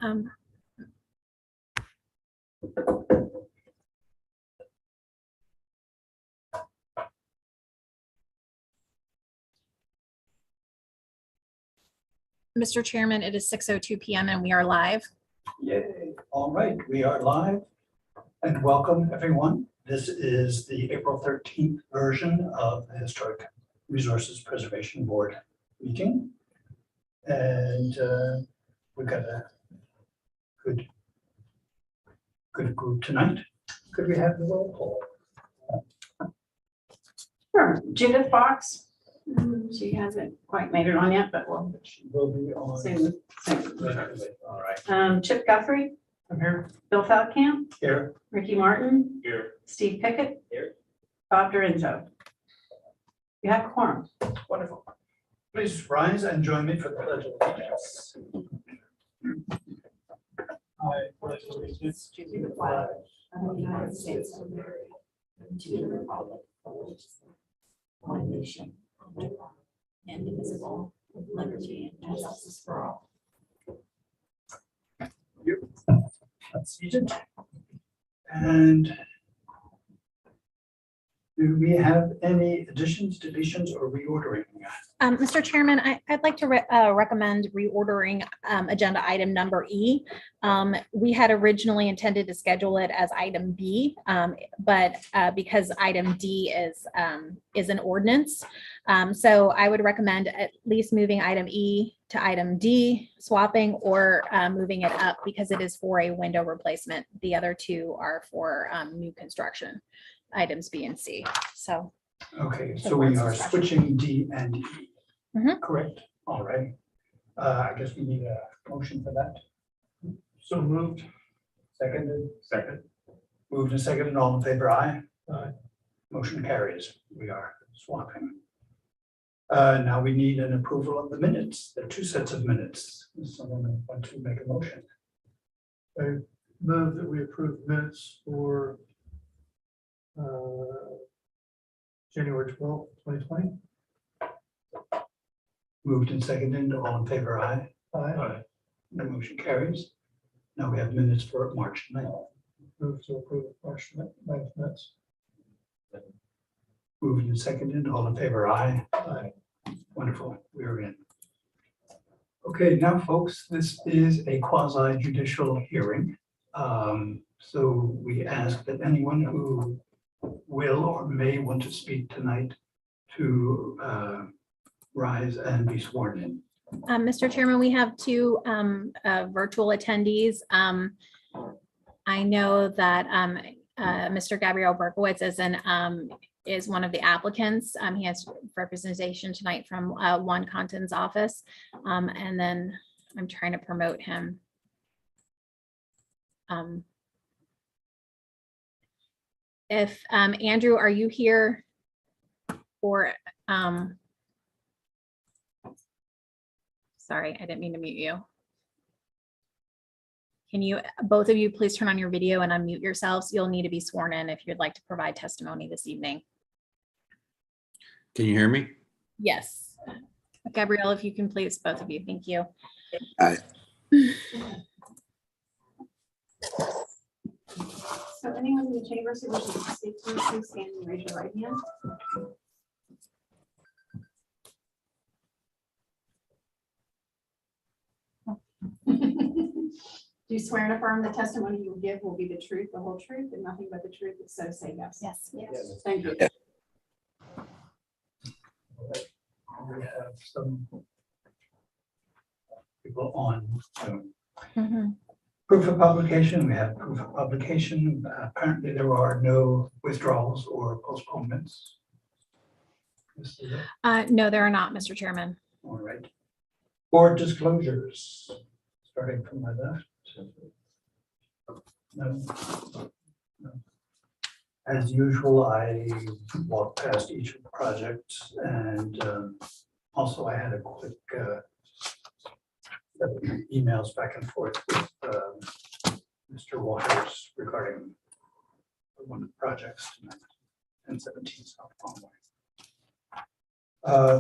Um, Mr. Chairman, it is 6:02 p.m. and we are live. Yay. All right, we are live and welcome everyone. This is the April 13th version of the Historic Resources Preservation Board meeting. And we've got a good group tonight. Could we have the roll call? Sure. Judith Fox. She hasn't quite made it on yet, but we'll She will be on. soon. All right. Chip Guthrie. I'm here. Bill Feldkamp. Here. Ricky Martin. Here. Steve Pickett. Here. Bob Dorinzo. You have quorum. Wonderful. Please rise and join me for the pledge of allegiance. I pledge allegiance to the flag of the United States of America and to the republic for which it stands, one nation, under God, indivisible, with liberty and justice for all. That's seated. And do we have any additions, deletions, or reordering? Mr. Chairman, I'd like to recommend reordering agenda item number E. We had originally intended to schedule it as item B, but because item D is an ordinance. So I would recommend at least moving item E to item D, swapping, or moving it up because it is for a window replacement. The other two are for new construction, items B and C. So. Okay, so we are switching D and E. Mhm. Correct. All right. I guess we need a motion for that. So moved. Seconded. Second. Moved and seconded. All in favor, aye. Aye. Motion carries. We are swapping. Now we need an approval of the minutes. There are two sets of minutes. Does someone want to make a motion? I move that we approve minutes for January 12th, 2020. Moved and seconded. All in favor, aye. Aye. The motion carries. Now we have minutes for March 9th. Move to approve March 9th minutes. Moved and seconded. All in favor, aye. Aye. Wonderful. We're in. Okay, now, folks, this is a quasi judicial hearing. So we ask that anyone who will or may want to speak tonight to rise and be sworn in. Mr. Chairman, we have two virtual attendees. I know that Mr. Gabriel Berkowitz is one of the applicants. He has representation tonight from One Muntin's office. And then I'm trying to promote him. If Andrew, are you here for sorry, I didn't mean to mute you. Can you, both of you, please turn on your video and unmute yourselves? You'll need to be sworn in if you'd like to provide testimony this evening. Can you hear me? Yes. Gabrielle, if you can please, both of you, thank you. Aye. So anyone in the chamber who wishes to speak, please stand and raise your right hand. Do you swear and affirm the testimony you will give will be the truth, the whole truth, and nothing but the truth, if so say yes? Yes. Yes. Thank you. We have some people on Zoom. Mhm. Proof of publication, we have proof of publication. Apparently there are no withdrawals or postponements. This is it. No, there are not, Mr. Chairman. All right. Board disclosures, starting from my left. No. No. As usual, I walked past each of the projects and also I had a quick set of emails back and forth with Mr. Waters regarding one of the projects tonight, 1017 South Palmway.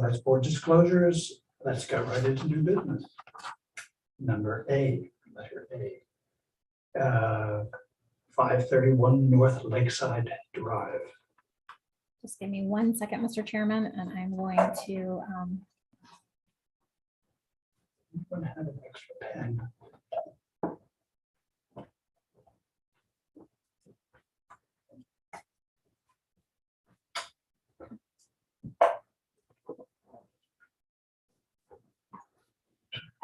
That's board disclosures. Let's go right into new business. Number A, letter A. 531 North Lakeside Drive. Just give me 1 second, Mr. Chairman, and I'm going to, I'm gonna have an extra pen.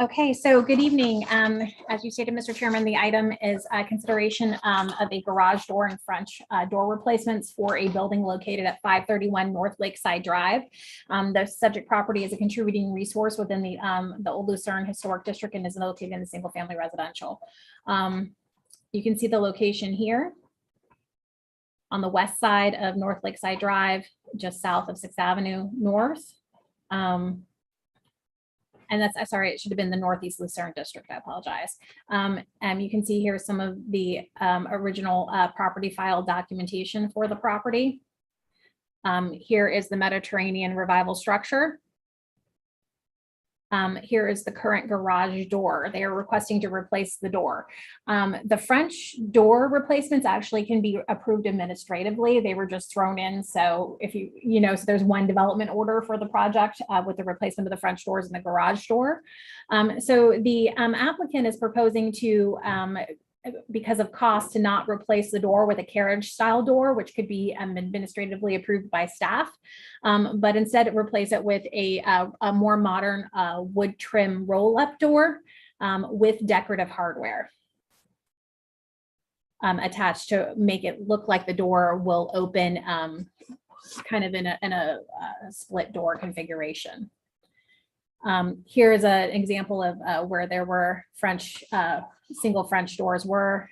okay, so good evening. As you stated, Mr. Chairman, the item is consideration of a garage door and French door replacements for a building located at 531 North Lakeside Drive. The subject property is a contributing resource within the Old Lucerne Historic District and is located in the single family residential. You can see the location here on the west side of North Lakeside Drive, just south of 6th Avenue North. And that's, sorry, it should have been the Northeast Lucerne District. I apologize. And you can see here some of the original property file documentation for the property. Here is the Mediterranean Revival structure. Here is the current garage door. They are requesting to replace the door. The French door replacements actually can be approved administratively. They were just thrown in. So if so there's one development order for the project with the replacement of the French doors and the garage door. So the applicant is proposing to, because of cost, to not replace the door with a carriage style door, which could be administratively approved by staff, but instead replace it with a more modern wood trim roll up door with decorative hardware attached to make it look like the door will open kind of in a split door configuration. Here is an example of where there were French single French doors were.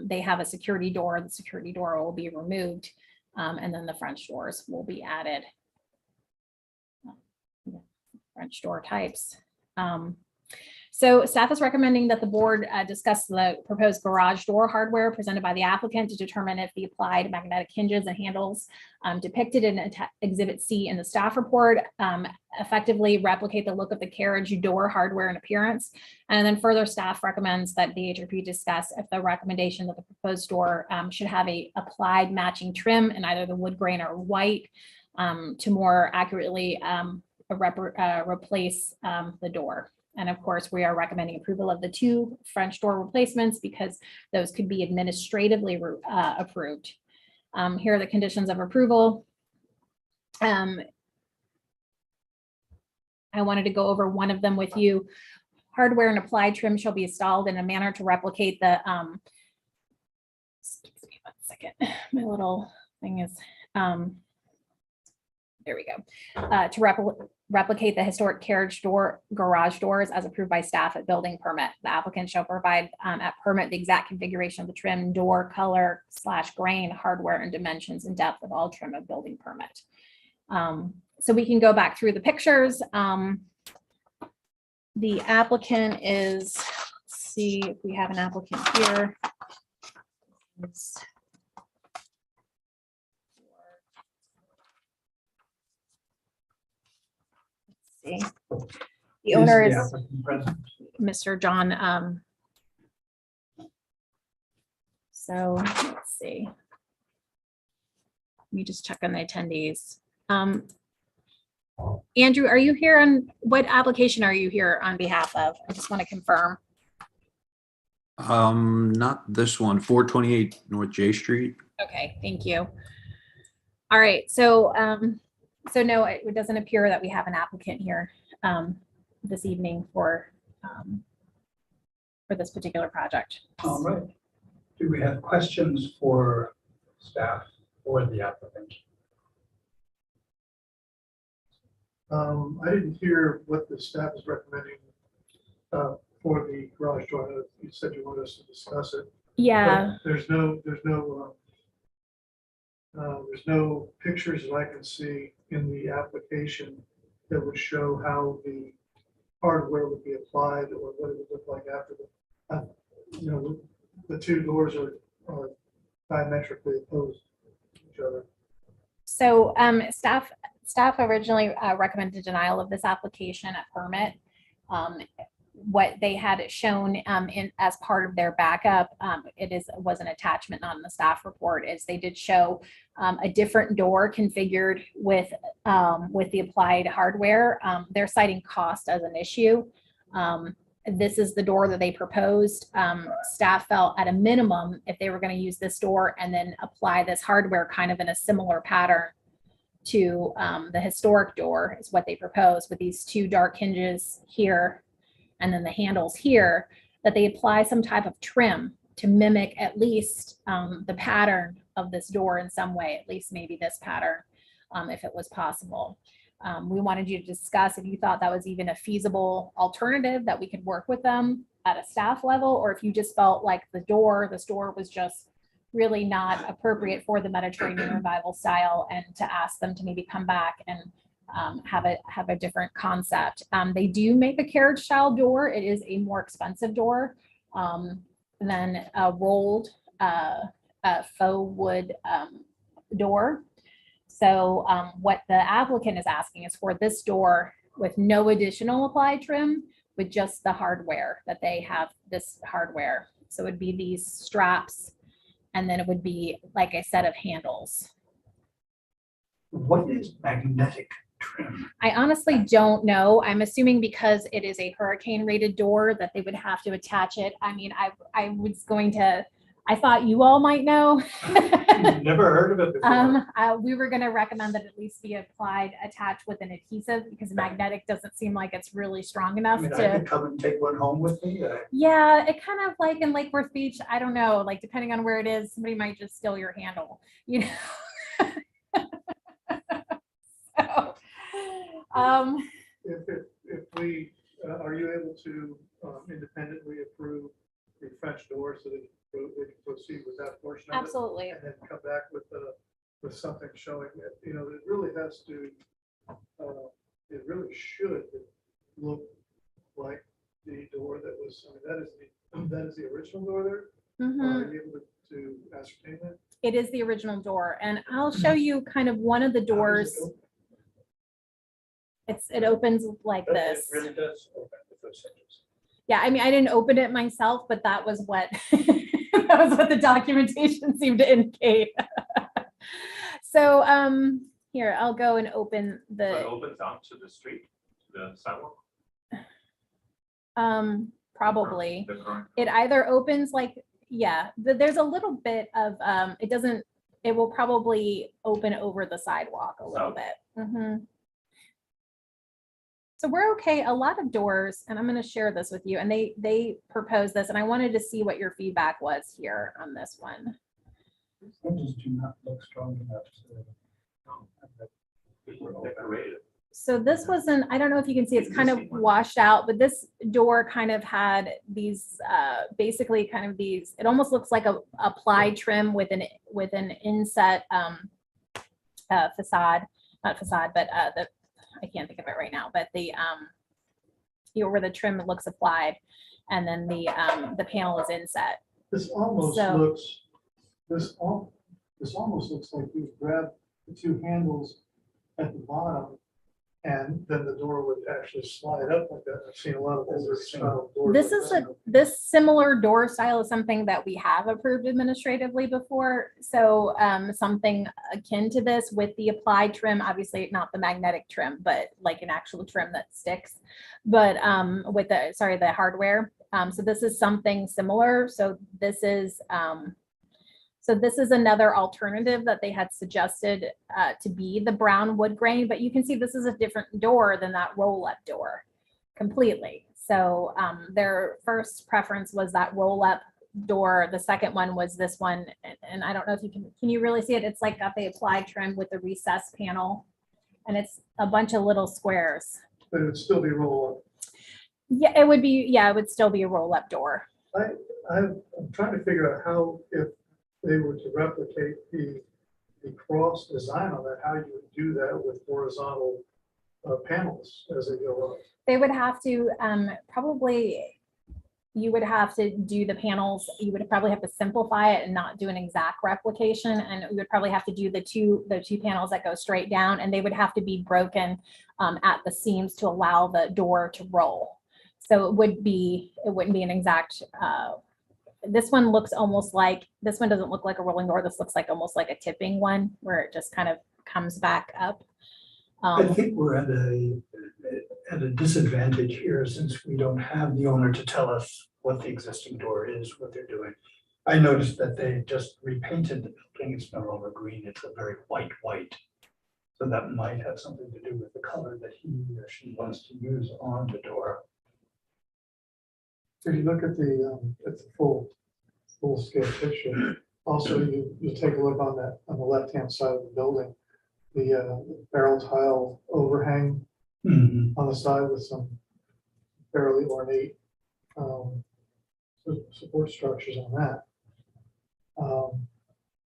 They have a security door. The security door will be removed, and then the French doors will be added. French door types. So staff is recommending that the board discuss the proposed garage door hardware presented by the applicant to determine if the applied magnetic hinges and handles depicted in Exhibit C in the staff report effectively replicate the look of the carriage door hardware and appearance. And then further, staff recommends that the Hrpb discuss if the recommendation that the proposed door should have a applied matching trim in either the wood grain or white to more accurately replace the door. And of course, we are recommending approval of the 2 French door replacements because those could be administratively approved. Here are the conditions of approval. I wanted to go over one of them with you. Hardware and applied trim shall be installed in a manner to replicate the, excuse me 1 second, my little thing is, there we go, to replicate the historic carriage door, garage doors as approved by staff at building permit. The applicant shall provide at permit the exact configuration of the trim, door, color / grain, hardware, and dimensions and depth of all trim of building permit. So we can go back through the pictures. The applicant is, let's see if we have an applicant here. See. The owner is Mr. John. So let's see. Let me just check on the attendees. Andrew, are you here on what application are you here on behalf of? I just want to confirm. Not this one, 428 North J Street. Okay, thank you. All right, so so no, it doesn't appear that we have an applicant here this evening for this particular project. All right. Do we have questions for staff or the applicant? I didn't hear what the staff is recommending for the garage door. I know you said you wanted us to discuss it. Yeah. But there's no pictures that I can see in the application that would show how the hardware would be applied or what it would look like after the 2 doors are diametrically opposed to each other. So staff originally recommended denial of this application at permit. what they had shown as part of their backup, was an attachment, not in the staff report, is they did show a different door configured with the applied hardware. They're citing cost as an issue. This is the door that they proposed. Staff felt at a minimum, if they were going to use this door and then apply this hardware kind of in a similar pattern to the historic door, is what they proposed, with these two dark hinges here and then the handles here, that they apply some type of trim to mimic at least the pattern of this door in some way, at least maybe this pattern, if it was possible. We wanted you to discuss if you thought that was even a feasible alternative that we could work with them at a staff level, or if you just felt like this door was just really not appropriate for the Mediterranean revival style, and to ask them to maybe come back and have a different concept. They do make a carriage style door. It is a more expensive door than a rolled faux wood door. So what the applicant is asking is for this door with no additional applied trim, with just the hardware, that they have this hardware. So it would be these straps, and then it would be, like I said, of handles. What is magnetic trim? I honestly don't know. I'm assuming because it is a hurricane rated door that they would have to attach it. I mean, I thought you all might know. Never heard of it before. We were going to recommend that at least be attached with an adhesive, because magnetic doesn't seem like it's really strong I enough mean, I to. could come and take one home with me. Yeah, it kind of like in Lake Worth Beach, I don't know, like depending on where it is, somebody might just steal your handle, you know? So, If we, are you able to independently approve the French door so that we can proceed with that portion of it? absolutely. And then come back with something showing that, you know, it really has to, it really should look like the door that was, I mean, that is the original door there? Mhm. Are you able to ascertain that? It is the original door, and I'll show you kind of one of the How does doors. it open? It opens like It this. really does open with those hinges. Yeah, I mean, I didn't open it myself, but that was what that was what the documentation seemed to indicate. So here, I'll go and open It the opens onto the street, the sidewalk. probably. The current. It either opens like, yeah, there's a little bit of it will probably open over the sidewalk a little bit. Mhm. So we're okay. A lot of doors, and I'm going to share this with you, and they proposed this, and I wanted to see what your feedback was here on this one. These hinges do not look strong enough Decorated. So this wasn't, I don't know if you can see, it's kind of washed out, but this door kind of had these, basically kind of these, it almost looks like a applied trim with an inset facade, not facade, but I can't think of it right now, but the, where the trim looks applied, and then the panel is inset. This almost So- looks, this almost looks like you grab the two handles at the bottom, and then the door would actually slide up like that. I've seen a lot of older style doors. This like is that. this similar door style is something that we have approved administratively before. So something akin to this with the applied trim, obviously not the magnetic trim, but like an actual trim that sticks, but with the hardware. So this is something similar. So this is another alternative that they had suggested to be the brown wood grain, but you can see this is a different door than that roll-up door completely. So their first preference was that roll-up door. The second one was this one, and I don't know if you can you really see it? It's like got the applied trim with the recessed panel, and it's a bunch of little squares. But it'd still be roll Yeah, it would be. Yeah, it would still be a roll-up door. up. I'm trying to figure out how, if they were to replicate the cross design on that, how you would do that with horizontal panels as they go up. They would have to probably, you would have to do the panels, you would probably have to simplify it and not do an exact replication, and we would probably have to do the two panels that go straight down, and they would have to be broken at the seams to allow the door to roll. So it wouldn't be an exact, this one looks almost like, this one doesn't look like a rolling door. This looks like almost like a tipping one where it just kind of comes back up. I think we're at a disadvantage here since we don't have the owner to tell us what the existing door is, what they're doing. I noticed that they just repainted the building. It's no longer green. It's a very white. So that might have something to do with the color that he or she wants to use on the door. If you look at the full scale picture, also you take a look on the left-hand side of the building, the barrel tile overhang Mhm. on the side with some fairly ornate support structures on that.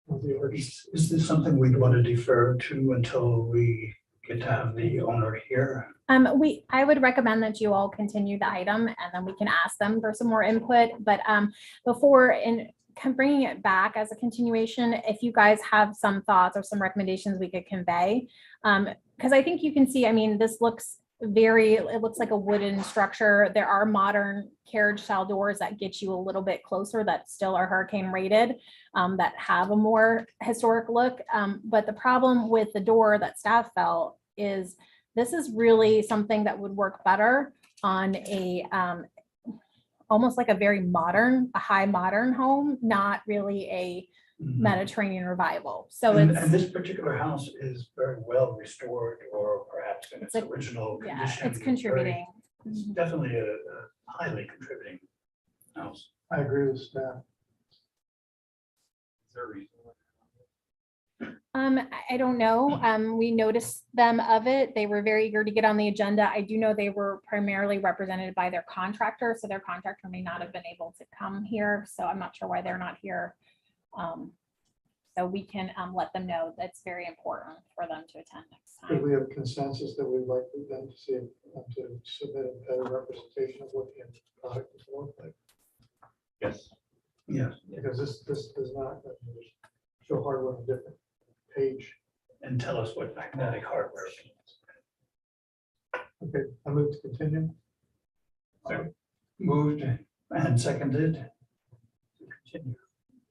With the arch- Is this something we'd want to defer to until we get to have the owner here? I would recommend that you all continue the item and then we can ask them for some more input. But before bringing it back as a continuation, if you guys have some thoughts or some recommendations we could convey, because I think you can see, I mean, this looks it looks like a wooden structure. There are modern carriage style doors that get you a little bit closer that still are hurricane rated, that have a more historic look. But the problem with the door that staff felt is this is really something that would work better on a almost like a very modern, a high modern home, not really a Mhm. Mediterranean revival. So And it's, this particular house is very well restored, or perhaps in its It's original yeah, condition. it's contributing. It's definitely a highly contributing house. I agree with staff. Is there a reason? I don't know. We noticed them of it. They were very eager to get on the agenda. I do know they were primarily represented by their contractor, so their contractor may not have been able to come here. So I'm not sure why they're not here. So we can let them know that's very important for them to attend next Could time. we have consensus that we'd like them to see, to submit a better representation of what the end product is look like? Yes. Yes, Because this does not show hardware on a different page. and tell us what magnetic hardware. Okay, I move to continue. Moved and seconded. To continue.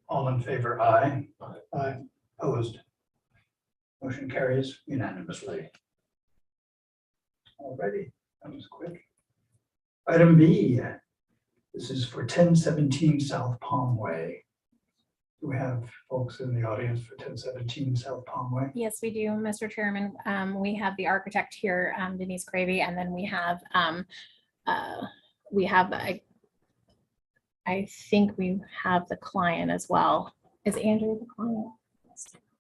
All in favor, aye. Aye. Opposed. Motion carries unanimously. Alrighty, that was quick. Item B, this is for 1017 South Palm Way. Do we have folks in the audience for 1017 South Palm Way? Yes, we do, Mr. Chairman. We have the architect here, Denise Gravy, and then we have I think we have the client as well. Is Andrew the client?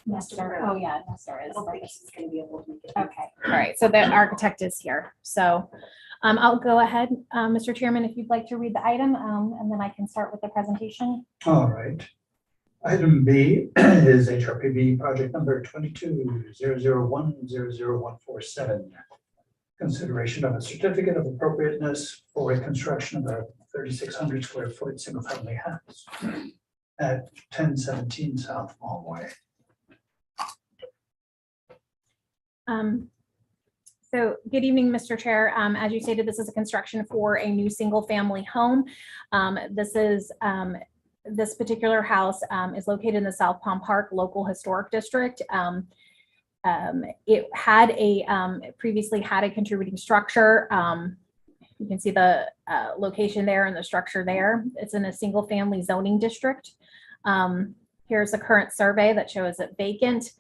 Nestor. Oh, yeah, Nestor I is. don't think she's gonna be able to make it. Okay, all right. So the architect is here. So I'll go ahead, Mr. Chairman, if you'd like to read the item, and then I can start with the presentation. All right. Item B is Hrpb project number 22-001-00147. Consideration of a certificate of appropriateness for a construction of a 3,600 square foot single family house at 1017 South Palm Way. So good evening, Mr. Chair. As you stated, this is a construction for a new single family home. This particular house is located in the South Palm Park Local Historic District. It had previously had a contributing structure. You can see the location there and the structure there. It's in a single family zoning district. Here's the current survey that shows it vacant.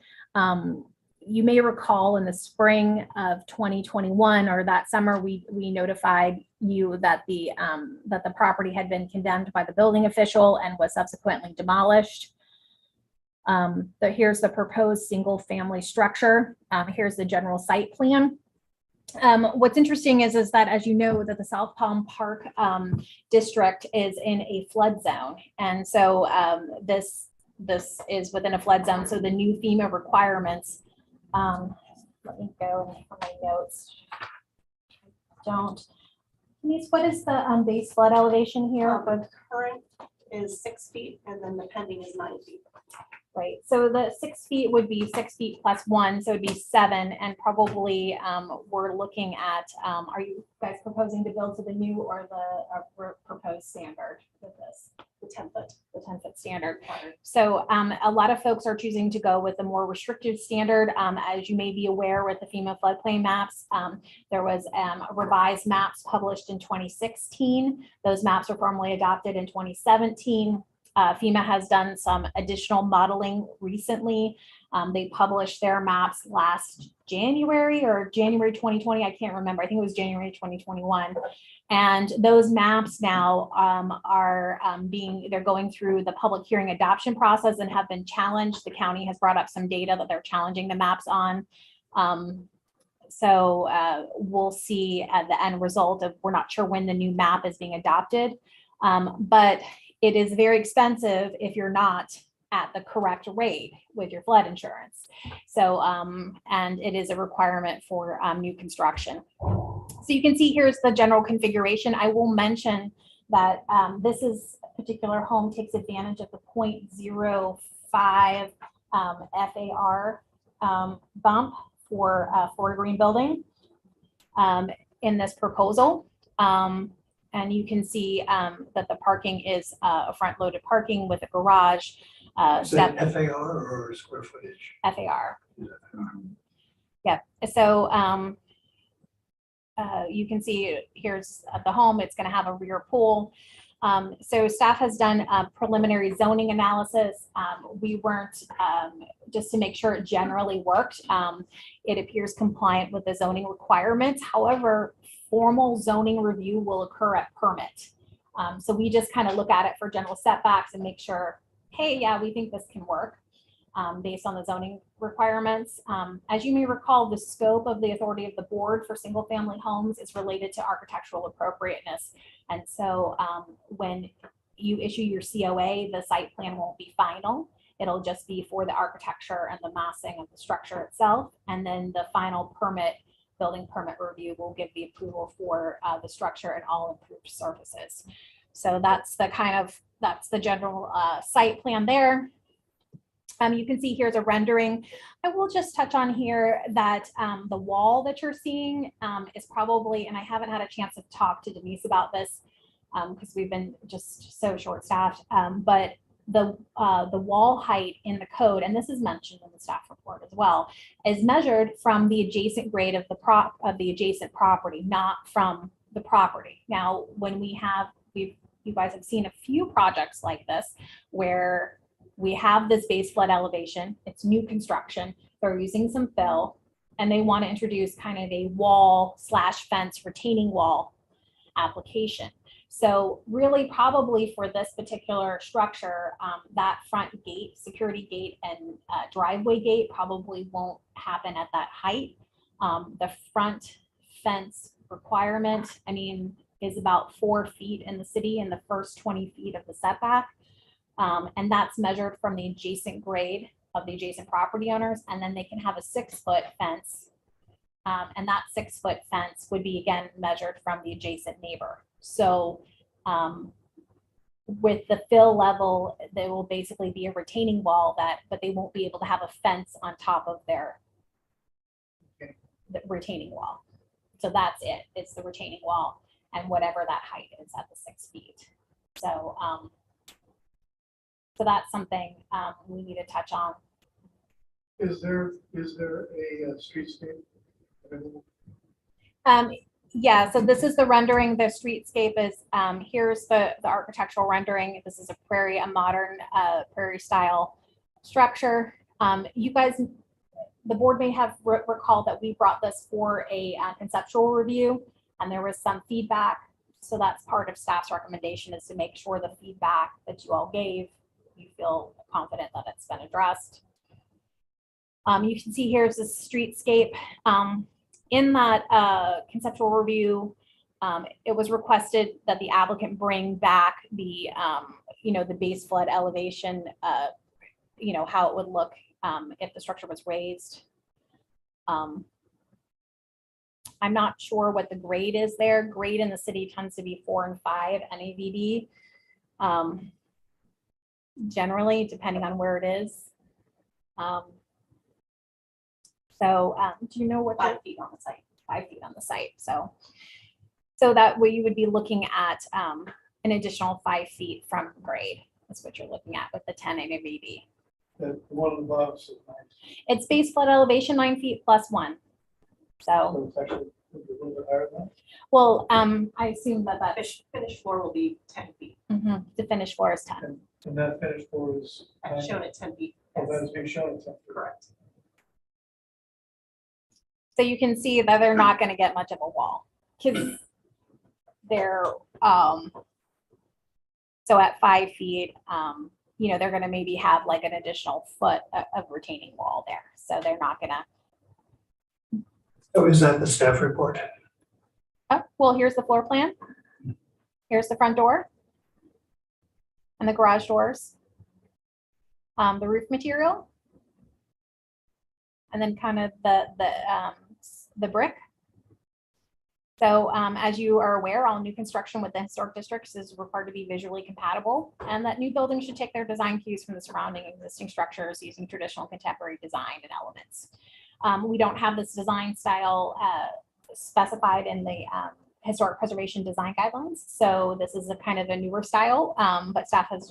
You may recall in the spring of 2021 or that summer, we notified you that the property had been condemned by the building official and was subsequently demolished. Here's the proposed single family structure. Here's the general site plan. What's interesting is that, as you know, that the South Palm Park district is in a flood zone. And so this is within a flood zone. So the new FEMA requirements, let me go for my notes. Denise, what is the base flood elevation here? The current is 6 feet and then the pending is 9 feet. Right, so the 6 feet would be 6 feet plus 1, so it'd be 7, and probably we're looking at, are you guys proposing to build to the new or the proposed standard with this? The 10-foot. The 10-foot standard. So a lot of folks are choosing to go with a more restrictive standard. As you may be aware with the FEMA floodplain maps, there was revised maps published in 2016. Those maps were formally adopted in 2017. FEMA has done some additional modeling recently. They published their maps last January or January 2020. I can't remember. I think it was January 2021. And those maps now they're going through the public hearing adoption process and have been challenged. The county has brought up some data that they're challenging the maps on. So we'll see at the end result of, we're not sure when the new map is being adopted, but it is very expensive if you're not at the correct rate with your flood insurance. So, and it is a requirement for new construction. So you can see here's the general configuration. I will mention that this particular home takes advantage of the 0.05 FAR bump for a green building in this proposal. And you can see that the parking is a front loaded parking with a garage. Is that FAR or square footage? FAR. Yeah, so you can see here's the home. It's going to have a rear pool. So staff has done a preliminary zoning analysis. We weren't, just to make sure it generally worked. It appears compliant with the zoning requirements. However, formal zoning review will occur at permit. So we just kind of look at it for general setbacks and make sure, hey, yeah, we think this can work based on the zoning requirements. As you may recall, the scope of the authority of the board for single family homes is related to architectural appropriateness. And so when you issue your COA, the site plan won't be final. It'll just be for the architecture and the massing of the structure itself. And then the final building permit review will give the approval for the structure and all improved surfaces. So that's the general site plan there. You can see here's a rendering. I will just touch on here that the wall that you're seeing is probably, and I haven't had a chance to talk to Denise about this because we've been just so short-staffed, but the wall height in the code, and this is mentioned in the staff report as well, is measured from the adjacent grade of the adjacent property, not from the property. Now, when you guys have seen a few projects like this where we have this base flood elevation, it's new construction, they're using some fill, and they want to introduce kind of a wall / fence retaining wall application. So really probably for this particular structure, that front gate, security gate and driveway gate probably won't happen at that height. The front fence requirement, is about 4 feet in the city in the first 20 feet of the setback. And that's measured from the adjacent grade of the adjacent property owners. And then they can have a 6-foot fence. And that 6-foot fence would be again measured from the adjacent neighbor. So with the fill level, there will basically be a retaining wall but they won't be able to have a fence on top of their retaining wall. So that's it. It's the retaining wall and whatever that height is at the 6 feet. So so that's something we need to touch on. Is there a streetscape available? Yeah, so this is the rendering. The streetscape is, here's the architectural rendering. This is a modern prairie style structure. You guys, the board may have recalled that we brought this for a conceptual review and there was some feedback. So that's part of staff's recommendation, is to make sure the feedback that you all gave, you feel confident that it's been addressed. You can see here's the streetscape. In that conceptual review, it was requested that the applicant bring back the, the base flood elevation, how it would look if the structure was raised. I'm not sure what the grade is there. Grade in the city tends to be 4 and 5 NAVD. Generally, depending on where it is. Do you know what? 5 feet on the site. 5 feet on the site, so that way you would be looking at an additional 5 feet from grade. That's what you're looking at with the 10 ABB. The one above is nice. It's base flood elevation 9 feet plus 1. So, So it's actually a little bit higher than that. well, I assume that Finished floor will be 10 feet. the finished floor is 10. And that finished floor is. I've shown it 10 feet. Oh, that is being shown. It's Correct. So you can see that they're not going to get much of a wall because they're so at 5 feet, they're going to maybe have like an additional foot of retaining wall there. So they're not going to. So is that the staff report? Oh, well, here's the floor plan. Here's the front door and the garage doors, the roof material, and then kind of the brick. So as you are aware, all new construction with the historic districts is required to be visually compatible, and that new buildings should take their design cues from the surrounding existing structures using traditional contemporary design and elements. We don't have this design style specified in the historic preservation design guidelines. So this is a kind of a newer style, but staff has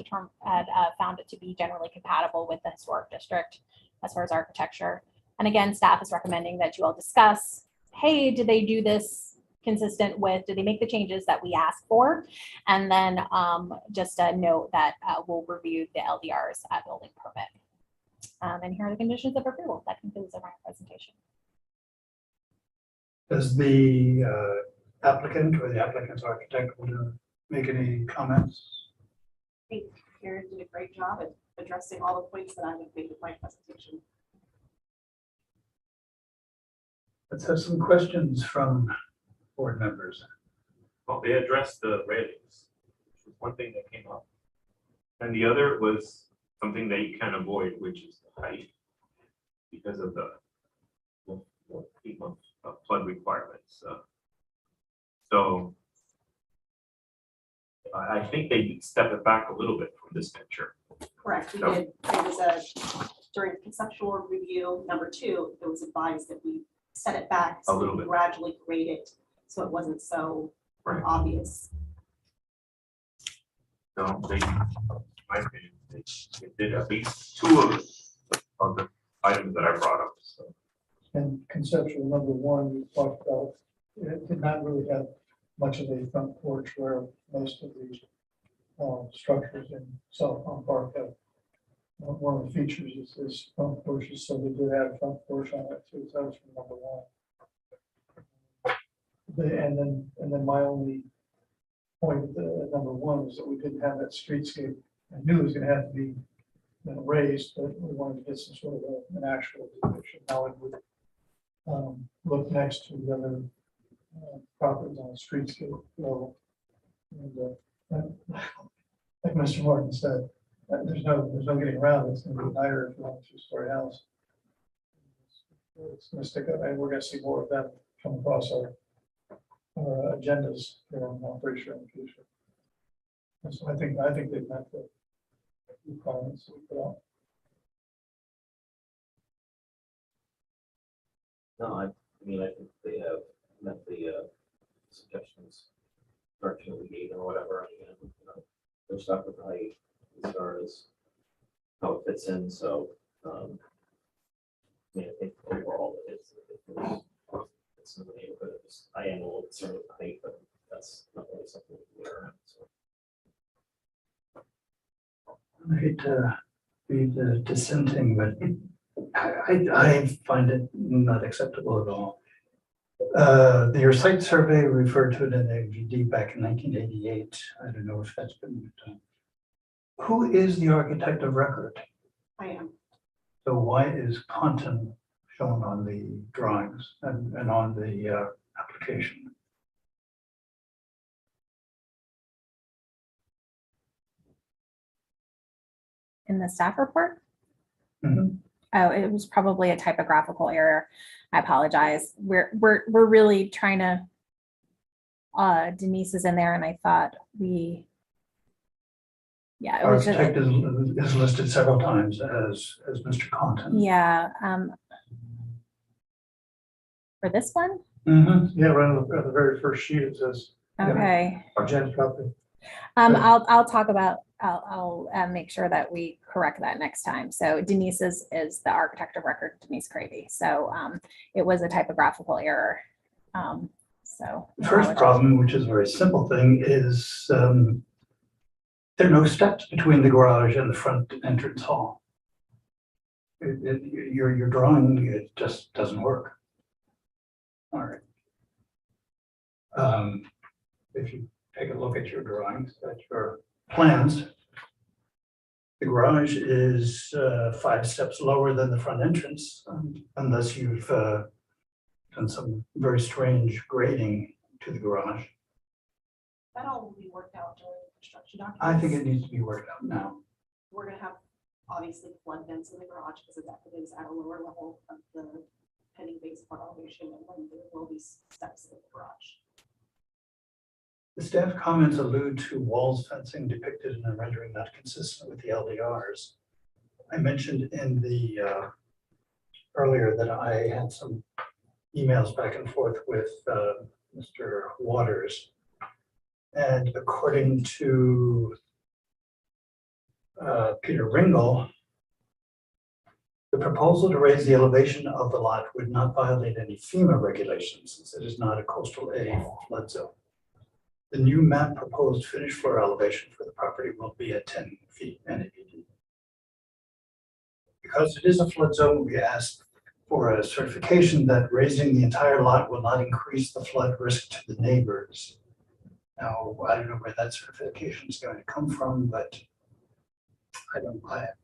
found it to be generally compatible with the historic district as far as architecture. And again, staff is recommending that you all discuss, hey, did they do this consistent with, did they make the changes that we asked for? And then just a note that we'll review the LDRs at building permit. And here are the conditions of approval. That concludes my presentation. Does the applicant or the applicant's architect want to make any comments? I think Karen did a great job at addressing all the points that I would make with my presentation. Let's have some questions from board members. Well, they addressed the railings, which was one thing that came up. And the other was something that you can't avoid, which is the height, because of the FEMA flood requirements. So I think they did step it back a little bit from this picture. Correct, we No. did. There was during conceptual review number 2, it was advised that we set it back. A little bit. Gradually grade it, so it wasn't so Right. obvious. So they, in my opinion, they did at least 2 of the items that I brought up. So And conceptual number 1, we talked about, it did not really have much of a front porch where most of the structures in South Palm Park have. One of the features is front porches, so they did add a front porch on it too. So that was from number 1. And then my only point with the number 1 is that we didn't have that streetscape. I knew it was going to have to be raised, but we wanted to get some sort of an actual depiction how it would look next to the other properties on the streetscape level. And like Mr. Martin said, there's no getting around it. It's going to be higher if you want a 2-story house. It's going to stick up, and we're going to see more of them come across our agendas here I'm pretty sure in the future. And so I think they've met the requirements that we put out. No, I mean, I think they have met the suggestions, direction we gave or whatever. And, they're stuck with the height as far as how it fits in. So, I mean, I think overall it's in the neighborhood. I am a little concerned with the height, but that's not really something we can around. So. I hate to be the dissenting, but I find it not acceptable at all. Your site survey referred to it in AVD back in 1988. I don't know if that's been done. Who is the architect of record? I am. So why is Muntin shown on the drawings and on the application? In the staff report? Mhm. Oh, it was probably a typographical error. I apologize. We're really trying to, Denise is in there and I thought we Yeah, it was just, Architect is listed several times as Mr. Conton. yeah. For this one? Yeah, right on the very first sheet, it says, Yeah. Okay. Jen's copy. I'll talk about, I'll make sure that we correct that next time. So Denise is the architect of record, Denise Cravey. So it was a typographical error. So. The first problem, which is a very simple thing, is there are no steps between the garage and the front entrance hall. Your drawing, it just doesn't work. All right. If you take a look at your drawings, at your plans, the garage is 5 steps lower than the front entrance, unless you've done some very strange grading to the garage. That all will be worked out during the construction documents. I think it needs to be worked out now. We're gonna have obviously flood vents in the garage because it is at a lower level of the heading base part elevation, and then there will be steps in the garage. The staff comments allude to walls fencing depicted in a rendering not consistent with the LDRs. I mentioned in the earlier that I had some emails back and forth with Mr. Waters. And according to Peter Ringel, the proposal to raise the elevation of the lot would not violate any FEMA regulations since it is not a coastal A flood zone. The new map proposed finished floor elevation for the property will be at 10 feet NABD. Because it is a flood zone, we asked for a certification that raising the entire lot will not increase the flood risk to the neighbors. Now, I don't know where that certification is going to come from, but I don't buy it.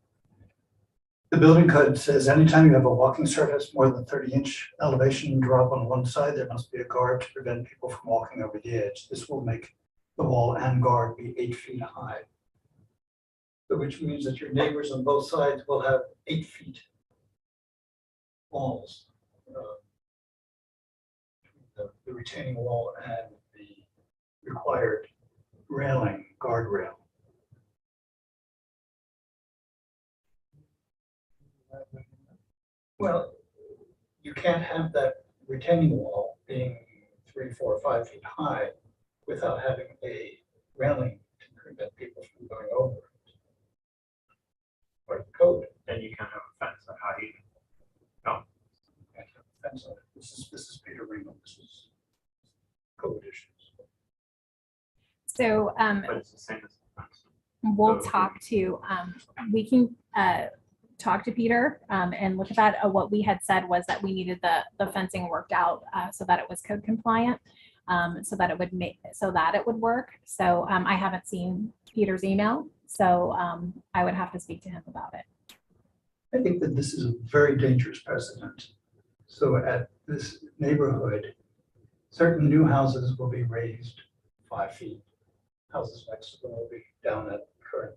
The building code says anytime you have a walking surface more than 30-inch elevation drop on one side, there must be a guard to prevent people from walking over the edge. This will make the wall and guard be 8 feet high. So which means that your neighbors on both sides will have 8 feet walls. The retaining wall and the required railing, guardrail. Well, you can't have that retaining wall being 3, 4, 5 feet high without having a railing to prevent people from going over it. Or the code. Then you can have a fence at height. No, Can't have a fence on it. This is Peter Ringel. This is code issues. So but it's the same as the fence. we'll talk to, we can talk to Peter and look at that. What we had said was that we needed the fencing worked out so that it was code compliant, so that it would work. So I haven't seen Peter's email, so I would have to speak to him about it. I think that this is a very dangerous precedent. So at this neighborhood, certain new houses will be raised 5 feet. Houses next to them will be down at current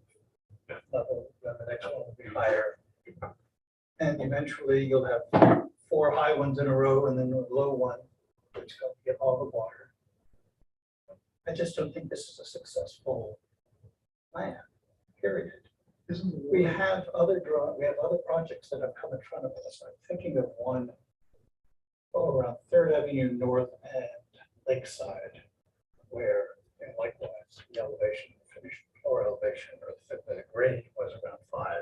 level, then the next one will be higher. And eventually you'll have 4 high ones in a row and then a low one, which will get all the water. I just don't think this is a successful plan, period. We have other projects that have come in front of us. I'm thinking of one around 3rd Avenue North and Lakeside, where likewise the elevation, finished floor elevation, or the grade was around 5.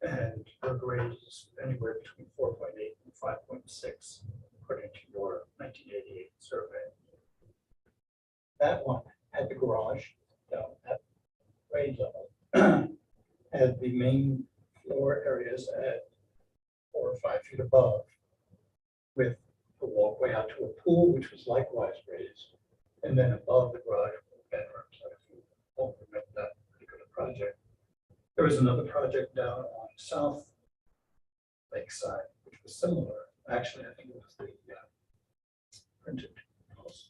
And the grade is anywhere between 4.8 and 5.6, according to your 1988 survey. That one had the garage down at grade level, had the main floor areas at 4 or 5 feet above, with the walkway out to a pool, which was likewise raised, and then above the garage were bedrooms. So if you all remember that particular project. There was another project down on South Lakeside, which was similar. Actually, I think it was the printed house,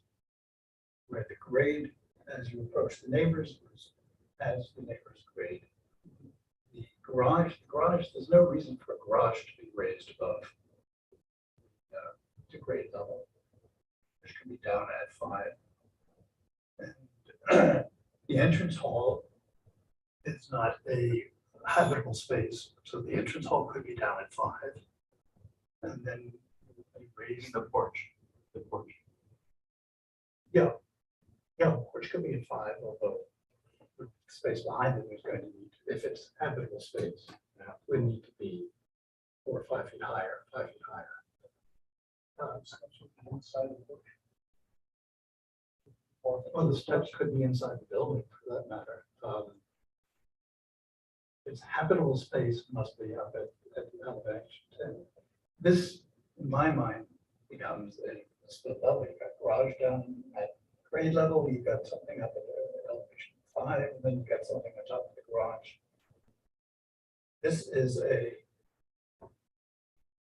where the grade, as you approach the neighbors, was as the neighbors grade. The garage, there's no reason for a garage to be raised above the grade level, which can be down at 5. And the entrance hall it's not a habitable space, so the entrance hall could be down at 5. And then raise The porch. The porch. yeah, the porch could be at 5, although the space behind it is going to need, if it's habitable space, would need to be 4 or 5 feet higher, 5 feet higher. So inside the porch. Or the steps could be inside the building, for that matter. It's habitable space must be up at the elevation 10. This, in my mind, becomes a split level. You've got garage down at grade level, you've got something up at elevation 5, and then you've got something on top of the garage. This is a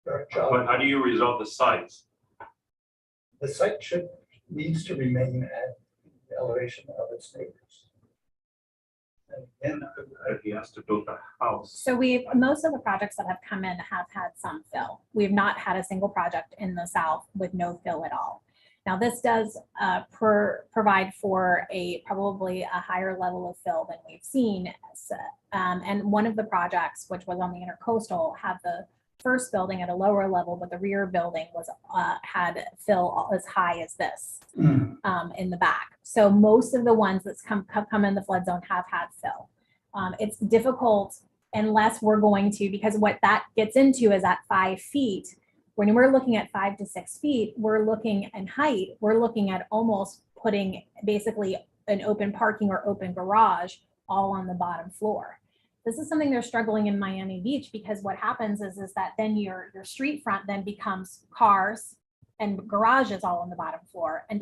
dark But job. how do you resolve the sides? The site needs to remain at the elevation of its neighbors. And then, If he has to build a house. So most of the projects that have come in have had some fill. We've not had a single project in the south with no fill at all. Now, this does provide for probably a higher level of fill than we've seen. And one of the projects, which was on the intercoastal, had the first building at a lower level, but the rear building was had fill as high as this in the back. So most of the ones that's come in the flood zone have had fill. It's difficult unless we're going to, because what that gets into is at 5 feet. When we're looking at 5 to 6 feet, we're looking in height, we're looking at almost putting basically an open parking or open garage all on the bottom floor. This is something they're struggling in Miami Beach, because what happens is that then your street front then becomes cars and garages all on the bottom floor, and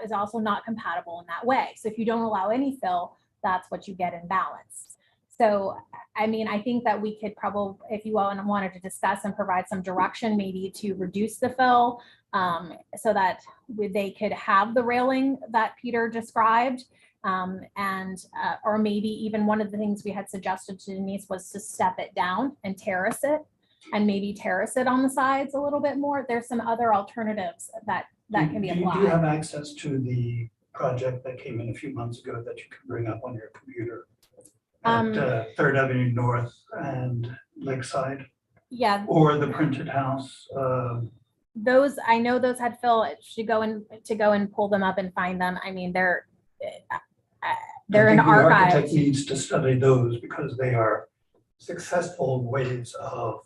is also not compatible in that way. So if you don't allow any fill, that's what you get in balance. So, I mean, I think that we could probably, if you all wanted to discuss and provide some direction, maybe to reduce the fill so that they could have the railing that Peter described. Or maybe even one of the things we had suggested to Denise was to step it down and terrace it, and maybe terrace it on the sides a little bit more. There's some other alternatives that can be Do you applied. have access to the project that came in a few months ago that you can bring up on your computer? At 3rd Avenue North and Lakeside, Yeah, or the printed house? those, I know those had fill. To go and pull them up and find them. I mean, they're in I think the architect archives. needs to study those because they are successful ways of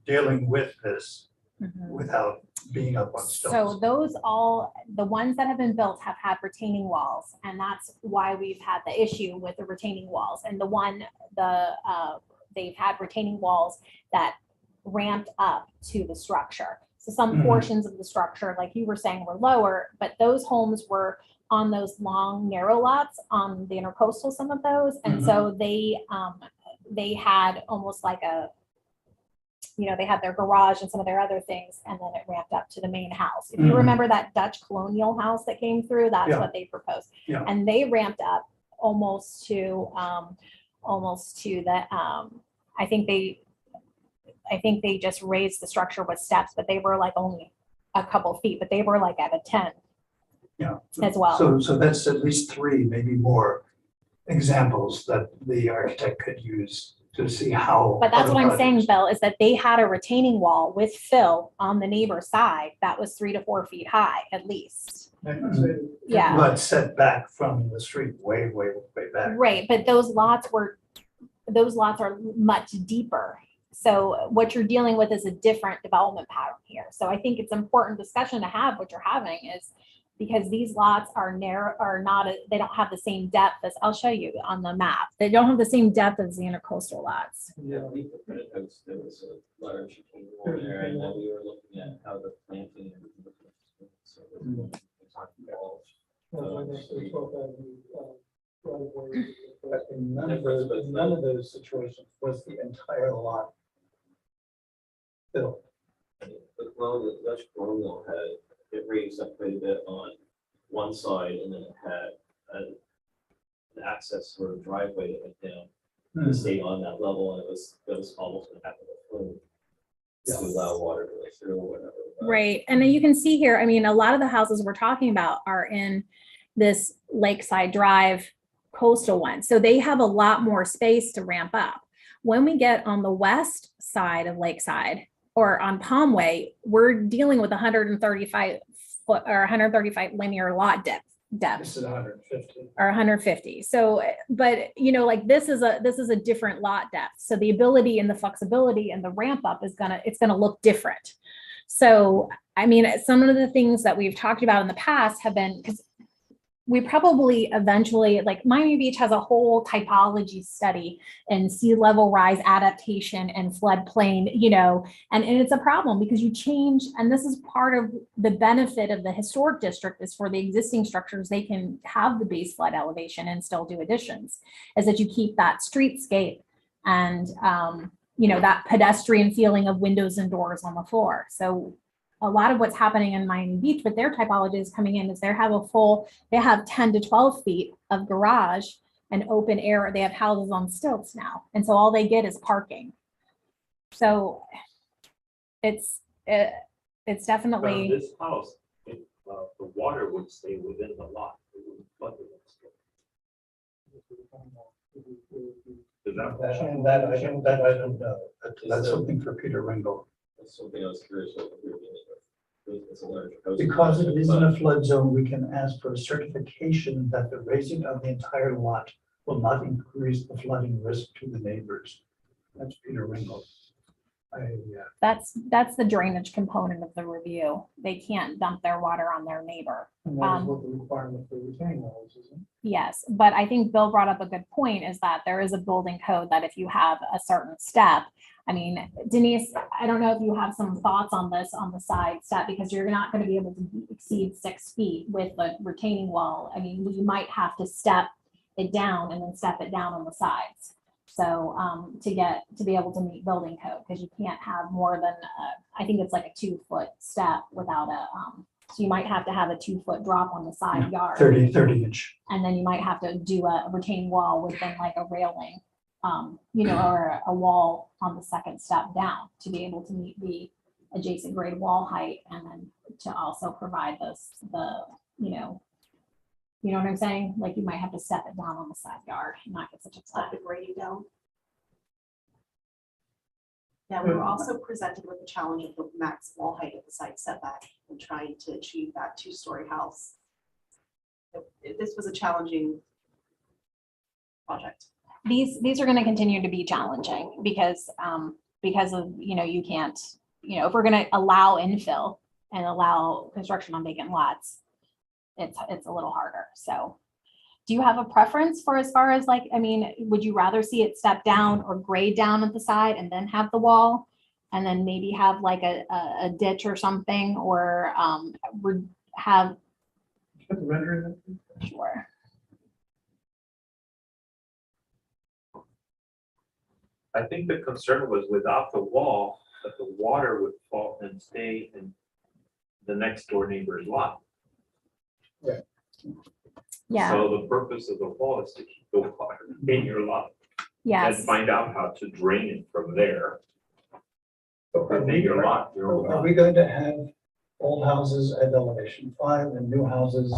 dealing with this Mhm. without being up on So stilts. the ones that have been built have had retaining walls, and that's why we've had the issue with the retaining walls. And they've had retaining walls that ramped up to the structure. So some Mhm. portions of the structure, like you were saying, were lower, but those homes were on those long, narrow lots on the intercoastal, some of those. And so they had almost like they had their garage and some of their other things, and then it ramped up to the main house. If you Mhm. remember that Dutch colonial house that came through, that's Yeah. what they proposed. Yeah. And they ramped up almost to the, I think they just raised the structure with steps, but they were like only a couple feet, but they were like at a 10 Yeah. as well. So that's at least 3, maybe more examples that the architect could use to see how. But that's other what I'm saying, projects- Bill, is that they had a retaining wall with fill on the neighbor's side that was 3 to 4 feet high at least. Yeah. But set back from the street, way, way, way back. Right, but those lots are much deeper. So what you're dealing with is a different development pattern here. So I think it's important discussion to have. What you're having is because these lots are narrow, they don't have the same depth as, I'll show you on the map. They don't have the same depth as the intercoastal lots. Yeah, I think the printed house, there was a large retaining wall there, and then we were looking at how the planting and. So we're talking walls. But in none of those situations was the entire lot built. The Dutch colonial it raised up quite a bit on one side, and then it had an access sort of driveway that went down. It stayed on that level, and it was almost gonna happen to flood to allow water to go through or whatever. but- Right, and then you can see here, I mean, a lot of the houses we're talking about are in this Lakeside Drive coastal one. So they have a lot more space to ramp up. When we get on the west side of Lakeside or on Palmway, we're dealing with 135 foot or 135 linear lot depth. This is 150. Or 150. So, but like this is a different lot depth. So the ability and the flexibility and the ramp up it's gonna look different. So, I mean, some of the things that we've talked about in the past have been, because we probably eventually, like Miami Beach has a whole typology study and sea level rise adaptation and floodplain, and it's a problem because you change, and this is part of the benefit of the historic district is for the existing structures, they can have the base flood elevation and still do additions, is that you keep that streetscape and, that pedestrian feeling of windows and doors on the floor. So a lot of what's happening in Miami Beach with their typology is coming in is they have 10 to 12 feet of garage and open air. They have houses on stilts now. And so all they get is parking. So it's definitely. This house, the water would stay within the lot. It wouldn't flood the next door. Is That I don't know. That's something for Peter Ringo. That's something I was curious what we were dealing with. It's a large house. Because it is in a flood zone, we can ask for a certification that the raising of the entire lot will not increase the flooding risk to the neighbors. That's Peter Ringo. That's the drainage component of the review. They can't dump their water on their neighbor. And that is what the requirement for retaining walls is, isn't it? Yes, but I think Bill brought up a good point is that there is a building code that if you have a certain step, I mean, Denise, I don't know if you have some thoughts on this on the side step, because you're not going to be able to exceed 6 feet with the retaining wall. I mean, you might have to step it down and then step it down on the sides. So to be able to meet building code, because you can't have more than, I think it's like a 2 foot step without so you might have to have a 2 foot drop on the side yard. 30 inch. And then you might have to do a retaining wall within like a railing, or a wall on the second step down to be able to meet the adjacent grade wall height, and then to also provide you know what I'm saying? Like you might have to step it down on the side yard and not get such a flat. The grading down. Yeah, we were also presented with the challenge of the max wall height of the side setback and trying to achieve that 2-story house. This was a challenging project. These are going to continue to be challenging because of, you can't, if we're going to allow infill and allow construction on vacant lots, it's a little harder. So do you have a preference for as far as would you rather see it step down or grade down at the side and then have the wall and then maybe have like a ditch or something, or have. Put the rendering in. Sure. I think the concern was without the wall, that the water would fall and stay in the next door neighbor's lot. Yeah. So the purpose of the wall is to keep the water in your lot. Yes. And find out how to drain it from there. Are And then your lot, your own Are lot. we going to have old houses at elevation 5 and new houses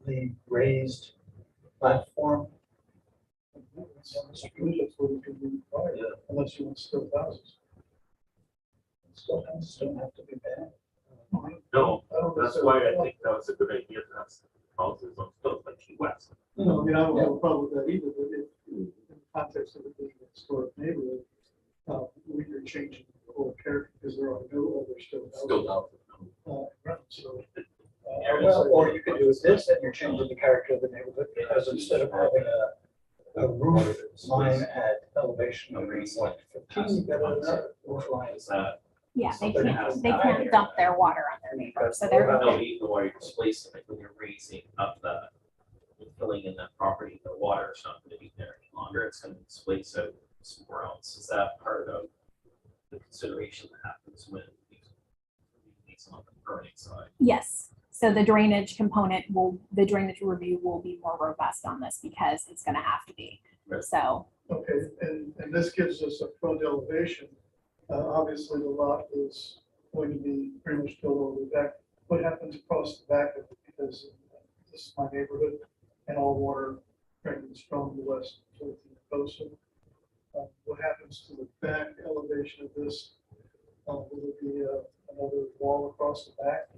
the raised platform? That's what it could be required, unless you want still houses. Still houses don't have to be bad. No, I don't that's necessarily- why I think that was a good idea to have some houses on stilts like Key West. No, I mean, I don't have a problem with that either, but if, in the context of it being a historic neighborhood, we are changing the whole character because there are no other still houses. Still houses. So. Well, or you could do this, and you're changing the character of the neighborhood, because instead of having a roof line at elevation of 115, you've got another roof line. Yeah, they can't dump their water on their neighbor. So they're. No, even while you're displacing it, when you're raising up filling in that property, the water is not going to be there any longer. It's going to displace out somewhere else. Is that part of the consideration that happens when it's on the burning side? Yes. So the drainage review will be more robust on this because it's going to have to be. Right. So. Okay, and this gives us a front elevation. Obviously, the lot is going to be pretty much built over the back. What happens across the back of it? Because this is my neighborhood. and all water drains from the west towards the coast. What happens to the back elevation of this? Will it be another wall across the back?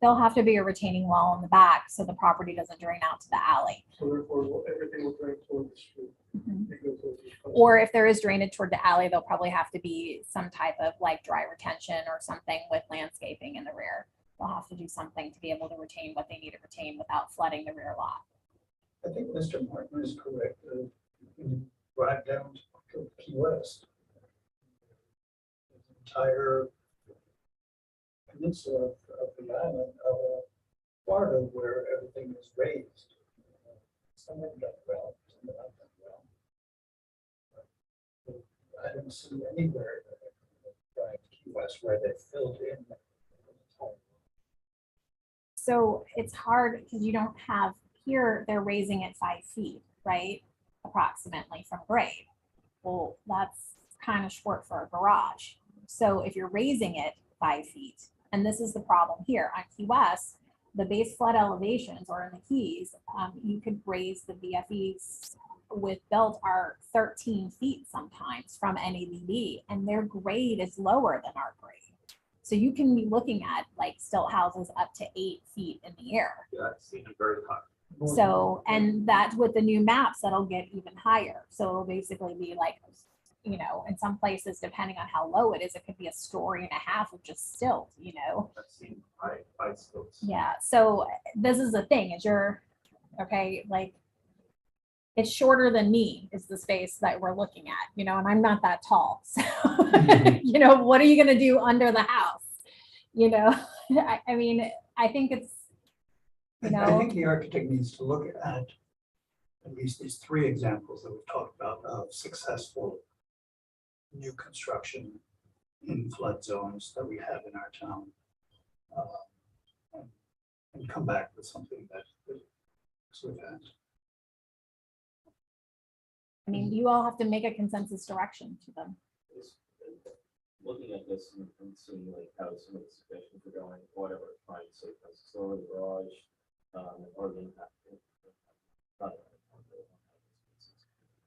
There'll have to be a retaining wall in the back so the property doesn't drain out to the alley. So therefore, everything will drain toward the street. Mhm. It goes over the coast. Or if there is drainage toward the alley, there'll probably have to be some type of like dry retention or something with landscaping in the rear. They'll have to do something to be able to retain what they need to retain without flooding the rear lot. I think Mr. Martin is correct. When you drive down to Key West, the entire peninsula of the island, part of where everything is raised. Some of it done well, some of it not done well. I didn't see anywhere drive to Key West where they filled in. So it's hard because you don't have here, they're raising it 5 feet, right? Approximately from grade. Well, that's kind of short for a garage. So if you're raising it 5 feet, and this is the problem here on Key West, the base flood elevations or in the Keys, you could raise the BFEs with built are 13 feet sometimes from NAVD, and their grade is lower than our grade. So you can be looking at like stilt houses up to 8 feet in the air. Yeah, I've seen it very hot. So, and that's with the new maps, that'll get even higher. So it'll basically be like, you know, in some places, depending on how low it is, it could be 1.5 stories of just silt, you know? I've seen high slopes. Yeah, so this is the thing, is you're, okay, like, it's shorter than me is the space that we're looking at, you know, and I'm not that tall. So, you know, what are you gonna do under the house? You know, I mean, I think it's, you I know, think the architect needs to look at least these 3 examples that we've talked about of successful new construction in flood zones that we have in our town. And come back with something that sort of ends. I mean, you all have to make a consensus direction to them. Just looking at this and seeing like how some of the suggestions are going, whatever, fine, so it's lower the garage, or the impact.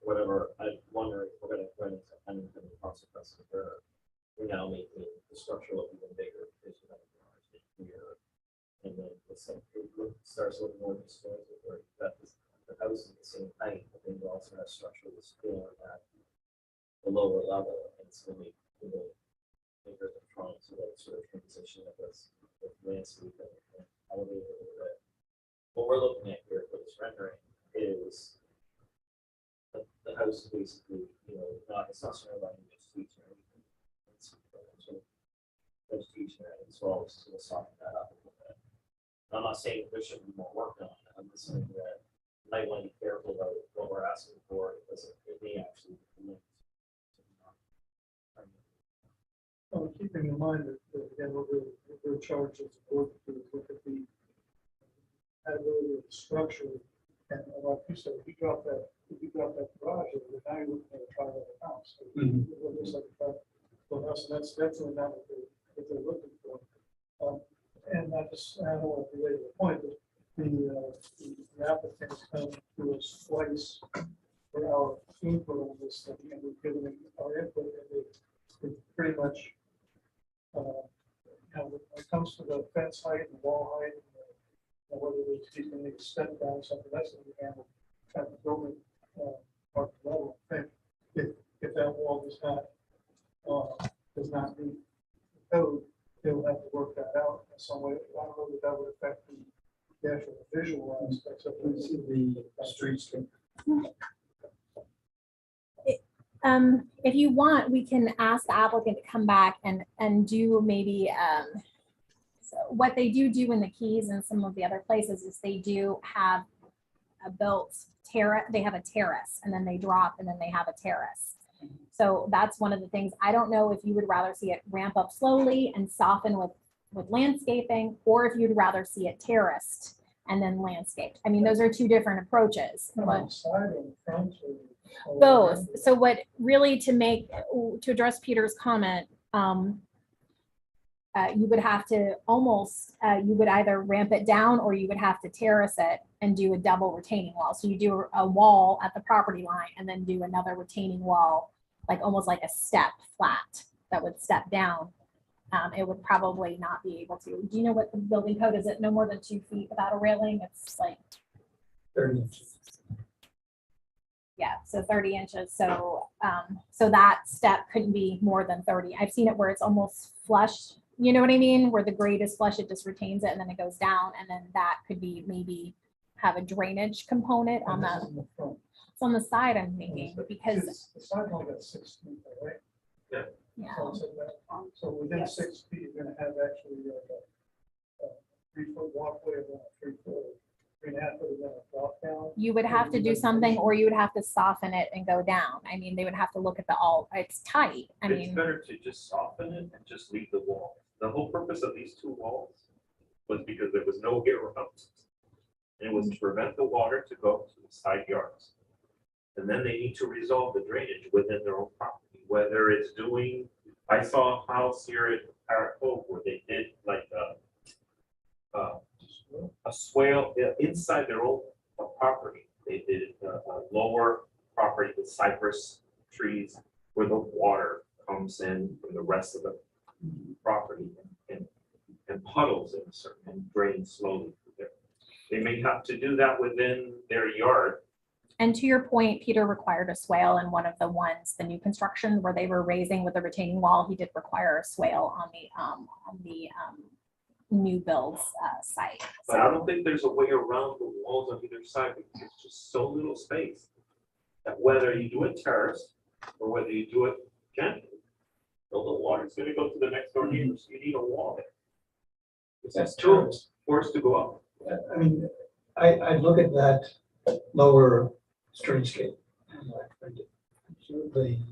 Whatever, I wonder if we're gonna run into unintended consequences where we're now making the structure look even bigger because we have a garage in here. And then it's like, it starts looking more distorted where that is, the house is the same height, but then you also have structural scale at the lower level, and it's gonna make the bigger than trying to like sort of transition of this with landscape and elevate it a little bit. What we're looking at here for this rendering is the house is basically, you know, it's not surrounded by any vegetation or anything. It's sort of vegetation and so I'll sort of soften that up a little bit. I'm not saying there shouldn't be more work done. I'm just saying that you might want to be careful about what we're asking for because it may actually limit. Keeping in mind that again, we're charged as a board to look at the ability of the structure. And like you said, if you drop that garage, now you're looking at a trailer house. So it looks like a trailer house, and that's definitely not what they're looking for. And I don't want to belabor the point, but the applicant has come to us twice for our input on this thing, and we've given them our input, and they pretty much, you know, when it comes to the fence height and wall height, and whether it's going to step down something, that's going to be handled at the building part level. I think if that wall does not meet the code, they will have to work that out in some way. I don't know that would affect the actual visual aspects of We see the streetscape. If you want, we can ask the applicant to come back and do maybe, so what they do in the Keys and some of the other places is they do have a built terrace, they have a terrace and then they drop and then they have a terrace. So that's one of the things. I don't know if you would rather see it ramp up slowly and soften with landscaping, or if you'd rather see it terraced and then landscaped. I mean, those are 2 different approaches. But side and front. both. So what really to address Peter's comment, you would have to almost, you would either ramp it down or you would have to terrace it and do a double retaining wall. So you do a wall at the property line and then do another retaining wall, like almost like a step flat that would step down. It would probably not be able to. Do you know what the building code is? It no more than 2 feet without a railing? It's like 30 inches. yeah, so 30 inches. So, so that step couldn't be more than 30. I've seen it where it's almost flush, you know what I mean? Where the grade is flush, it just retains it and then it goes down. And then that could be maybe have a drainage component on And this the, is in the front. it's on the side I'm thinking, because, It's- The side only got 6 feet, though, right? yeah. So within Yes. 6 feet, you're gonna have actually a 3-foot walkway and then a 3-foot, 3.5 foot, and then a drop down. You would have to do something, or you would have to soften it and go down. I mean, they would have to look at the all, it's tight. I It's mean, better to just soften it and just leave the wall. The whole purpose of these 2 walls was because there was no air around. And it was to prevent the water to go to the side yards. And then they need to resolve the drainage within their own property, whether it's doing, I saw a house here at Hrpb where they did like a swale inside their own property. They did a lower property with cypress trees where the water comes in from the rest of the property and puddles in a certain and drains slowly through there. They may have to do that within their yard. and to your point, Peter required a swale in one of the ones, the new construction where they were raising with the retaining wall. He did require a swale on the new builds site. But I don't think there's a way around the walls on either side because it's just so little space that whether you do it terraced or whether you do it gently, the water's gonna go to the next door neighbor, so you need a wall there. It's too forced to go up. I mean, I look at that lower streetscape and I find it absolutely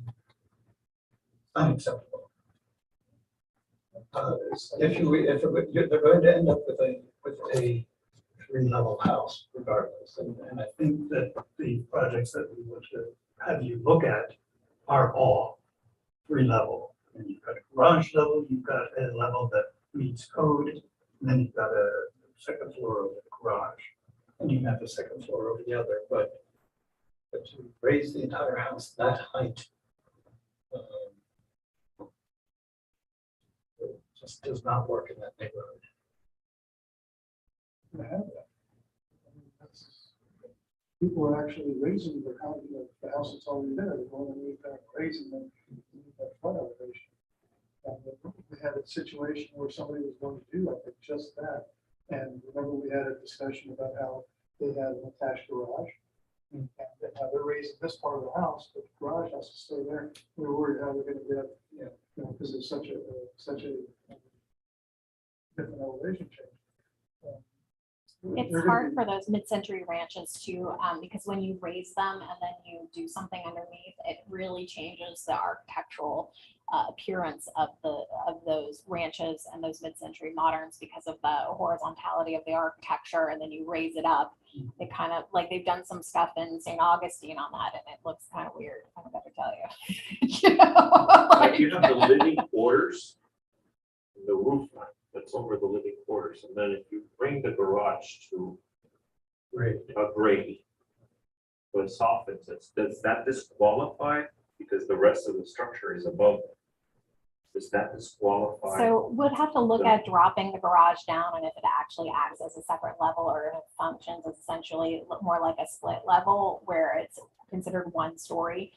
unacceptable. If they're going to end up with a 3-level house regardless, and I think that the projects that we want to have you look at are all 3-level. And you've got a garage level, you've got a level that meets code, and then you've got a second floor over the garage, and you have a second floor over the other, but to raise the entire house that height it just does not work in that neighborhood. To have that. I mean, people are actually raising their house, the house that's already there, they're going to move that, raising them, that flood elevation. And we had a situation where somebody was going to do, I think, just that. And remember, we had a discussion about how they had an attached garage. And how they're raising this part of the house, but the garage has to stay there. We were worried how they're gonna get, because it's such a different elevation change. It's They're gonna hard be- for those mid-century ranches too, because when you raise them and then you do something underneath, it really changes the architectural appearance of those ranches and those mid-century moderns because of the horizontality of the architecture. And then you raise it up. It kind of like they've done some stuff in St. Augustine on that, and it looks kind of weird. I'm gonna tell you. You know, Like you have the living quarters, and the roof line that's over the living quarters, and then if you bring the garage to Great. a grade, so it softens it, does that disqualify because the rest of the structure is above it? Does that disqualify? So we'll have to look at dropping the garage down and if it actually acts as a separate level or if it functions as essentially more like a split level where it's considered 1 story.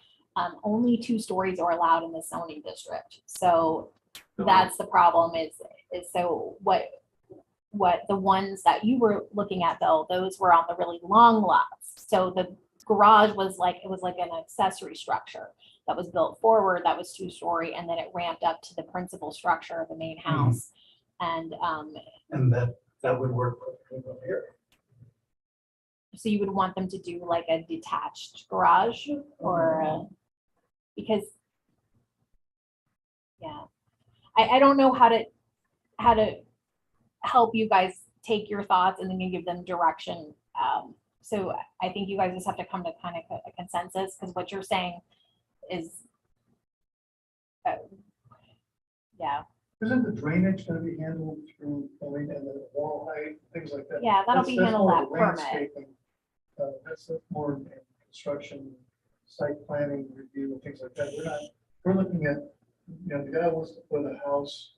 Only 2 stories are allowed in the zoning district. So that's the problem is so what the ones that you were looking at though, those were on the really long lots. So the garage was like, it was like an accessory structure that was built forward, that was 2-story, and then it ramped up to the principal structure of the main house. And And that would work perfectly well here. so you would want them to do like a detached garage or because, yeah, I don't know how to help you guys take your thoughts and then you give them direction. So I think you guys just have to come to kind of a consensus because what you're saying is, yeah, Isn't the drainage gonna be handled through, I mean, and the wall height, things like that? Yeah, that'll be That's handled more at of a permit. landscaping, that's more in construction, site planning, review, and things like that. We're looking at, the guy wants to put a house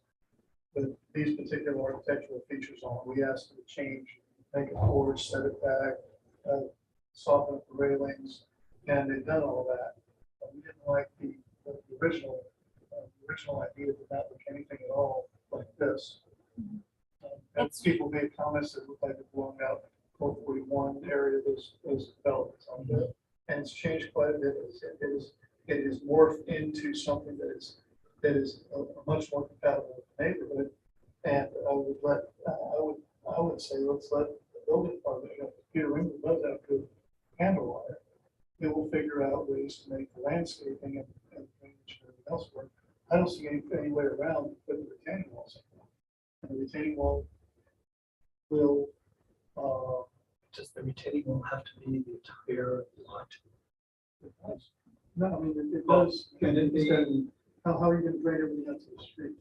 with these particular architectural features on it. We asked him to change, make it forward, set it back, soften up the railings, and they've done all that. But we didn't like the original idea did not look anything at all like this. And people made comments that looked like it belonged out 441 area, those developments on there. And it's changed quite a bit. It is morphed into something that is a much more compatible with the neighborhood. And I would say, let's let the building department, Peter Ringo does have good handle on it. It will figure out ways to make the landscaping and everything else work. I don't see any way around putting the retaining walls in. And the retaining wall will, Does the retaining wall have to be the entire lot? no, I mean, it does. Can it be? How are you gonna drain everything out to the street?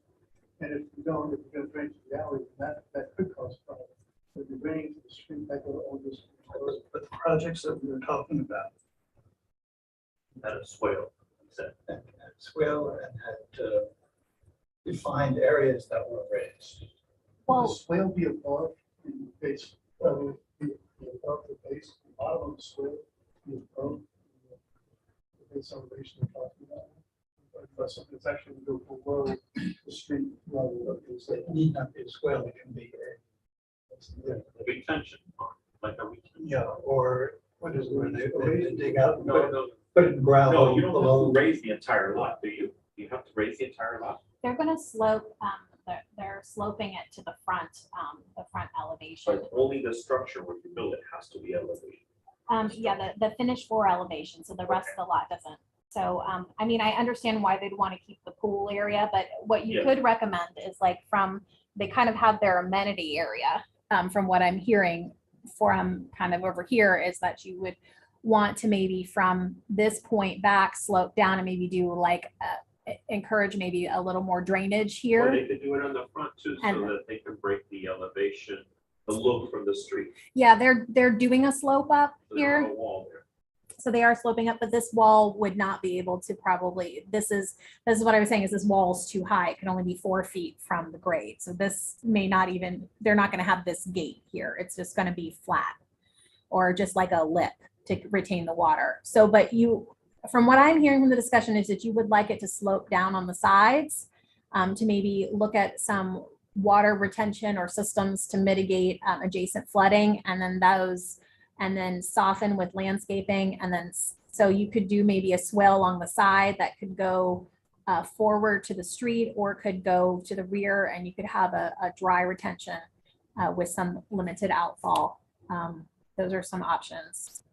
And if you don't, if you're gonna drain to the alley, then that could cause problems. If you're draining to the street, that will all just. But the projects that we were talking about, At a swale, said. had swale and had defined areas that were raised. Will Well, the swale be above the base, be above the base, the bottom of the swale, be above the base elevation we're talking about? But something that's actually going to go below the street level of the It need not be a swale, it can be Retention, like a retention. or what is it, when they dig out and No, put it in ground no, you don't have below. to raise the entire lot, do you? You have to raise the entire lot? they're gonna slope, they're sloping it to the front elevation. But only the structure where you build it has to be elevated. Yeah, the finished floor elevation, so the rest of the lot doesn't. So, I mean, I understand why they'd want to keep the pool area, but what you Yeah. could recommend is like they kind of have their amenity area. From what I'm hearing from kind of over here is that you would want to maybe from this point back slope down and maybe do like, encourage maybe a little more drainage Or here. they could do it on the front too, so And- that they can break the elevation, the look from the street. Yeah, they're doing a slope up So there's not here. a wall there. So they are sloping up, but this wall would not be able to probably, this is what I was saying is this wall is too high. It can only be 4 feet from the grade. So this may not even, they're not going to have this gate here. It's just going to be flat or just like a lip to retain the water. So, but from what I'm hearing from the discussion is that you would like it to slope down on the sides to maybe look at some water retention or systems to mitigate adjacent flooding and then soften with landscaping. And then, so you could do maybe a swale along the side that could go forward to the street or could go to the rear and you could have a dry retention with some limited outfall. Those are some options.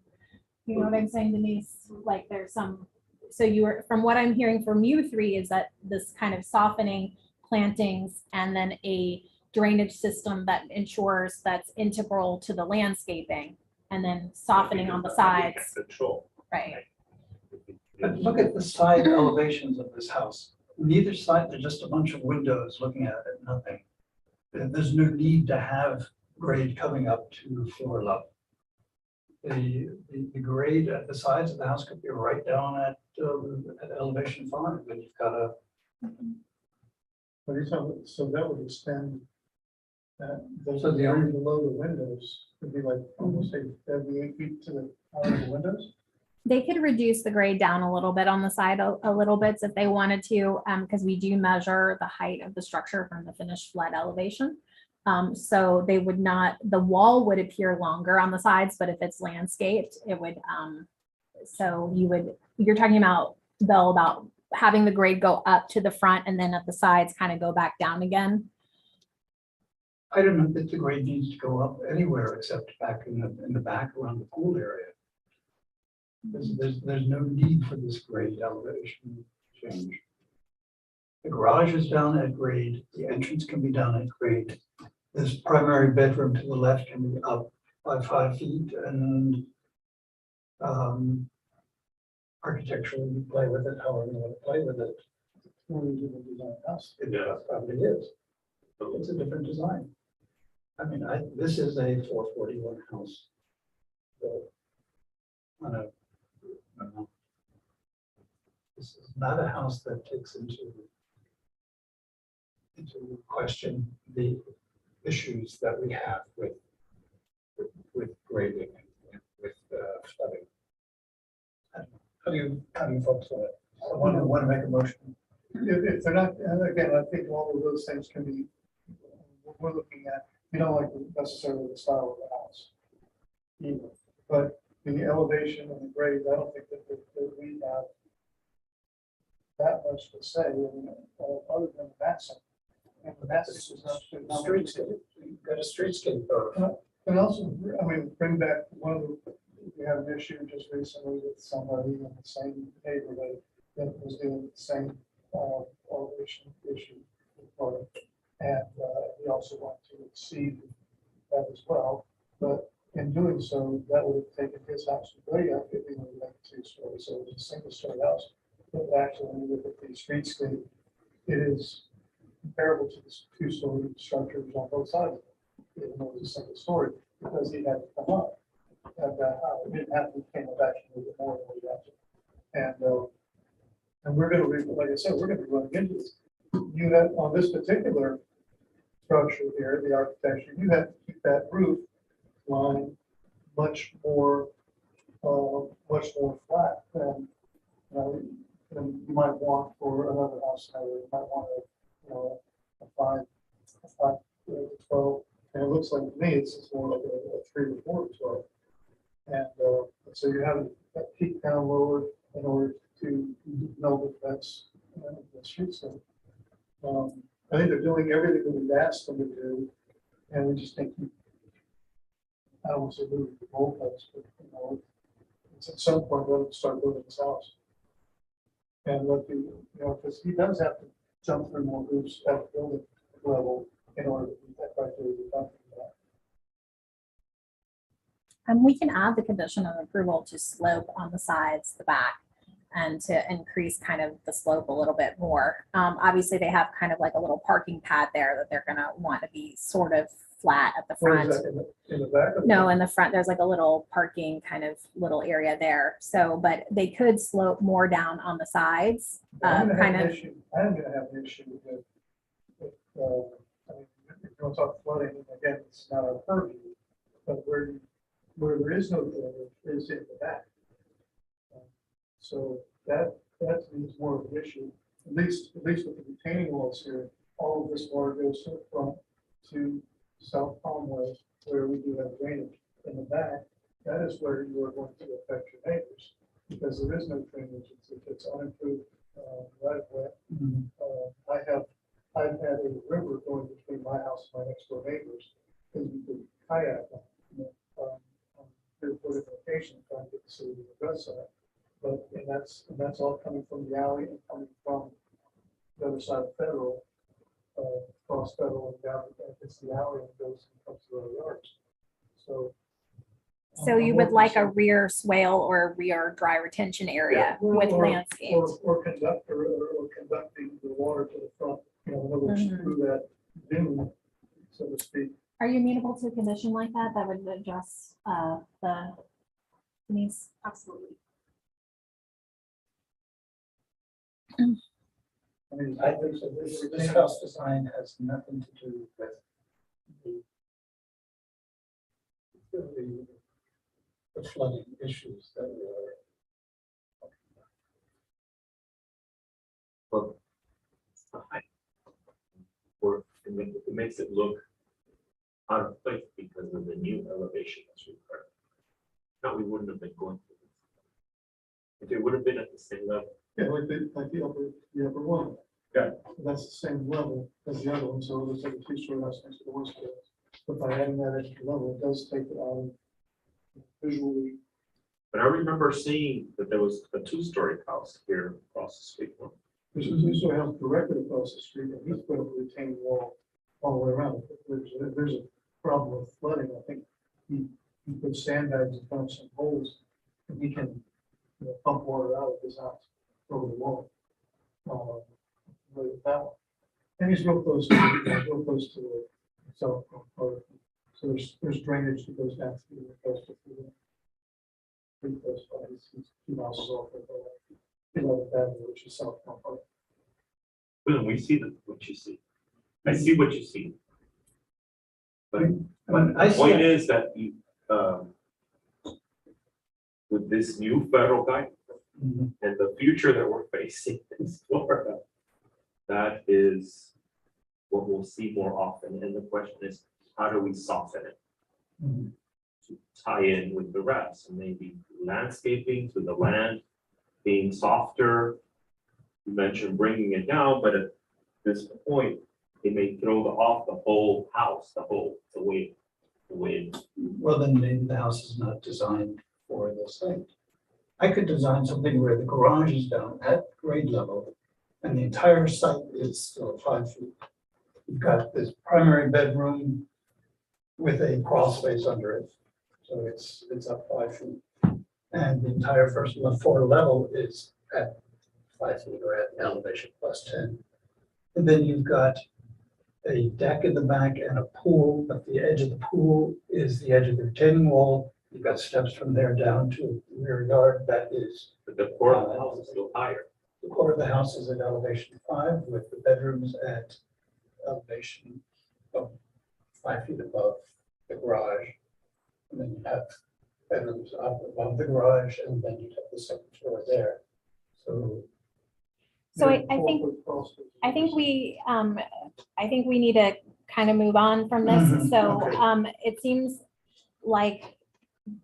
You know what I'm saying, Denise? Like there's some, so from what I'm hearing from you three is that this kind of softening plantings and then a drainage system that ensures that's integral to the landscaping. And then softening on the sides, Control. right? But look at the side elevations of this house. Neither side, there's just a bunch of windows looking at it, nothing. There's no need to have grade coming up to floor level. The grade at the sides of the house could be right down at elevation 5, but you've got a. So that would extend those So the area below the windows would be like almost 8 feet to the out of the windows. They could reduce the grade down a little bit on the side, a little bit if they wanted to, because we do measure the height of the structure from the finished flood elevation. So they would not, the wall would appear longer on the sides, but if it's landscaped, it would, so you're talking about, Bill, about having the grade go up to the front and then at the sides kind of go back down again. I don't know that the grade needs to go up anywhere except back in the back around the pool area. There's no need for this grade elevation change. The garage is down at grade, the entrance can be down at grade. This primary bedroom to the left can be up by 5 feet and architecturally you play with it however you want to play with it. original design house. It Yeah. probably is. It's a different design. I mean, this is a 441 house. built on a, I don't know. This is not a house that takes into question the issues that we have with grading and with flooding. I don't know. How do you folks want to make a motion? If they're not, and again, I think all of those things can be, what we're looking at, you don't like necessarily the style of the house. Either, but the elevation and the grade, I don't think that we have that much to say, other than the massing. And the massing is not. Streetscape, you've got a streetscape photo. And also, I mean, bring back one of the, we had an issue just recently with somebody in the same neighborhood that was doing the same elevation issue. And he also wanted to exceed that as well, but in doing so, that would have taken his house way up if he would have been 2-story, so it was a single-story house. But actually, when you look at the streetscape, it is comparable to the 2-story structures on both sides, even though it was a single story, because he had to come up. And it didn't have to came back a little bit more than we had to. And we're gonna be, like I said, we're gonna be running into this. You have, on this particular structure here, the architecture, you have to keep that roof line much more flat than, than you might want for another house. You might want a 5 to 12, and it looks like to me it's more like a 3 to 4 to 12. And so you have that peak down lower in order to know that that's the street stuff. I think they're doing everything that we've asked them to do, and we just think I don't want to say move the goalposts, but it's at some point let them start building this house. And let the, because he does have to jump through more hoops at the building level in order to meet that criteria we're talking about. And we can add the condition of approval to slope on the sides, the back, and to increase kind of the slope a little bit more. Obviously, they have kind of like a little parking pad there that they're gonna want to be sort of flat at the Where front. is that, in the back? Of No, in the front, there's like a little parking kind of little area there. So, but they could slope more down on the sides, I'm gonna have kind an of. issue. I'm gonna have an issue with, I mean, if you want to talk flooding, again, it's not our purview, but where there is no drainage is in the back. So that needs more of an issue, at least with the retaining walls here, all of this water goes to the front to South Palmway, where we do have drainage. In the back, that is where you are going to affect your neighbors, because there is no drainage, it's unimproved right of way. I've had a river going between my house and my next door neighbors, because we could kayak on reported location, trying to get the city to address that. But and that's all coming from the alley and coming from the other side of Federal, across Federal and down. It's the alley and goes and comes to our yards. So. So you would like a rear swale or a rear dry retention area with landscapes. Or conductor or conducting the water to the front, in other words, through that dune, so to speak. Are you amenable to a condition like that? That would address the needs? Absolutely. I mean, I think so. This house design has nothing to do with the flooding issues that we are. Well, it's the height. Or it makes it look out of place because of the new elevation that's required. No, we wouldn't have been going through this. If it would have been at the same level. Yeah, like the upper one. Yeah. That's the same level as the other one, so it looks like a 2-story house next to the one story. But by adding that extra level, it does take it out visually. But I remember seeing that there was a 2-story house here across the street. There's a 2-story house directly across the street, and he's put up a retaining wall all the way around. If there's a problem with flooding, I think he put sandbags in front of some holes, and he can pump water out of his house over the wall. he's real close to, real close to it. So, so there's drainage that goes down through the coast. Pretty close by, he's 2 miles off of, which is South Park. Well, we see what you see. I see what you see. But I the see point it. is that you, with this new federal guide Mhm. and the future that we're facing in Florida, that is what we'll see more often. And the question is, how do we soften it Mhm. to tie in with the rest? And maybe landscaping to the land being softer. You mentioned bringing it down, but at this point, it may throw off the whole house, the way. Well, then maybe the house is not designed for the site. I could design something where the garage is down at grade level and the entire site is still 5 feet. You've got this primary bedroom with a crawl space under it. So it's up 5 feet. And the entire first floor level is at 5 feet or at elevation +10. And then you've got a deck in the back and a pool, but the edge of the pool is the edge of the retaining wall. You've got steps from there down to the rear yard. That is, But the core of the house is still higher. the core of the house is at elevation 5 with the bedrooms at elevation of 5 feet above the garage. And then you have bedrooms up above the garage and then you have the second floor there. So. So I think we need to kind of move on from this. Mhm, So okay. it seems like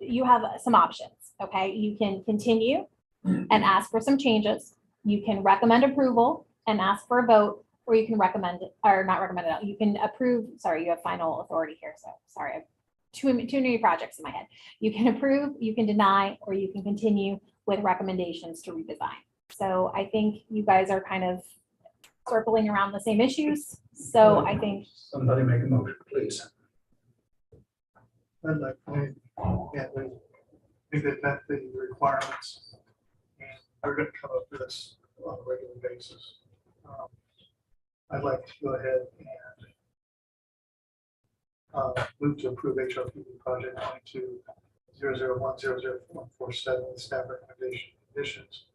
you have some options, okay? You can continue and ask for some changes. You can recommend approval and ask for a vote, or you can recommend it, or not recommend it. You can approve, sorry, you have final authority here. So sorry, I have too many projects in my head. You can approve, you can deny, or you can continue with recommendations to redesign. So I think you guys are kind of circling around the same issues. So I think, Somebody make a motion, please. I'd like, yeah, I think they've met the requirements. And we're gonna come up with this on a regular basis. I'd like to go ahead and move to approve HRPB project 22-001-00147 with staff recommendation conditions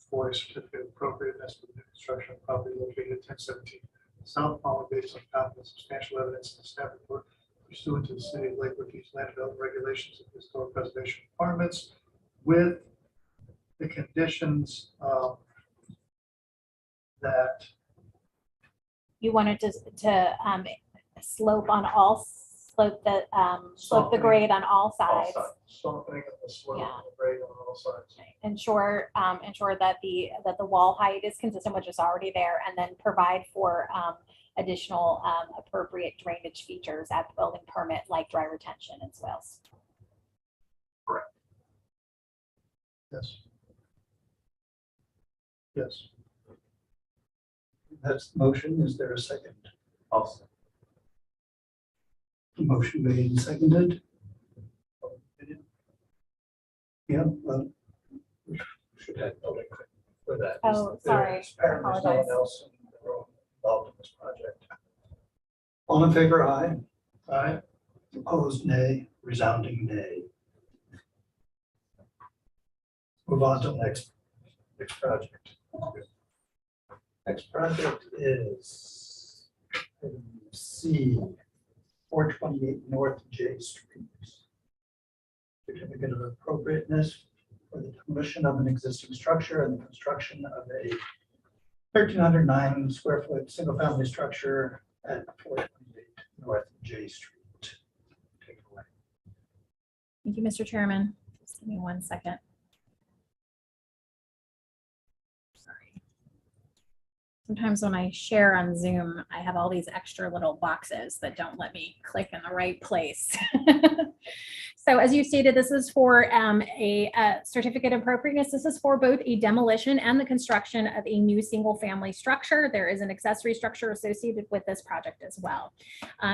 for a certificate of appropriateness for the new construction of property located at 1017 South Palm based on confidence, substantial evidence in the staff report pursuant to the city of Lakewood land development regulations and historic preservation requirements with the conditions that you wanted to slope the grade on all sides. Softening of the slope Yeah. and the grade on all sides. Ensure that the wall height is consistent with what's already there, and then provide for additional appropriate drainage features at the building permit, like dry retention and swales. Yes. Yes. That's the motion. Is there a second? Also, Motion made and seconded. Yeah, well, we should have public for that. Oh, sorry. Apparently there's no one Apologize. else in the room involved in this project. All in favor, aye. Aye. Opposed, nay. Resounding nay. Move on to the next project. Next project is C, 428 North J Street. Certificate of appropriateness for the demolition of an existing structure and the construction of a 1,309 square foot single family structure at 428 North J Street. Take it away. Thank you, Mr. Chairman. Just give me 1 second. Sorry. Sometimes when I share on Zoom, I have all these extra little boxes that don't let me click in the right place. So as you stated, this is for a certificate of appropriateness. This is for both a demolition and the construction of a new single family structure. There is an accessory structure associated with this project as well.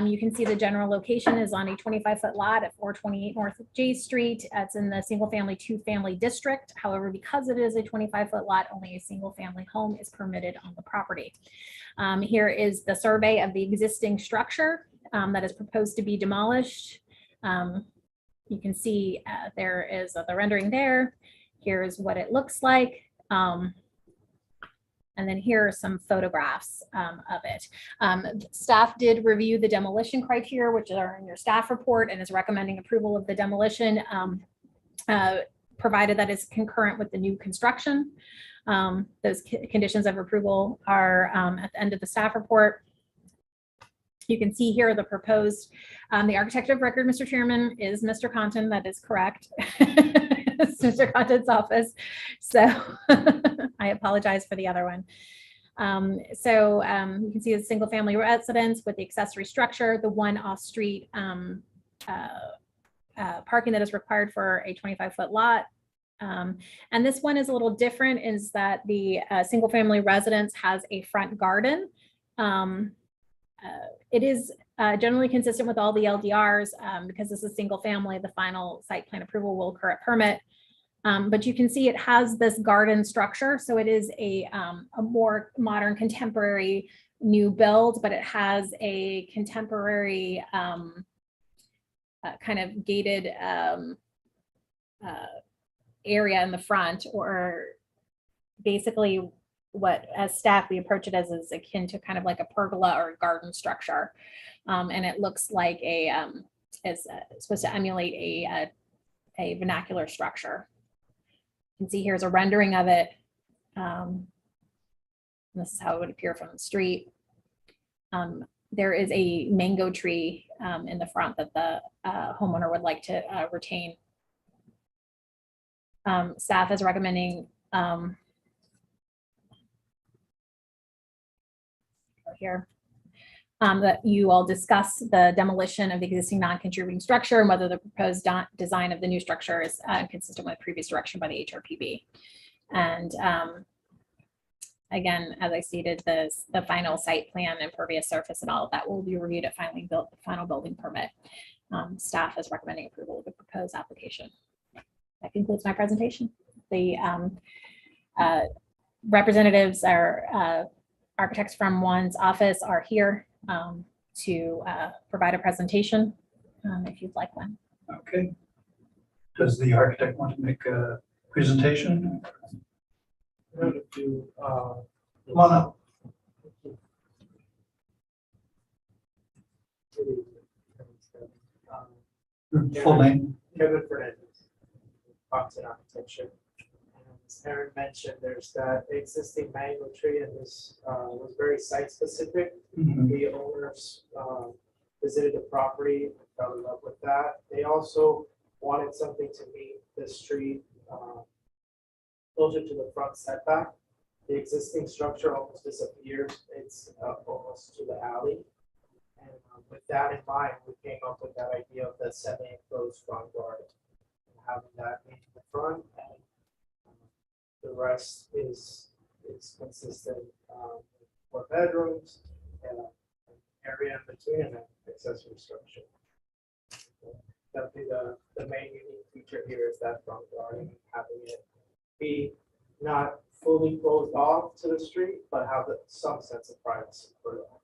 You can see the general location is on a 25-foot lot at 428 North J Street. It's in the single family 2-family district. However, because it is a 25-foot lot, only a single family home is permitted on the property. property. Here is the survey of the existing structure that is proposed to be demolished. You can see there is the rendering there. Here's what it looks like. And then here are some photographs of it. Staff did review the demolition criteria, which are in your staff report, and is recommending approval of the demolition, provided that is concurrent with the new construction. Those conditions of approval are at the end of the staff report. You can see here the proposed, the architect of record, Mr. Chairman, is Mr. Compton. That is correct. It's Mr. Compton's office. So I apologize for the other one. You can see the single family residence with the accessory structure, the one off-street parking that is required for a 25-foot lot. And this one is a little different, is that the single family residence has a front garden. It is generally consistent with all the LDRs because this is single family. The final site plan approval will occur at permit. But you can see it has this garden structure. So it is a more modern, contemporary new build, but it has a contemporary kind of gated area in the front, or basically what as staff we approach it as is akin to kind of like a pergola or a garden structure. And it looks like it's supposed to emulate a vernacular structure. You can see here's a rendering of it. This is how it would appear from the street. There is a mango tree in the front that the homeowner would like to retain. Staff is recommending here that you all discuss the demolition of the existing non-contributing structure and whether the proposed design of the new structure is consistent with previous direction by the Hrpb. And again, as I stated, the final site plan, impervious surface, and all of that will be reviewed at final building permit. Staff is recommending approval of the proposed application. That concludes my presentation. The representatives are architects from one's office are here to provide a presentation if you'd like one. Okay. Does the architect want to make a presentation? I'm going to Come on up. Your full name? Kevin Fernandez, Muntin Architecture. And as Aaron mentioned, there's that existing mango tree, and this was very site specific. Mhm. The owners visited the property, and fell in love with that. They also wanted something to meet the street closer to the front setback. The existing structure almost disappears. It's almost to the alley. And with that in mind, we came up with that idea of the semi-enclosed front yard, and having that in the front, and the rest is consistent with 4 bedrooms and an area in between and an accessory structure. Definitely the main unique feature here is that front yard, and having it be not fully closed off to the street, but have some sense of privacy for the owners.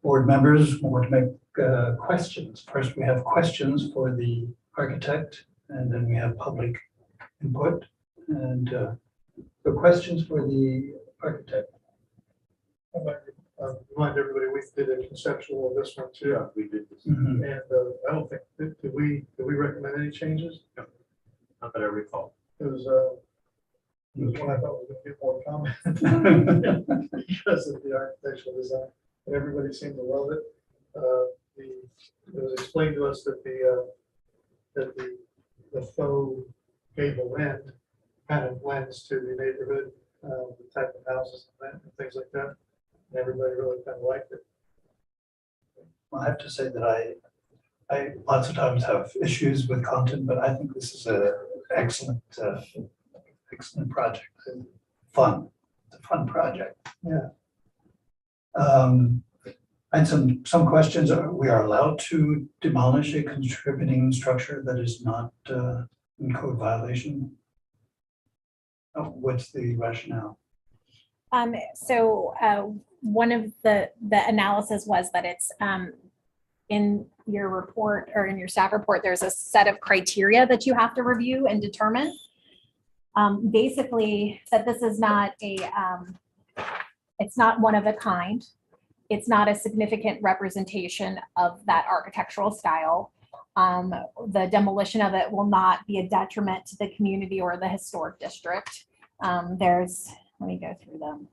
Board members want to make questions. First, we have questions for the architect, and then we have public input. And the questions for the architect. I'd like to remind everybody, we did a conceptual of this one too. Yeah, we did this. Mhm. And I don't think, did we recommend any changes? Not that I recall. It was one I thought was going to get more comment because of the architectural design. And everybody seemed to love it. It was explained to us that the faux gable end kind of lends to the neighborhood, the type of houses and things like that. And everybody really kind of liked it. Well, I have to say that I lots of times have issues with content, but I think this is a excellent project. Fun. It's a fun project. Yeah. I had some questions. We are allowed to demolish a contributing structure that is not in code violation? What's the rationale? One of the analysis was that it's in your report or in your staff report, there's a set of criteria that you have to review and determine. Basically, that this is not it's not one of a kind. It's not a significant representation of that architectural style. The demolition of it will not be a detriment to the community or the historic district. Let me go through them.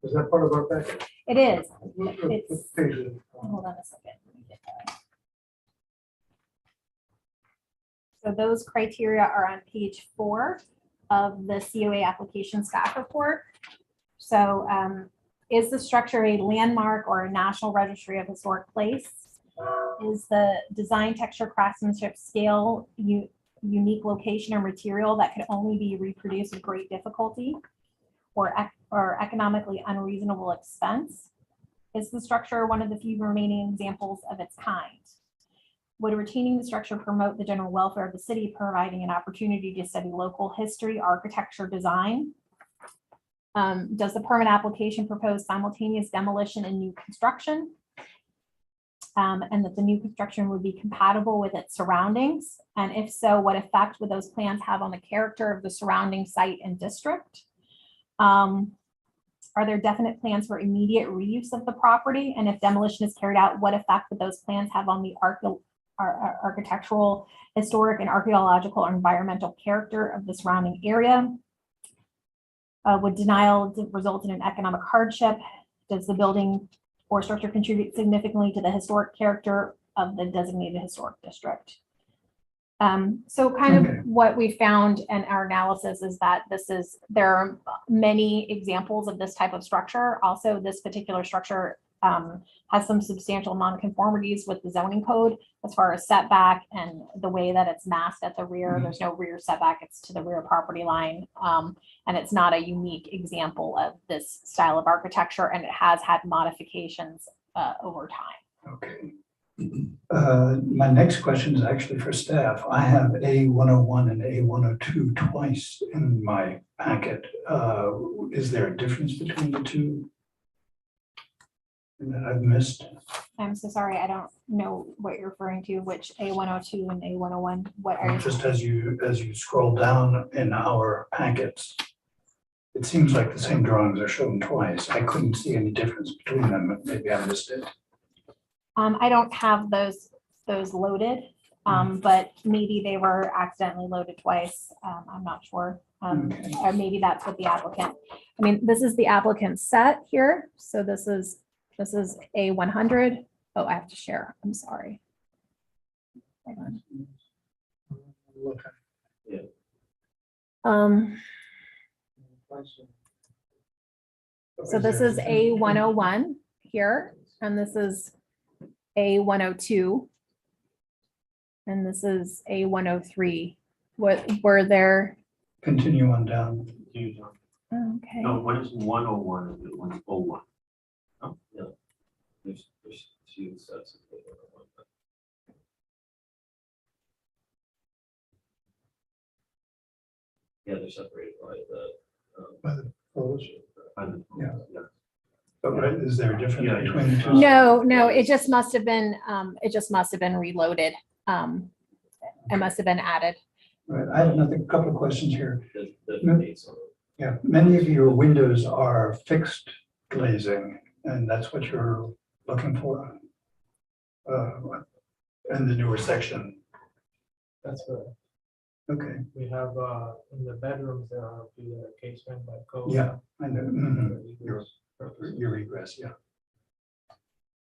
Is that part of our package? It is. What It's- page is it? Hold on a second. Let me get that. So those criteria are on page 4 of the COA application staff report. So is the structure a landmark or a National Registry of Historic Place? Is the design, texture, craftsmanship, scale, unique location or material that could only be reproduced with great difficulty or economically unreasonable expense? Is the structure one of the few remaining examples of its kind? Would retaining the structure promote the general welfare of the city, providing an opportunity to study local history, architecture, design? Does the permit application propose simultaneous demolition and new construction? And that the new construction would be compatible with its surroundings? And if so, what effect would those plans have on the character of the surrounding site and district? Are there definite plans for immediate reuse of the property? And if demolition is carried out, what effect would those plans have on the architectural, historic, and archaeological or environmental character of the surrounding area? Would denial result in an economic hardship? Does the building or structure contribute significantly to the historic character of the designated historic district? So kind Okay. of what we found in our analysis is that there are many examples of this type of structure. Also, this particular structure has some substantial nonconformities with the zoning code as far as setback and the way that it's masked at the rear. Mhm. There's no rear setback, it's to the rear property line. And it's not a unique example of this style of architecture, and it has had modifications over time. Okay. My next question is actually for staff. I have A101 and A102 twice in my packet. Is there a difference between the two that I've missed? I'm so sorry, I don't know what you're referring to, which A102 and A101, what are you? Just as you scroll down in our packets, it seems like the same drawings are shown twice. I couldn't see any difference between them. Maybe I missed it. I don't have those loaded, but maybe they were accidentally loaded twice. I'm not sure. Okay. Or maybe that's what the applicant, I mean, this is the applicant set here. So this is A100. Oh, I have to share. I'm sorry. Hang on. Look, So this is A101 here, and this is A102. And this is A103. What were there? Continue on down. Okay. No, one is 101 and one's 01. Oh, yeah. There's two sets of data. Yeah, they're separated by the. photos. Yeah. But is there a difference Yeah, yeah. between the two? No, it just must have been reloaded. It must have been added. Right, I have another couple of questions here. The dates on them. Yeah, many of your windows are fixed glazing, and that's what you're looking for in the newer section. That's right. Okay, We have, in the bedrooms, there are the casement by code. yeah, I know. Mhm. Your egress, yeah.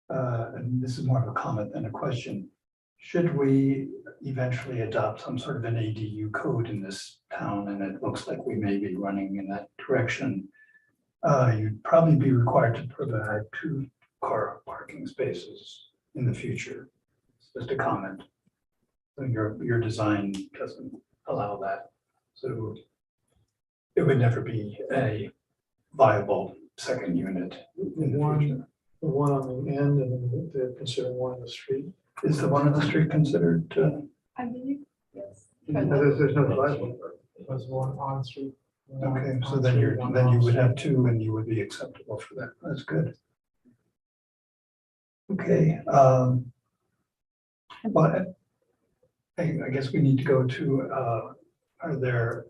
And this is more of a comment than a question. Should we eventually adopt some sort of an ADU code in this town, and it looks like we may be running in that direction, you'd probably be required to provide 2 car parking spaces in the future. It's just a comment. So your design doesn't allow that. So it would never be a viable second unit in the future. The one on the end and then they're considering one on the street. Is the one on the street considered? I believe, yes. There's no driveway. Was one on street. Okay, so then you would have two and you would be acceptable for that. That's good. Okay, but I guess we need to go to, are there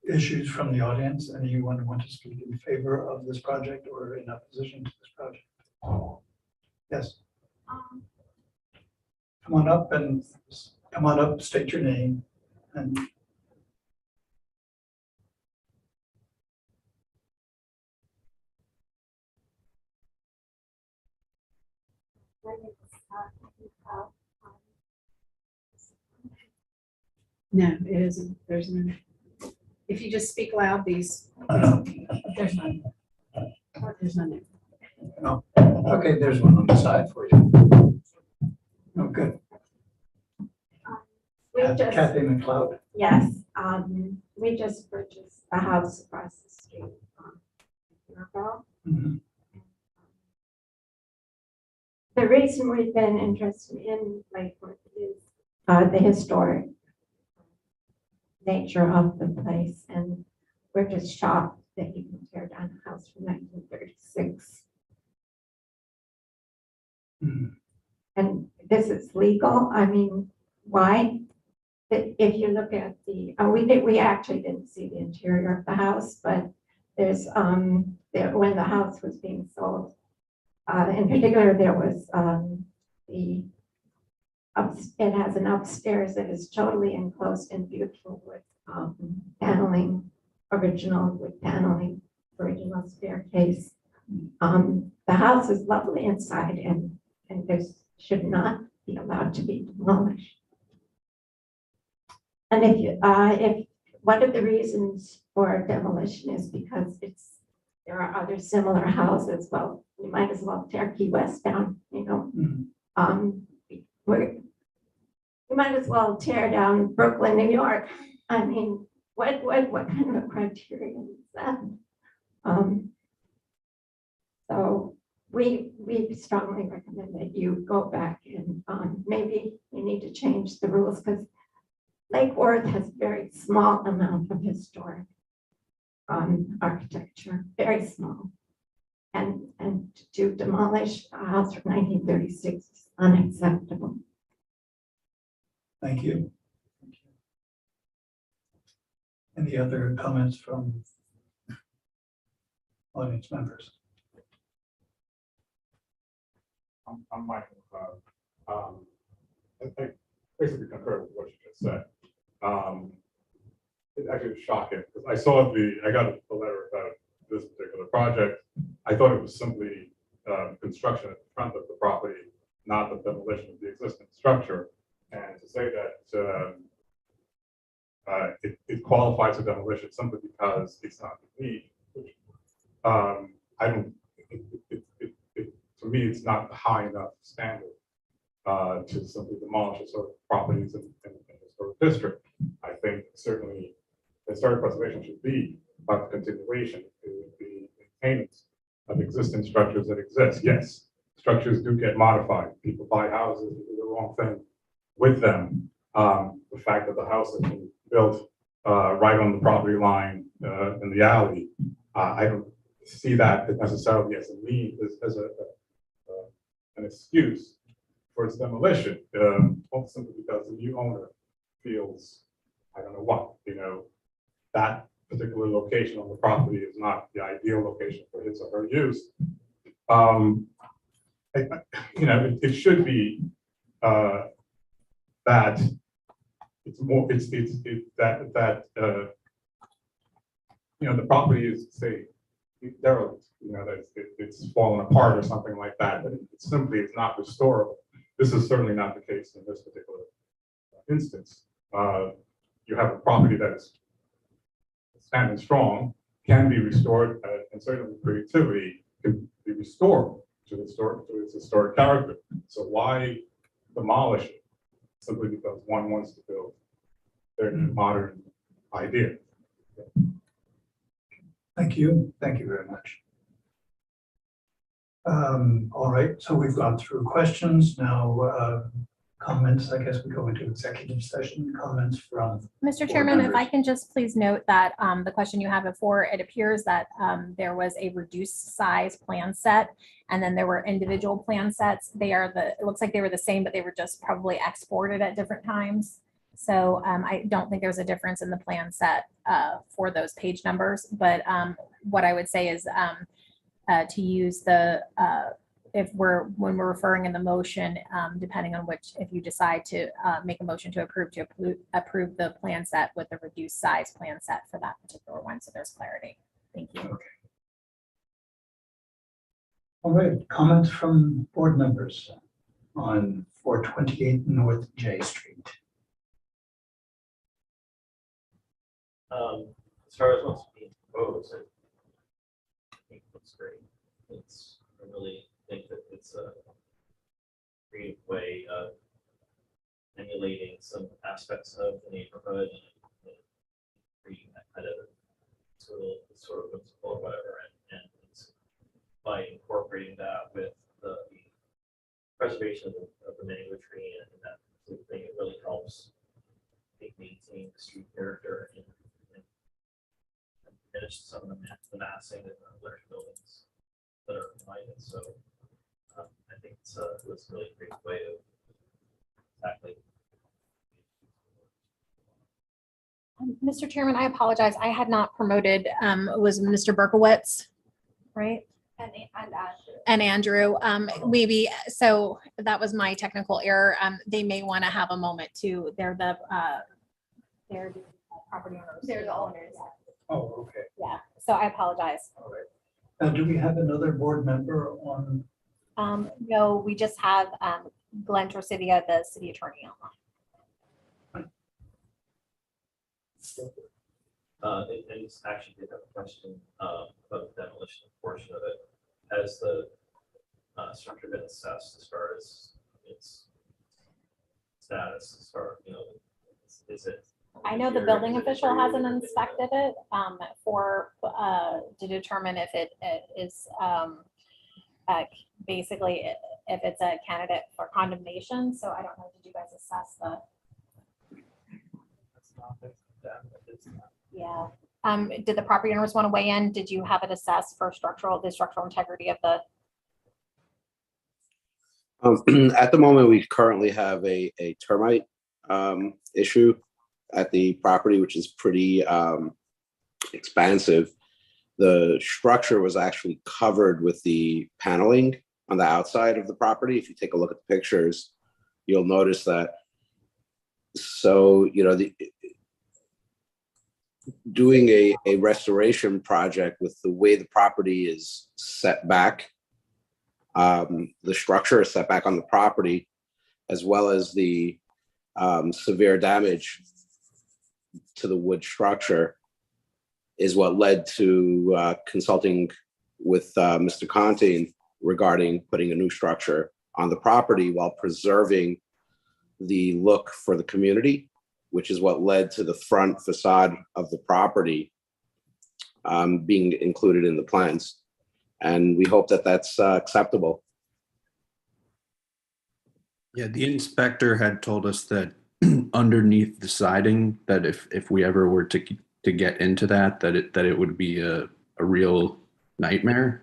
issues from the audience? Anyone want to speak in favor of this project or in opposition to this project? Yes. Come on up, state your name and No, it isn't. There's none. If you just speak loud, there's none. There's none there. okay, there's one on the side for you. Oh, good. We just, Kathy McLeod. yes, we just purchased a house across the street. A year ago. Mhm. The reason we've been interested in Lakewood is the historic nature of the place, and we're just shocked that you can tear down a house from 1936. Mhm. And this is legal. I mean, why? If you look at the, we actually didn't see the interior of the house, but there's, when the house was being sold, in particular, there was, it has an upstairs that is totally enclosed in beautiful wood paneling, original wood paneling, original staircase. The house is lovely inside and this should not be allowed to be demolished. And if one of the reasons for demolition is because there are other similar houses, well, you might as well tear Key West down, you know. Mhm. You might as well tear down Brooklyn, New York. I mean, what kind of a criterion is that? So we strongly recommend that you go back and maybe you need to change the rules because Lake Worth has very small amount of historic architecture, very small. And to demolish a house from 1936 is unacceptable. Thank you. Any other comments from audience members? I'm Michael. I basically concur with what you just said. It actually was shocking because I got a letter about this particular project. I thought it was simply construction at the front of the property, not the demolition of the existing structure. And to say that it qualifies for demolition simply because it's not complete, which I don't. To me, it's not a high enough standard to simply demolish a sort of properties in the historic district. I think certainly historic preservation should be about the continuation, the maintenance of existing structures that exist. Yes, structures do get modified. People buy houses, do the wrong thing with them. The fact that the house has been built right on the property line in the alley, I don't see that necessarily as a mean, as an excuse for its demolition, simply because the new owner feels, I don't know what, that particular location on the property is not the ideal location for his or her use. It should be that it's more, the property is, say, derelict, that it's fallen apart or something like that, but it simply is not restorable. This is certainly not the case in this particular instance. You have a property that is standing strong, can be restored, and certainly creativity can be restored to its historic character. So why demolish it simply because one wants to build their modern idea? Thank you. Thank you very much. All right, so we've gone through questions. Now, comments, I guess we go into executive session, comments from, Mr. Board Chairman, if I members. can just please note that the question you had before, it appears that there was a reduced size plan set, and then there were individual plan sets. It looks like they were the same, but they were just probably exported at different times. So I don't think there's a difference in the plan set for those page numbers. But what I would say is to use the when we're referring in the motion, depending on which, if you decide to make a motion to approve the plan set with the reduced size plan set for that particular one, so there's clarity. Thank you. all right, comments from board members on 428 North J Street. As far as what's being proposed, I think it looks great. I really think that it's a creative way of emulating some aspects of the neighborhood and creating that kind of sort of whimsical or whatever, and it's by incorporating that with the preservation of the mango tree and that sort of thing, it really helps maintain the street character and finish some of the massing and the large buildings that are behind it. So I think it's a really great way of tackling. Mr. Chairman, I apologize. I had not promoted, it was Mr. Berkowitz, right? And Andrew, maybe, so that was my technical error. They may want to have a moment too. They're the property owners. They're the owners. Oh, okay. Yeah, so I apologize. All right. Now, do we have another board member on? No, we just have Glenn Torsidia, the city attorney online. And it's actually did have a question about the demolition portion of it. Has the structure been assessed as far as its status, as far, is it? I know the building official hasn't inspected it to determine if it is basically if it's a candidate for condemnation. So I don't know, did you guys assess the? Yeah. Did the property owners want to weigh in? Did you have it assessed for the structural integrity of the? At the moment, we currently have a termite issue at the property, which is pretty expansive. The structure was actually covered with the paneling on the outside of the property. If you take a look at the pictures, you'll notice that. So, doing a restoration project with the way the property is set back, the structure is set back on the property, as well as the severe damage to the wood structure, is what led to consulting with Mr. Muntin regarding putting a new structure on the property while preserving the look for the community, which is what led to the front facade of the property being included in the plans. And we hope that that's acceptable. Yeah, the inspector had told us that underneath the siding, that if we ever were to get into that it would be a real nightmare.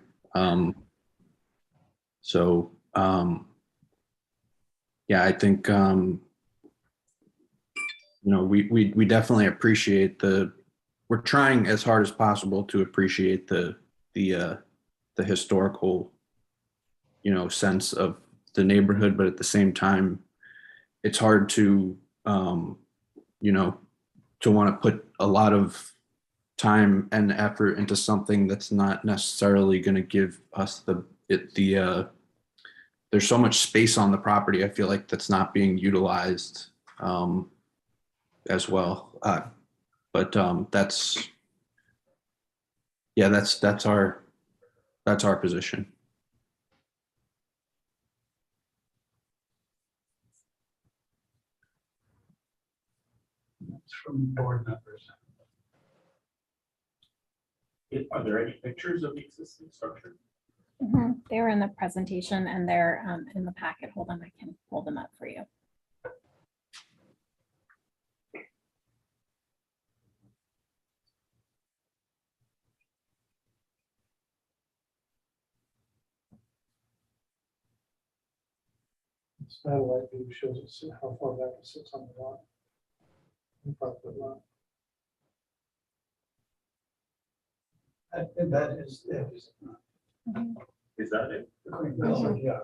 Yeah, I think we definitely appreciate we're trying as hard as possible to appreciate the historical sense of the neighborhood, but at the same time it's hard to to want to put a lot of time and effort into something that's not necessarily going to give us there's so much space on the property, I feel like, that's not being utilized as well. But that's our position. That's from board members. Are there any pictures of the existing structure? They were in the presentation and they're in the packet. Hold on, I can pull them up for you. Satellite view shows us how far back it sits on the lot. Property lot. And that is, Is that it? yeah.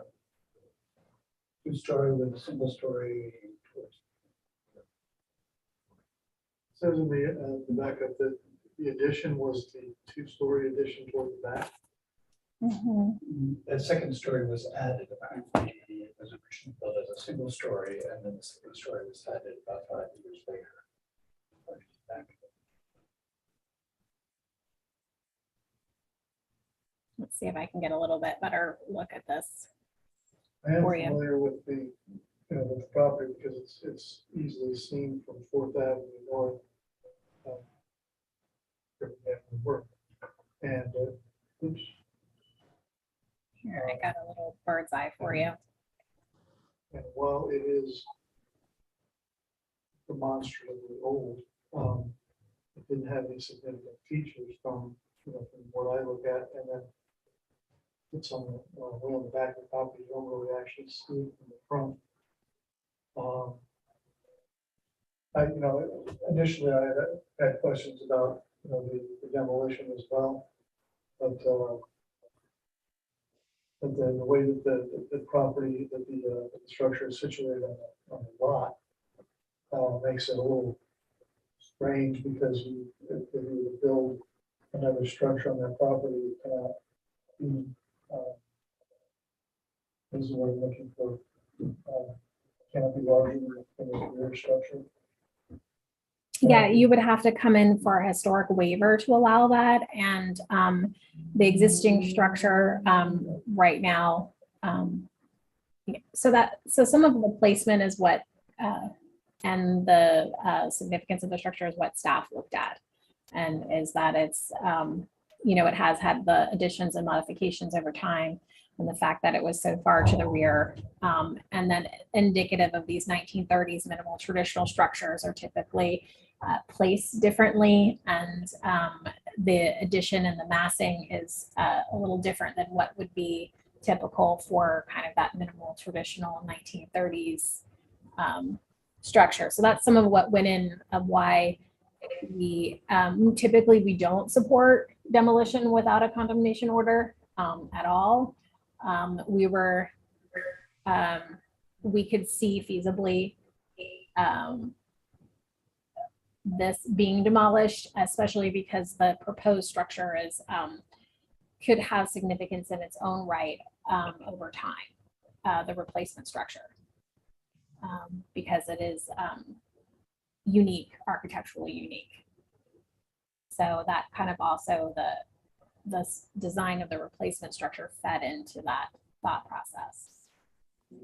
Two-story with a single story. Says in the backup that the addition was the two-story addition toward the back. That second story was added, apparently, it was originally built as a single story, and then the second story was added about 5 years later. Let's see if I can get a little bit better look at this. I am For you. familiar with the, with the property because it's easily seen from Fourth Avenue North. Work. And, oops, Here, I got a little bird's eye for you. and while it is demonstratively old, it didn't have any significant features from what I look at, and then it's on the, way on the back of the property, you don't really actually see it from the front. Initially I had questions about, the demolition as well, but then the way that the property, that the structure is situated on the lot, makes it a little strange because if you were to build another structure on that property, it cannot be, this is what I'm looking for, cannot be larger than the rear structure. Yeah, you would have to come in for a historic waiver to allow that, and the existing structure right now. So some of the placement is what, and the significance of the structure is what staff looked at, and is that it's, it has had the additions and modifications over time, and the fact that it was so far to the rear, and then indicative of these 1930s minimal traditional structures are typically placed differently, and the addition and the massing is a little different than what would be typical for kind of that minimal traditional 1930s structure. So that's some of what went in of why we typically we don't support demolition without a condemnation order at all. We could see feasibly this being demolished, especially because the proposed structure is could have significance in its own right over time, the replacement structure, because it is unique, architecturally unique. So that kind of also the design of the replacement structure fed into that thought process.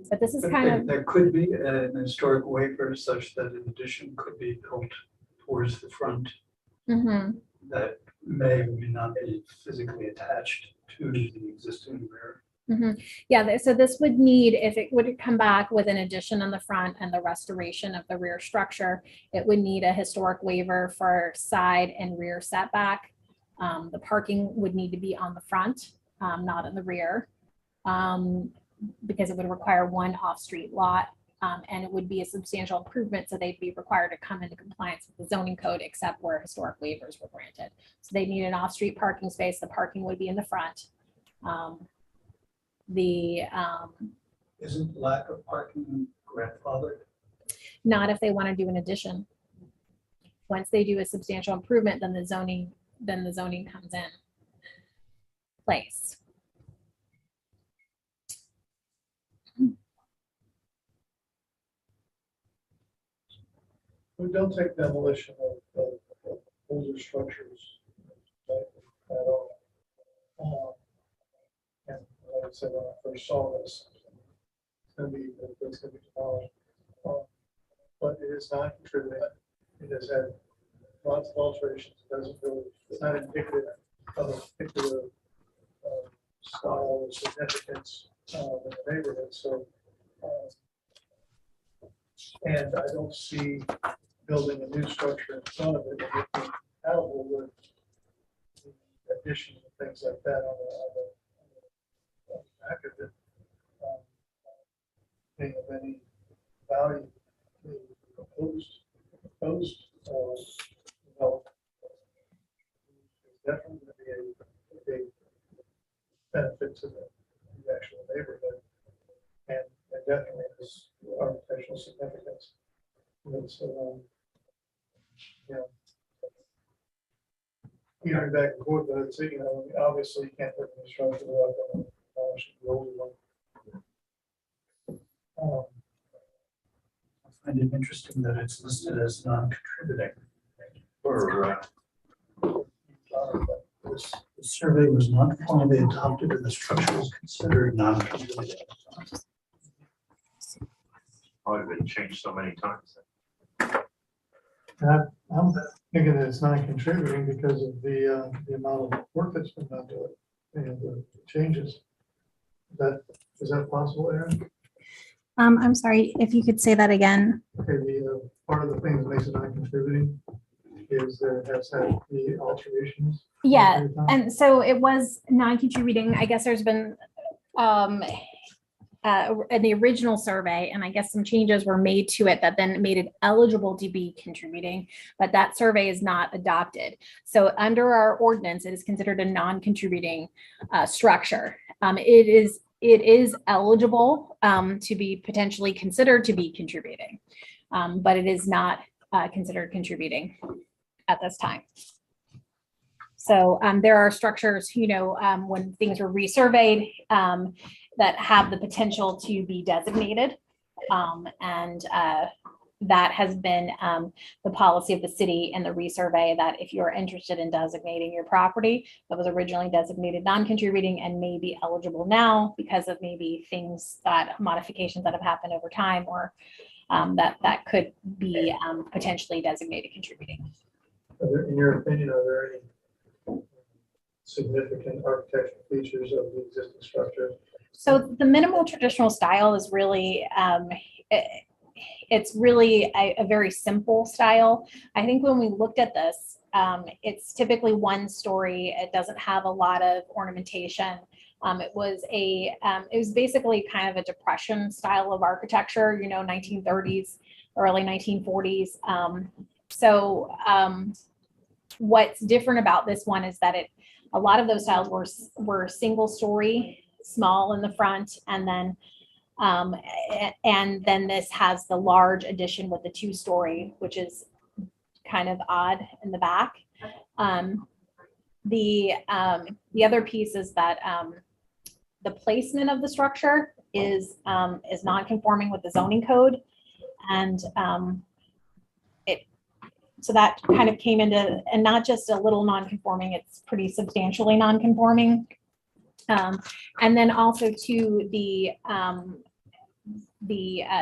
But this is kind of, There could be an historic waiver such that an addition could be built towards the front that may or may not be physically attached to the existing rear. yeah, so this would need, if it would come back with an addition on the front and the restoration of the rear structure, it would need a historic waiver for side and rear setback. The parking would need to be on the front, not in the rear, because it would require one off-street lot, and it would be a substantial improvement, so they'd be required to come into compliance with the zoning code except where historic waivers were granted. So they need an off-street parking space. The parking would be in the front. Isn't lack of parking grandfathered? Not if they want to do an addition. Once they do a substantial improvement, then the zoning comes in place. We don't take demolition of older structures at all. And like I said, when I first saw this, it's gonna be demolished. But it is not contributing. It has had lots of alterations. It doesn't really, it's not indicative of a particular style or significance in the neighborhood. So, and I don't see building a new structure in front of it and it being compatible with the addition and things like that on the back of it. being of any value to the proposed development. It's definitely going to be a big benefit to the actual neighborhood. And definitely has architectural significance. It's, going back and forth, but it's, obviously you can't put any structure without the older one. I find it interesting that it's listed as non-contributing. Or, this survey was not formally adopted and the structure was considered non-contributing. How has it changed so many times? And I'm thinking that it's not contributing because of the amount of work that's been done to it, and the changes. Is that possible, Aaron? I'm sorry, if you could say that again. Okay, part of the thing that makes it not contributing is that it has had the alterations. Yeah, and so it was non-contributing. I guess there's been in the original survey, and I guess some changes were made to it that then made it eligible to be contributing, but that survey is not adopted. So under our ordinance, it is considered a non-contributing structure. It is eligible to be potentially considered to be contributing, but it is not considered contributing at this time. So there are structures, when things were resurveyed, that have the potential to be designated. And that has been the policy of the city in the resurvey, that if you're interested in designating your property that was originally designated non-contributing and may be eligible now because of maybe things that modifications that have happened over time, or that could be potentially designated contributing. In your opinion, are there any significant architectural features of the existing structure? So the minimal traditional style is really, it's really a very simple style. I think when we looked at this, it's typically one story. It doesn't have a lot of ornamentation. It was basically kind of a depression style of architecture, 1930s, early 1940s. What's different about this one is that a lot of those styles were single story, small in the front, and then this has the large addition with the 2-story, which is kind of odd in the back. The other piece is that the placement of the structure is non-conforming with the zoning code, and so that kind of came into, and not just a little non-conforming, it's pretty substantially non-conforming. And then also to the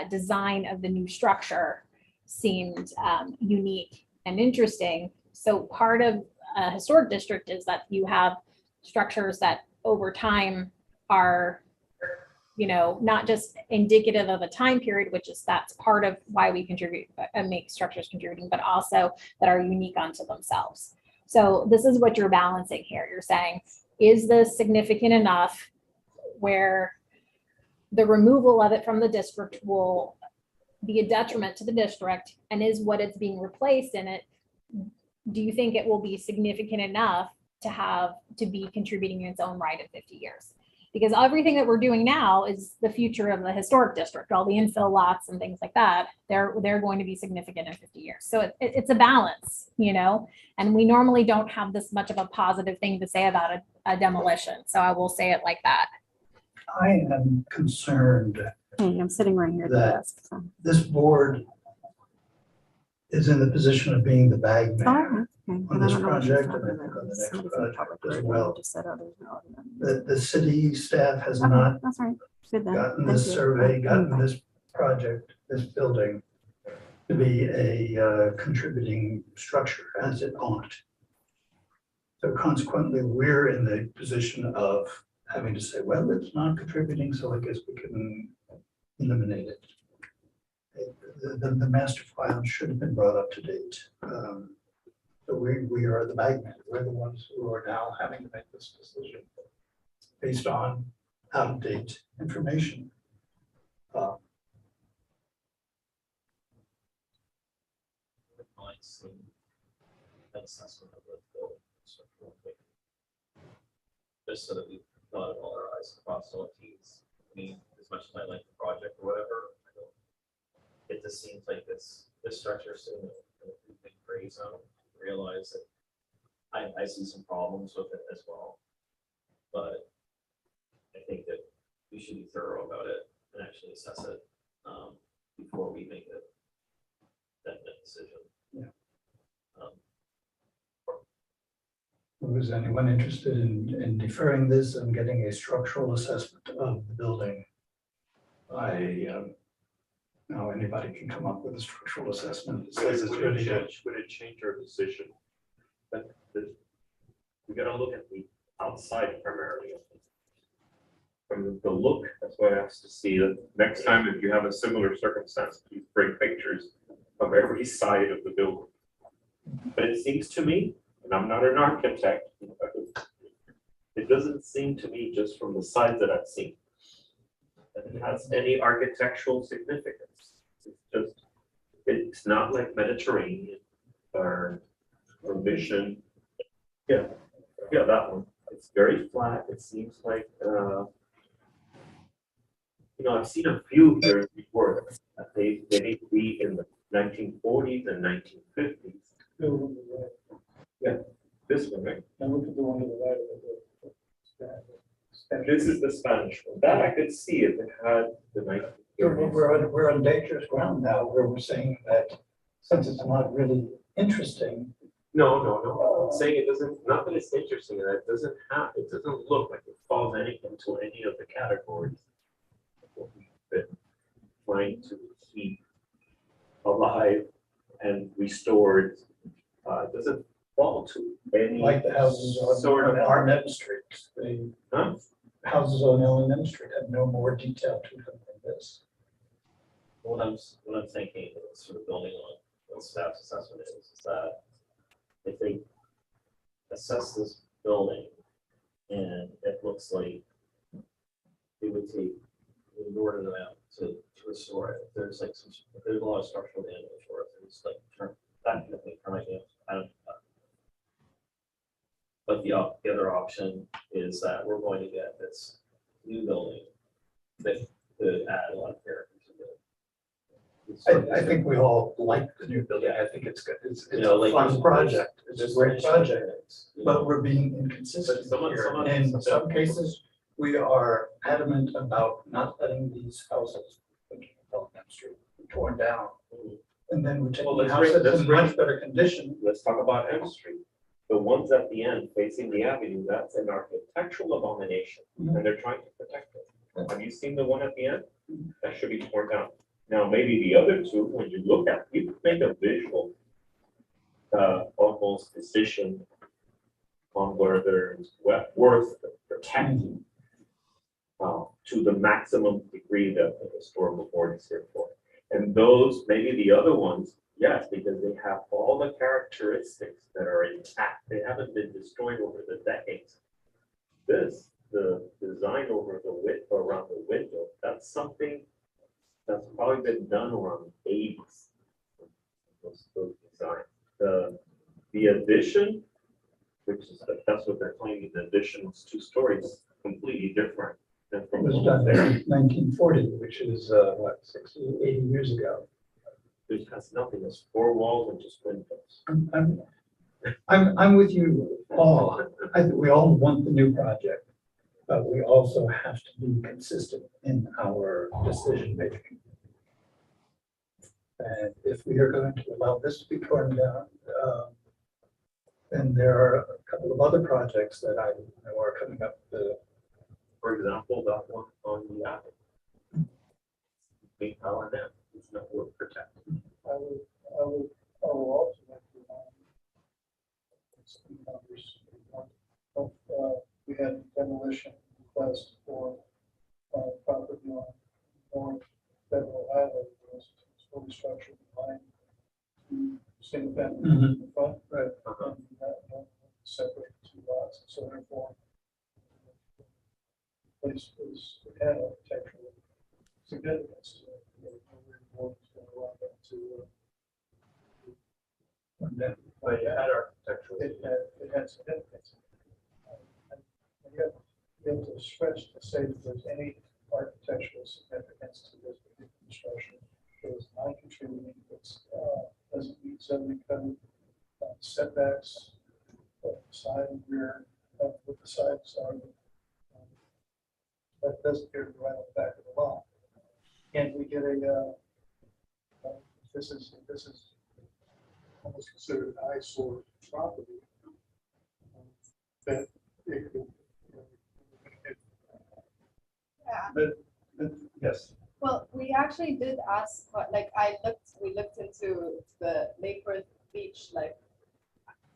design of the new structure seemed unique and interesting. So part of a historic district is that you have structures that over time are, not just indicative of a time period, that's part of why we contribute and make structures contributing, but also that are unique unto themselves. So this is what you're balancing here. You're saying, is this significant enough where the removal of it from the district will be a detriment to the district, and is what it's being replaced in it, do you think it will be significant enough to be contributing in its own right in 50 years? Because everything that we're doing now is the future of the historic district, all the infill lots and things like that, they're going to be significant in 50 years. So it's a balance, and we normally don't have this much of a positive thing to say about a demolition. So I will say it like that. I am concerned Hey, I'm sitting right here at the that desk. So. this board is in the position of being the bag man on this project, and I think on the next project as well. The city staff has not That's right. Good then. gotten Thank this you. survey, gotten this project, this building to be a contributing structure as it ought. So consequently, we're in the position of having to say, well, it's not contributing, so I guess we can eliminate it. The master plan should have been brought up to date. So we are the bagman. We're the ones who are now having to make this decision based on out-of-date information. some an assessment of the building. Just so that we dotted all our i's and crossed all our t's. I mean, as much as I like the project or whatever, it just seems like this structure is in a big gray zone. Realize that I see some problems with it as well. But I think that we should be thorough about it and actually assess it before we make a definite decision. Yeah. Um, Was anyone interested in deferring this and getting a structural assessment of the building? Now anybody can come up with a structural assessment that says it's ready to. Would it change our decision? We gotta look at the outside primarily. From the look, that's why I asked to see it. Next time, if you have a similar circumstance, please bring pictures of every side of the building. But it seems to me, and I'm not an architect, it doesn't seem to me, just from the sides that I've seen, that it has any architectural significance. It's just, it's not like Mediterranean or Mission. Yeah, that one. It's very flat. It seems like, I've seen a few here before. They need to be in the 1940s and 1950s. Yeah, this one, right? And look at the one to the right of it. This is the Spanish one. That I could see if it had the 1930s. We're on dangerous ground now where we're saying that since it's not really interesting. No. I'm saying it doesn't, not that it's interesting, that it doesn't look like it falls into any of the categories of what we've been trying to keep alive and restored. It doesn't fall to any Like the houses sort on of L&M Street. The Huh? houses on L&M Street have no more detail to them than this. what I'm thinking, sort of building on what staff's assessment is that if they assess this building and it looks like it would take an inordinate amount to restore it. There's a lot of structural damage or if there's like that kind of thing, I don't know. But the other option is that we're going to get this new building that could add a lot of character to it. I think we all like the new building. I think it's good. It's You know, a like fun there's- project. It's a great project, You but know, we're being inconsistent But someone- here. someone- In some cases, we are adamant about not letting these houses, on M Street, be torn down. And then we're taking Well, let's houses bring- in much better condition. Let's talk about M Street. The ones at the end facing the avenue, that's an architectural abomination, and they're trying to protect it. Have you seen the one at the end? That should be torn down. Now, maybe the other two, when you look at, you can make a visual, almost decision on where there's worth protecting to the maximum degree that the historical board is here for. And those, maybe the other ones, yes, because they have all the characteristics that are intact. They haven't been destroyed over the decades. This, the design over the width around the window, that's something that's probably been done around the 80s. Those designs. The addition, which is, that's what they're claiming, the addition is 2 stories, completely different than It from was the done one there. in 1940, which is, 60, 80 years ago. It has nothing, it's 4 walls and just windows. I'm with you all. I think we all want the new project, but we also have to be consistent in our decision making. And if we are going to allow this to be torn down, then there are a couple of other projects that I know are coming up. For example, that one on the attic. Big power net, it's not worth protecting. I will also like to, some numbers. We had demolition request for property on North Federal Highway, was fully structured behind single family in the front, right? And that separate 2 lots, and so therefore place was, it had architectural significance to it. You know, where the board was going to allow them to But you had architectural. It has significance. And yet, you have to stretch to say that there's any architectural significance to this particular construction. It is non-contributing, it's, doesn't meet zoning code, setbacks, side and rear, with the sides are. That doesn't appear to be right on the back of the lot. Can we get a, this is almost considered an eyesore property. That it could, Yeah. Yes. Well, we actually did ask, but like we looked into the Lake Worth Beach, like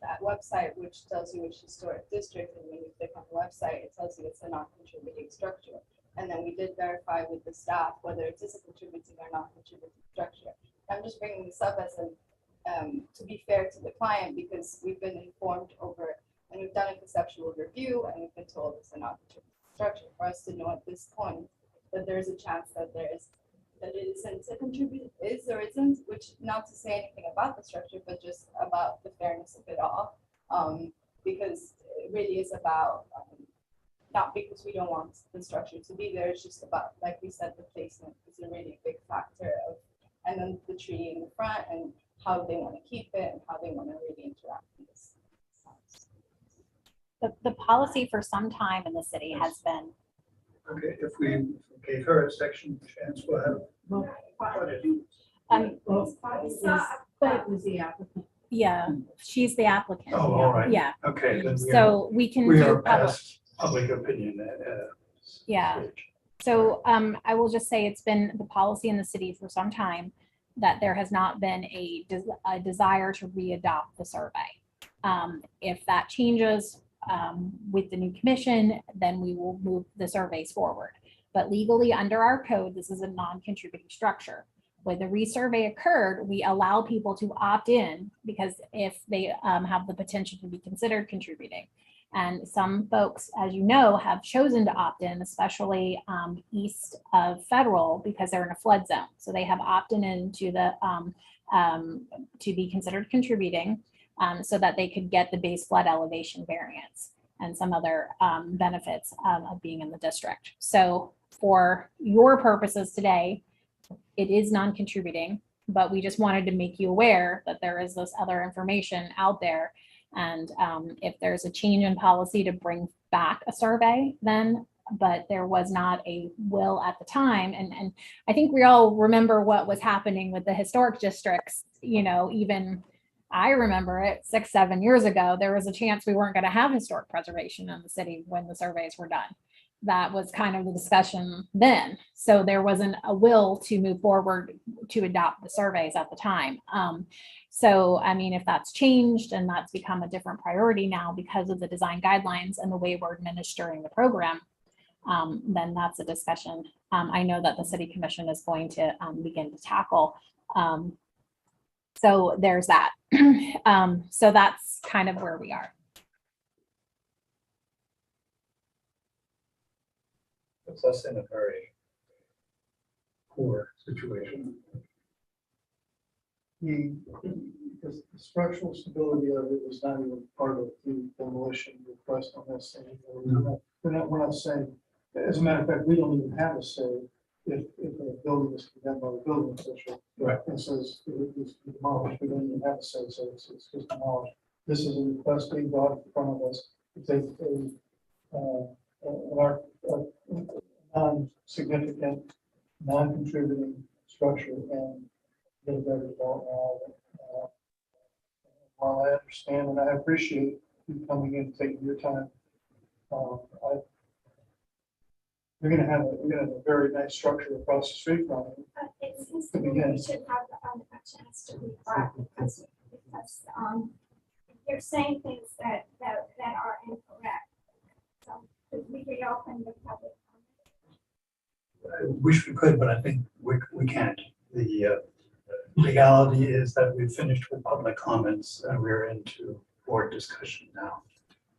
that website, which tells you which historic district, and when you click on the website, it tells you it's a non-contributing structure. And then we did verify with the staff whether it is a contributing or non-contributing structure. I'm just bringing this up as to be fair to the client, because we've been informed over, and we've done a conceptual review, and we've been told it's a non-contributing structure. For us to know at this point that there's a chance that that it isn't a contribute, is or isn't, which not to say anything about the structure, but just about the fairness of it all. Because it really is about, not because we don't want the structure to be there, it's just about, like we said, the placement is a really big factor of, and then the tree in the front and how they want to keep it and how they want to really interact with this. The policy for some time in the city has been, Okay, if we gave her a section chance, we'll have. But was the applicant. yeah, she's the applicant. Oh, all right. Yeah, Okay, then so we can we do are public. past public opinion. Yeah. Stage. So I will just say it's been the policy in the city for some time that there has not been a desire to re-adopt the survey. If that changes with the new commission, then we will move the surveys forward. But legally, under our code, this is a non-contributing structure. When the resurvey occurred, we allow people to opt in because if they have the potential to be considered contributing. And some folks, as you know, have chosen to opt in, especially east of Federal, because they're in a flood zone. So they have opted into the to be considered contributing so that they could get the base flood elevation variance and some other benefits of being in the district. So for your purposes today, it is non-contributing, but we just wanted to make you aware that there is this other information out there. And if there's a change in policy to bring back a survey, then, but there was not a will at the time. And I think we all remember what was happening with the historic districts, you know, even I remember it 6, 7 years ago, there was a chance we weren't going to have historic preservation in the city when the surveys were done. That was kind of the discussion then. So there wasn't a will to move forward to adopt the surveys at the time. So, I mean, if that's changed and that's become a different priority now because of the design guidelines and the way we're administering the program, then that's a discussion I know that the city commission is going to begin to tackle. So there's that. So that's kind of where we are. Puts us in a very poor situation. Because the structural stability of it was not even part of the demolition request on this thing. We're not saying, as a matter of fact, we don't even have a say if a building is condemned by the building official. Right. And says it was demolished, we don't even have a say, so it's just demolished. This is a request being brought in front of us. It's a non-significant, non-contributing structure, and get a better result now. While I understand and I appreciate you coming in, taking your time, you're gonna have a very nice structure across the street from you. It seems to me we should have a chance to rebut because you're saying things that are incorrect. So could we reopen the public comment? I wish we could, but I think we can't. The legality is that we've finished with public comments and we're into board discussion now.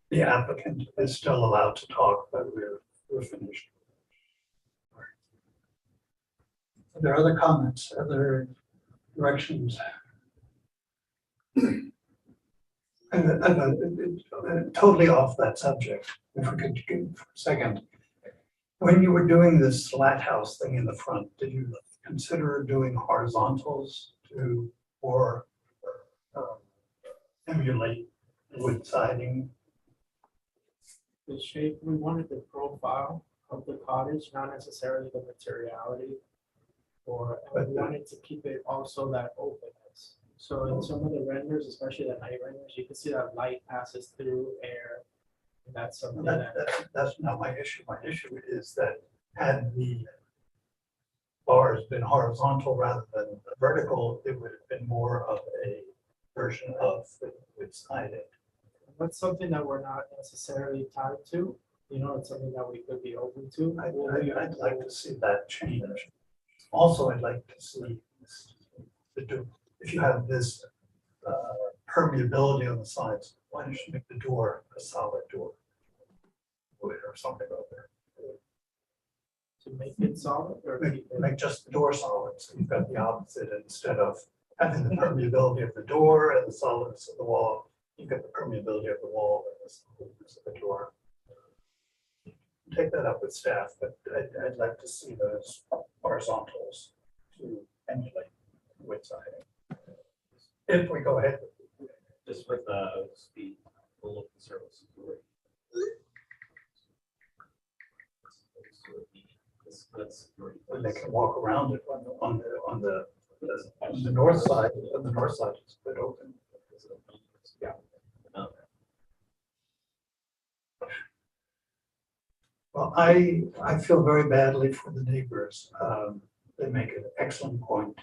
The applicant is still allowed to talk, but we're finished. Are there other comments, other directions? Totally off that subject, if we could give a second. When you were doing this slat house thing in the front, did you consider doing horizontals to, or emulate wood siding? The shape, we wanted the profile of the cottage, not necessarily the materiality. Or we wanted to keep it also that openness. So in some of the renders, especially the night renders, you can see that light passes through air. And that's something that, That's not my issue. My issue is that had the bars been horizontal rather than vertical, it would have been more of a version of the wood siding. that's something that we're not necessarily tied to. You know, it's something that we could be open to. I'd like to see that change. Also, I'd like to see if you have this permeability on the sides, why don't you make the door a solid door? Wood or something over To make it solid or there. keep it. Make just the door solid, so you've got the opposite instead of having the permeability of the door and the solidness of the wall. You've got the permeability of the wall and the solidness of the door. Take that up with staff, but I'd like to see those horizontals to emulate wood siding. If we go ahead. Just with speed, we'll look at service. When they can walk around it on the north side, it's a bit open. Yeah. Well, I feel very badly for the neighbors. They make an excellent point.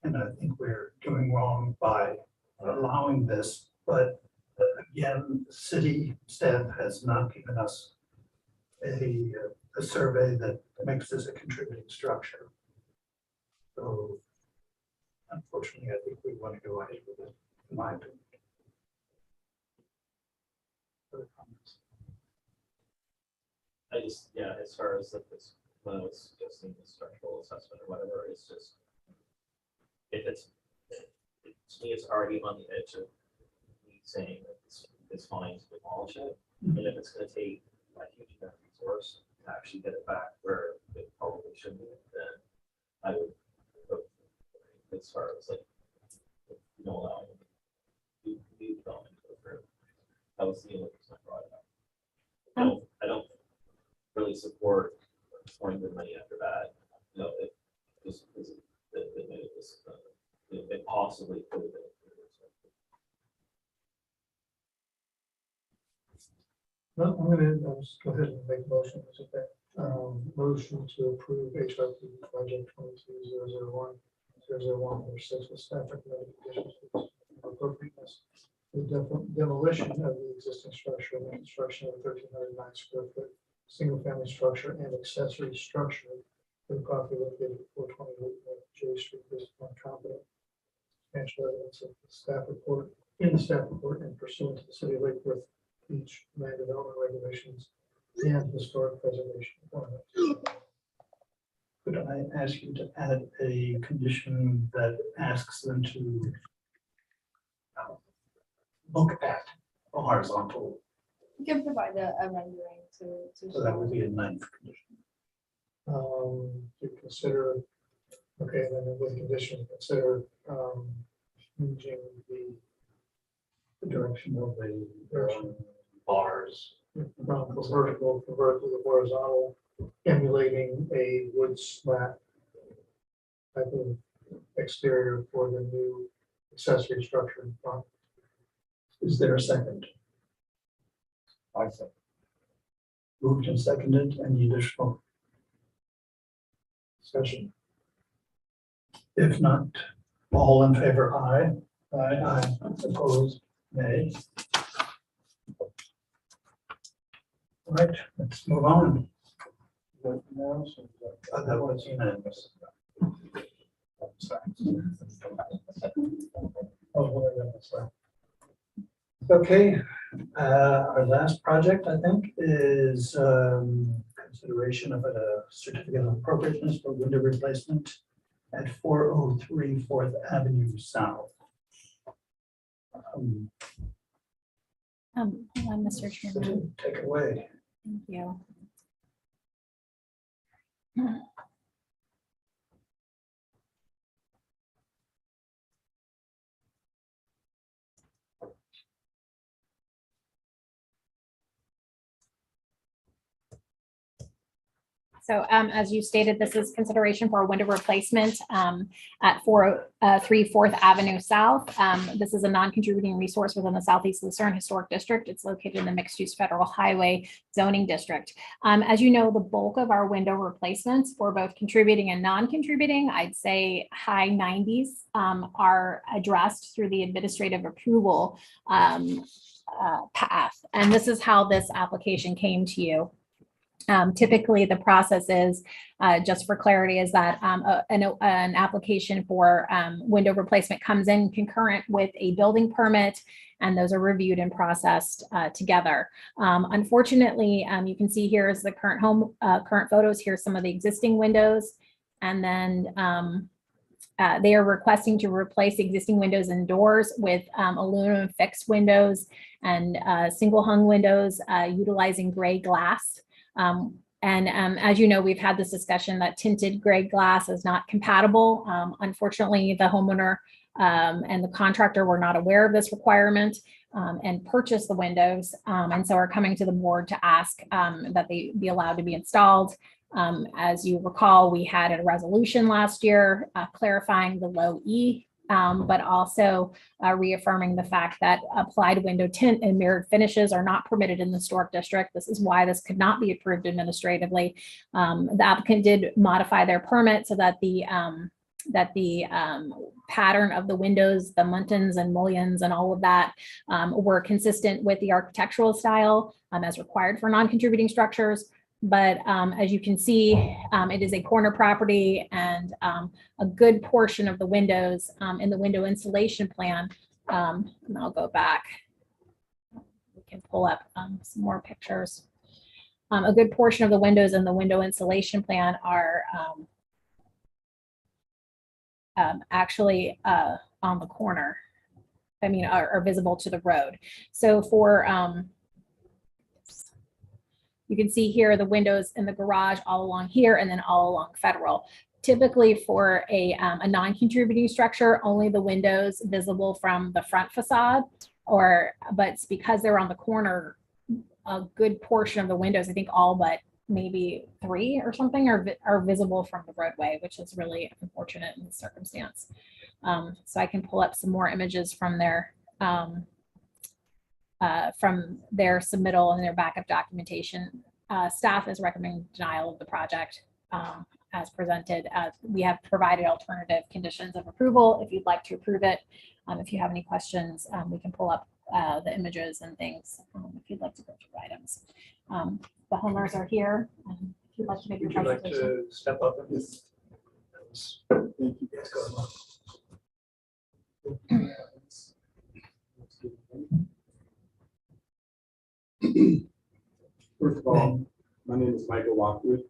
And I think we're doing wrong by allowing this, but again, the city staff has not given us a survey that makes this a contributing structure. So unfortunately, I think we want to go ahead with it, in my opinion. Other comments? I just, yeah, as far as like this, when I was suggesting the structural assessment or whatever, it's just, if it's, to me, it's already on the edge of me saying that it's fine to demolish it. And if it's gonna take a huge amount of resource to actually get it back where it probably should be, then I would, as far as like, you know, allowing new development to go through. That was the only reason I brought it up. I don't really support pouring the money after that. You know, it just because it made this, it possibly could have been. No, I'll just go ahead and make a motion, is it okay? Motion to approve Hrpb project 22-001-001 for 6 with staff recommended conditions for appropriateness. The demolition of the existing structure and the construction of a 1,309 square foot single family structure and accessory structure for the property located at 428 North J Street, based upon competent substantial evidence of the staff report, in the staff report, and pursuant to the city of Lake Worth Beach land development regulations and historic preservation requirements. Could I ask you to add a condition that asks them to look at a horizontal, You can provide a rendering to. so that would be a ninth condition. To consider, okay, then with condition, consider changing The direction of the bars. from vertical to horizontal, emulating a wood slat type of exterior for the new accessory structure in front. Is there a second? I second. Moved and seconded. Any additional discussion? If not, all in favor, aye. Aye. Opposed, nay. All right, let's move on. That was unanimous. Okay, our last project, I think, is consideration of a certificate of appropriateness for window replacement at 403 4th Avenue South. Hold on, Mr. Chairman. Take it away. Thank you. So as you stated, this is consideration for a window replacement at 403 4th Avenue South. This is a non-contributing resource within the Southeast Lucerne Historic District. It's located in the mixed-use federal highway zoning district. As you know, the bulk of our window replacements for both contributing and non-contributing, I'd say high 90s, are addressed through the administrative approval path. And this is how this application came to you. Typically, the process is, just for clarity, is that an application for window replacement comes in concurrent with a building permit, and those are reviewed and processed together. Unfortunately, you can see here is the current photos. Here's some of the existing windows, and then they are requesting to replace existing windows and doors with aluminum fixed windows and single hung windows utilizing gray glass. As you know, we've had this discussion that tinted gray glass is not compatible. Unfortunately, the homeowner and the contractor were not aware of this requirement and purchased the windows, and so are coming to the board to ask that they be allowed to be installed. As you recall, we had a resolution last year clarifying the low E, but also reaffirming the fact that applied window tint and mirrored finishes are not permitted in the historic district. This is why this could not be approved administratively. The applicant did modify their permit so that the pattern of the windows, the Muntins and mullions and all of that were consistent with the architectural style as required for non-contributing structures. But as you can see, it is a corner property, and a good portion of the windows in the window installation plan, and I'll go back, we can pull up some more pictures. A good portion of the windows in the window installation plan are actually on the corner. I mean, are visible to the road. So for you can see here the windows in the garage all along here and then all along Federal. Typically for a non-contributing structure, only the windows visible from the front facade, but because they're on the corner, a good portion of the windows, I think all but maybe 3 or something are visible from the roadway, which is really unfortunate in this circumstance. So I can pull up some more images from their submittal and their backup documentation. Staff is recommending denial of the project as presented. We have provided alternative conditions of approval if you'd like to approve it. If you have any questions, we can pull up the images and things if you'd like to go through items. The homeowners are here. If you'd like to make your Would you like presentation. to step up and just? Yes, go ahead. First of all, my name is Michael Lockwood.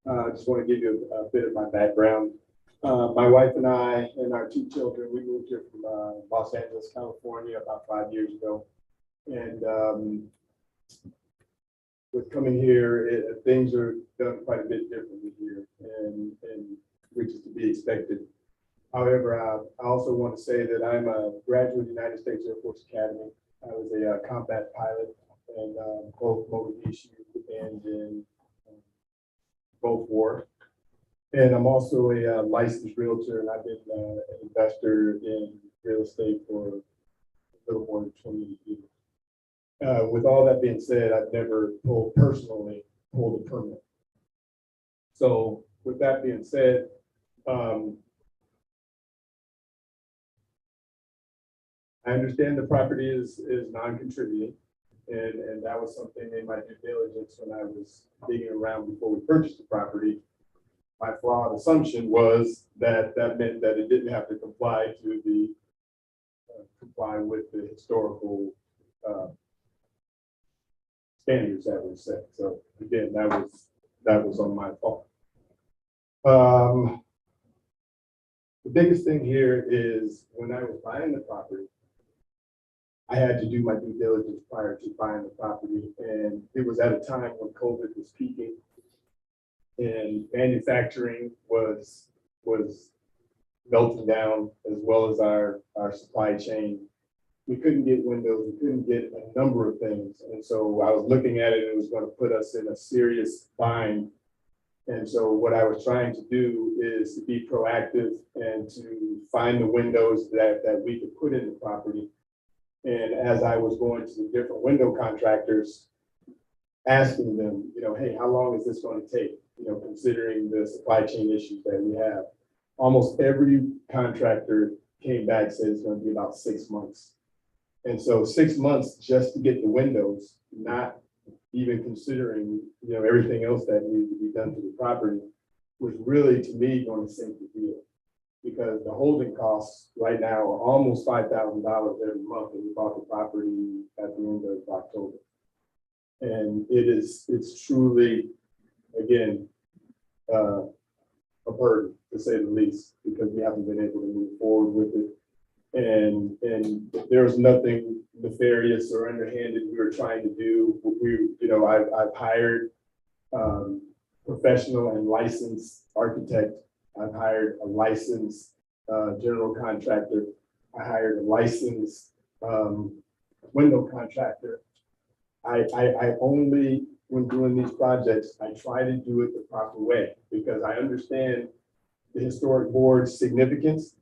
I just want to give you a bit of my background. My wife and I and our 2 children, we moved here from Los Angeles, California about 5 years ago. And with coming here, things are done quite a bit differently here, and which is to be expected. However, I also want to say that I'm a graduate of the United States Air Force Academy. I was a combat pilot in both Mogadishu and in Gulf War. And I'm also a licensed realtor, and I've been an investor in real estate for a little more than 28 years. With all that being said, I've never personally pulled a permit. So with that being said, I understand the property is non-contributing, and that was something in my due diligence when I was digging around before we purchased the property. My flawed assumption was that that meant that it didn't have to comply to the comply with the historical standards that were set. So again, that was on my fault. The biggest thing here is when I was buying the property, I had to do my due diligence prior to buying the property, and it was at a time when COVID was peaking. And manufacturing was melting down, as well as our supply chain. We couldn't get windows, we couldn't get a number of things. And so I was looking at it, and it was going to put us in a serious bind. And so what I was trying to do is to be proactive and to find the windows that we could put in the property. And as I was going to the different window contractors, asking them, you know, hey, how long is this going to take? You know, considering the supply chain issues that we have. Almost every contractor came back, said it's going to be about 6 months. And so 6 months just to get the windows, not even considering, you know, everything else that needed to be done to the property, was really, to me, going to sink the deal. Because the holding costs right now are almost $5,000 every month, and we bought the property at the end of October. And it's truly, again, a burden, to say the least, because we haven't been able to move forward with it. And there's nothing nefarious or underhanded we were trying to do. I've hired professional and licensed architect. I've hired a licensed general contractor. I hired a licensed window contractor. I only, when doing these projects, I try to do it the proper way, because I understand the historic board's significance.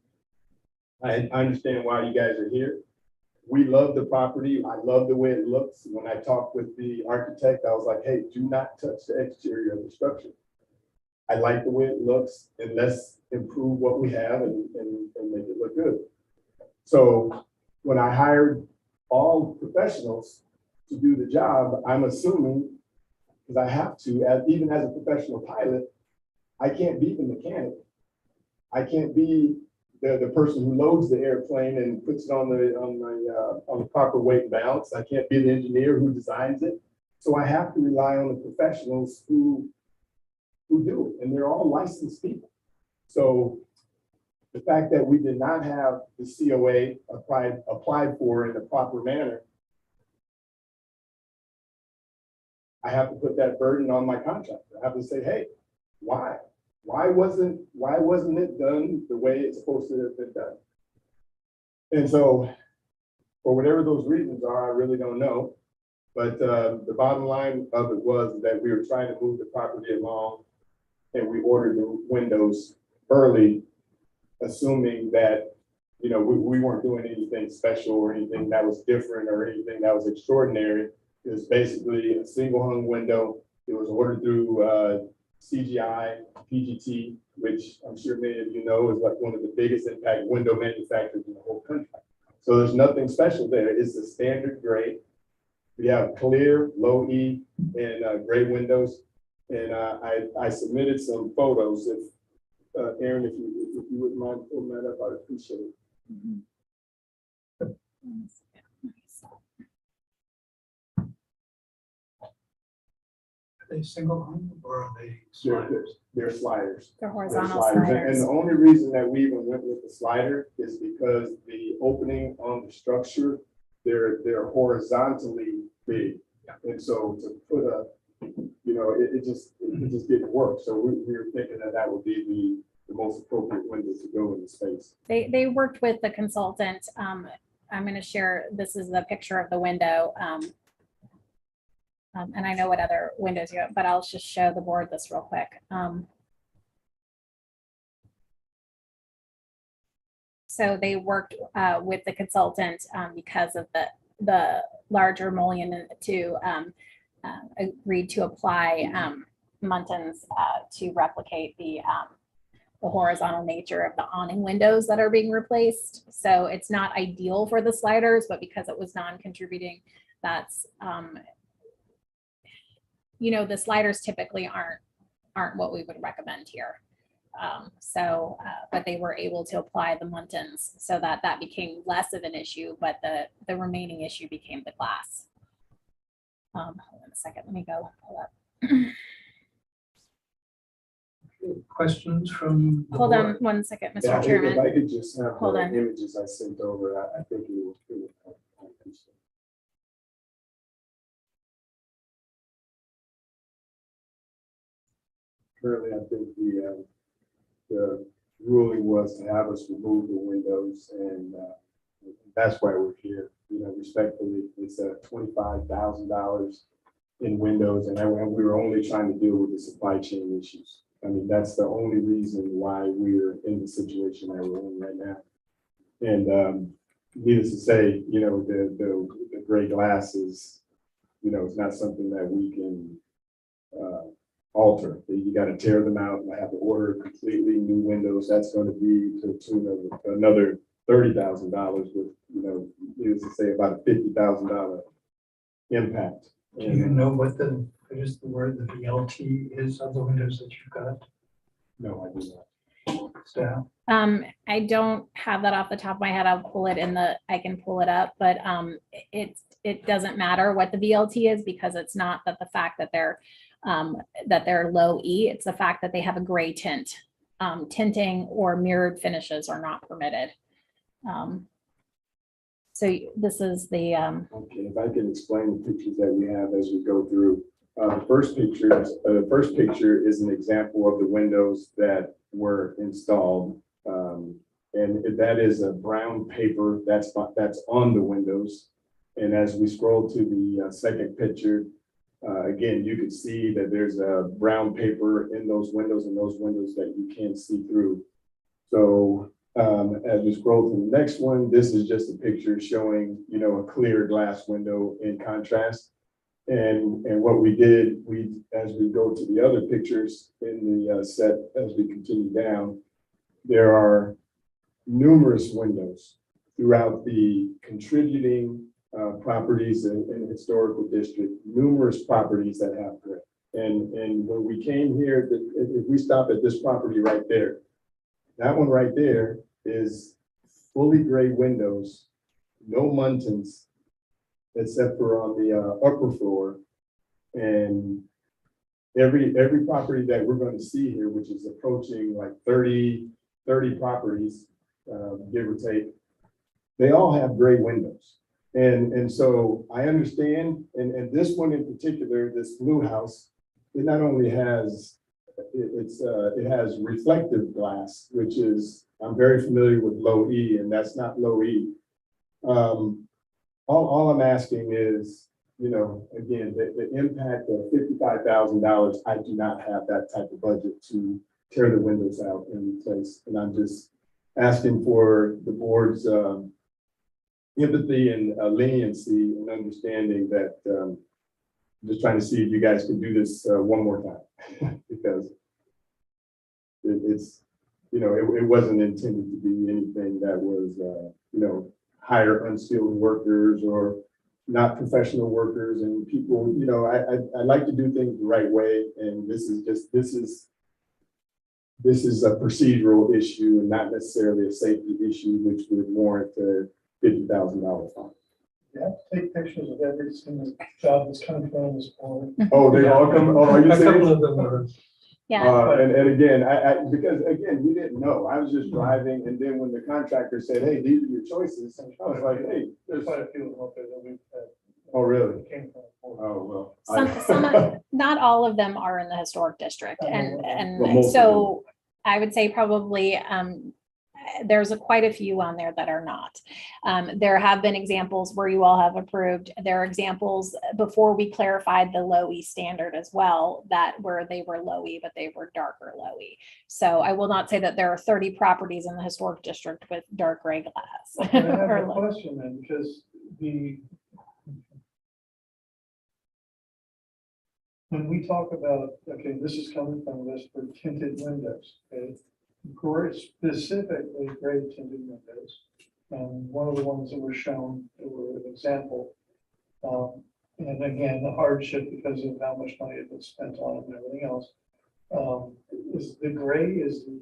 I understand why you guys are here. We love the property. I love the way it looks. When I talked with the architect, I was like, hey, do not touch the exterior of the structure. I like the way it looks, and let's improve what we have and make it look good. So when I hired all professionals to do the job, I'm assuming, because I have to, even as a professional pilot, I can't be the mechanic. I can't be the person who loads the airplane and puts it on the proper weight and balance. I can't be the engineer who designs it. So I have to rely on the professionals who do it, and they're all licensed people. So the fact that we did not have the COA applied for in the proper manner, I have to put that burden on my contractor. I have to say, hey, why? Why wasn't it done the way it's supposed to have been done? And so, for whatever those reasons are, I really don't know. But the bottom line of it was that we were trying to move the property along, and we ordered the windows early, assuming that, you know, we weren't doing anything special or anything that was different or anything that was extraordinary. It was basically a single hung window. It was ordered through CGI, PGT, which I'm sure many of you know is like one of the biggest impact window manufacturers in the whole country. So there's nothing special there. It's a standard gray. We have clear, low E, and gray windows. And I submitted some photos. If Aaron, if you wouldn't mind pulling that up, I'd appreciate it. Are they single hung or are they sliders? They're sliders. They're They're horizontal sliders. sliders. And the only reason that we even went with the slider is because the opening on the structure, they're horizontally big. And so to put a, you know, it just didn't work. So we were thinking that would be the most appropriate window to go in the space. They worked with the consultant. I'm going to share, this is the picture of the window. And I know what other windows you have, but I'll just show the board this real quick. So they worked with the consultant because of the larger mullion to agreed to apply Muntins to replicate the horizontal nature of the awning windows that are being replaced. So it's not ideal for the sliders, but because it was non-contributing, that's you know, the sliders typically aren't what we would recommend here. But they were able to apply the Muntins so that became less of an issue, but the remaining issue became the glass. Hold on a second, let me go pull up. questions from? the Hold on board? one second, Yeah, Mr. Chairman. if I could just have Hold the on. images I sent over, I think it would. Currently, I think the ruling was to have us remove the windows, and that's why we're here. You know, respectfully, it's $25,000 in windows, and we were only trying to deal with the supply chain issues. I mean, that's the only reason why we're in the situation that we're in right now. And needless to say, you know, the gray glass is, you know, it's not something that we can alter. You got to tear them out, and I have to order completely new windows. That's going to be to the tune of another $30,000 with, you know, needless to say, about a $50,000 impact. Do you know what the word, the VLT is of the windows that you've got? No, I do not. Staff? I don't have that off the top of my head. I'll pull it I can pull it up, but it doesn't matter what the VLT is, because it's not that the fact that they're low E, it's the fact that they have a gray tint. Tinting or mirrored finishes are not permitted. So this is the, Okay, if I can explain the pictures that we have as we go through. The first picture is an example of the windows that were installed. And that is a brown paper that's on the windows. And as we scroll to the second picture, again, you can see that there's a brown paper in those windows that you can't see through. So as we scroll to the next one, this is just a picture showing, you know, a clear glass window in contrast. And what we did, as we go to the other pictures in the set, as we continue down, there are numerous windows throughout the contributing properties in historical district, numerous properties that have gray. And when we came here, if we stop at this property right there, that one right there is fully gray windows, no Muntins, except for on the upper floor. And every property that we're going to see here, which is approaching like 30 properties, give or take, they all have gray windows. And so I understand, and this one in particular, this blue house, it not only has, it has reflective glass, which is, I'm very familiar with low E, and that's not low E. All I'm asking is, you know, again, the impact of $55,000, I do not have that type of budget to tear the windows out and replace. And I'm just asking for the board's empathy and leniency and understanding that I'm just trying to see if you guys can do this one more time, because it's, you know, it wasn't intended to be anything that was, you know, hire unskilled workers or not professional workers and people, you know, I like to do things the right way. And this is a procedural issue and not necessarily a safety issue, which would warrant a $50,000 fine. You have to take pictures of every single job that's coming from this board. Oh, they all come, oh, are you A couple saying? of them are. yeah. And again, because again, we didn't know. I was just driving, and then when the contractor said, "Hey, these are your choices," I was like, "Hey, There's quite a few of them up there that we've had. oh, really? Came from. Oh, well." Not all of them are in the historic district. Well, And most of so I would say probably there's quite a few on there that are not. There have been examples where you all have approved. There are examples before we clarified the low E standard as well, that where they were low E, but they were darker low E. So I will not say that there are 30 properties in the historic district with dark gray glass. I have or a low. question then, because when we talk about, okay, this is coming from this for tinted windows, okay? Specifically gray tinted windows. And one of the ones that were shown, that were an example. And again, the hardship because of how much money it was spent on it and everything else. Is the gray is the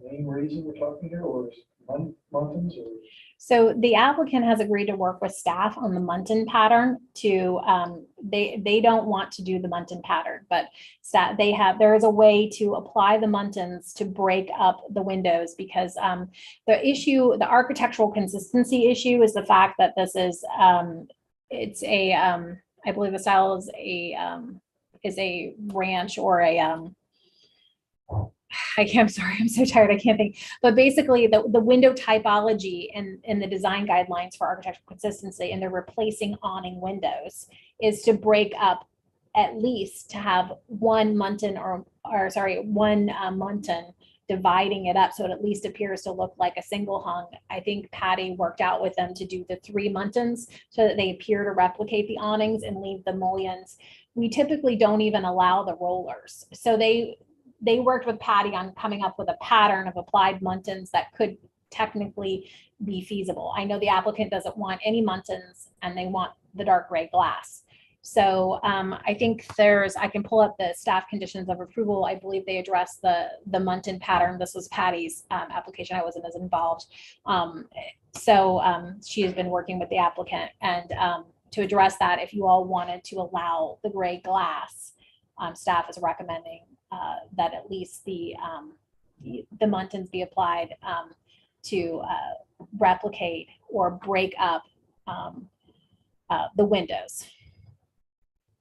main reason we're talking here, or is Muntins or? So the applicant has agreed to work with staff on the Muntin pattern to, they don't want to do the Muntin pattern, but there is a way to apply the Muntins to break up the windows because the architectural consistency issue is the fact that this is, it's a, I believe the style is a ranch or I'm sorry, I'm so tired, I can't think. But basically the window typology in the design guidelines for architectural consistency, and they're replacing awning windows, is to break up at least to have one Muntin one Muntin dividing it up so it at least appears to look like a single hung. I think Patty worked out with them to do the 3 Muntins so that they appear to replicate the awnings and leave the mullions. We typically don't even allow the rollers. So they worked with Patty on coming up with a pattern of applied Muntins that could technically be feasible. I know the applicant doesn't want any Muntins and they want the dark gray glass. So I think I can pull up the staff conditions of approval. I believe they address the Muntin pattern. This was Patty's application. I wasn't as involved. She has been working with the applicant, and to address that, if you all wanted to allow the gray glass, staff is recommending that at least the Muntins be applied to replicate or break up the windows.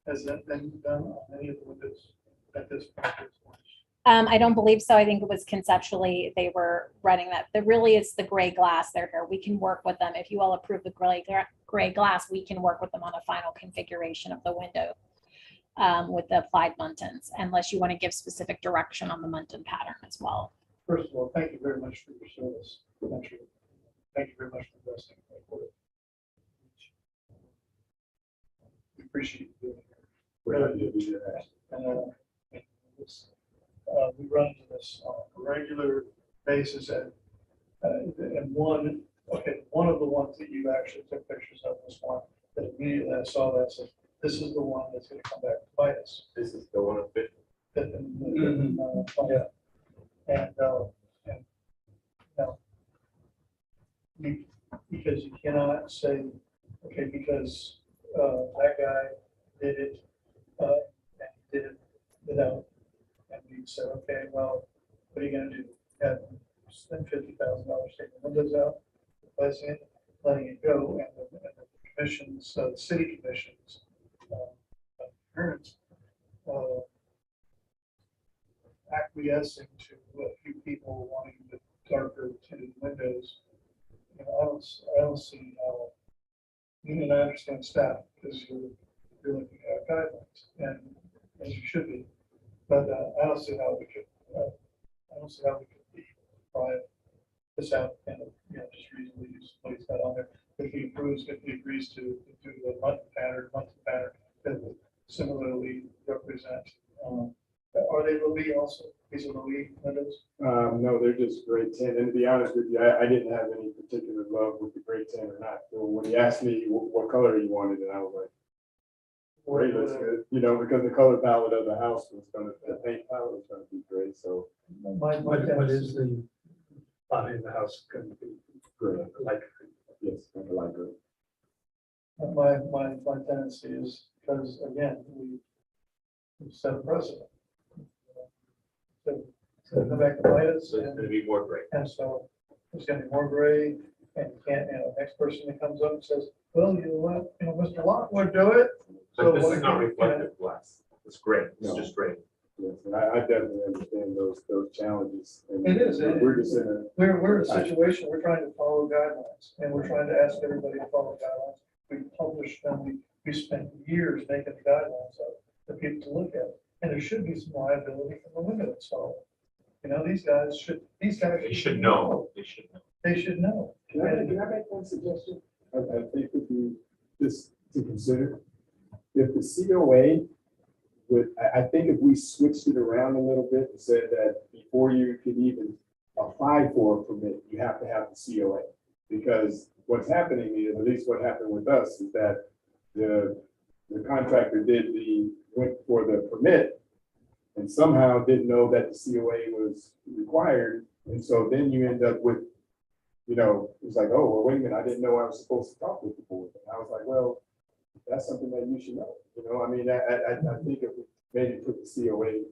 Has that been done on any of the windows at this point? I don't believe so. I think it was conceptually they were running that. Really, it's the gray glass. They're here. We can work with them. If you all approve the gray glass, we can work with them on a final configuration of the window with the applied Muntins, unless you want to give specific direction on the Muntin pattern as well. First of all, thank you very much for your service. Thank you very much for investing in that work. We appreciate you doing it. We run into this on a regular basis, and one of the ones that you actually took pictures of was one that immediately I saw that said, this is the one that's going to come back to bite us. This is the one of it. Because you cannot say, okay, because that guy did it, and he did it without, and we said, okay, well, what are you going to do? Spend $50,000 taking the windows out, replacing it, letting it go, and the commissions, the city commissions, parents, acquiescing to a few people wanting the darker tinted windows. I don't see how, even I understand staff, because you're looking at guidelines, and as you should be, but I don't see how we could, try this out and, just reasonably use place that on there. If he agrees to do the Muntin pattern that would similarly represent, are they Louis also? These are Louis windows? No, they're just grade 10. And to be honest with you, I didn't have any particular love with the grade 10 or not. So when he asked me what color he wanted, and I was like, gray looks good, because the color palette of the house was the paint palette was going to be gray. So What is the body of the house going to be? gray, Like, yes, kind of light gray. My tendency is, because again, we set a precedent. So come back to bite us, So it's going to be more gray. and so there's gonna be more gray, and you can't, next person that comes up and says, well, you know what, Mr. Locke would do it. But this what is not can- reflective glass. It's gray. It's No. just gray. Yes, and I definitely understand those challenges. And It is. We're just in a, We're in a situation, we're trying to follow guidelines, and we're trying to ask everybody to follow guidelines. We publish them, we spent years making the guidelines up for people to look at, and there should be some liability from the window installer. These guys should. They should know. They should know. They should know. can I make one suggestion? I think would be just to consider. If the COA I think if we switched it around a little bit and said that before you could even apply for a permit, you have to have the COA. Because what's happening is, at least what happened with us, is that the contractor went for the permit and somehow didn't know that the COA was required. And so then you end up with you know, it was like, oh, well, wait a minute, I didn't know I was supposed to talk with the board. And I was like, well, that's something that you should know, you know, I mean, I think if we maybe put the COA.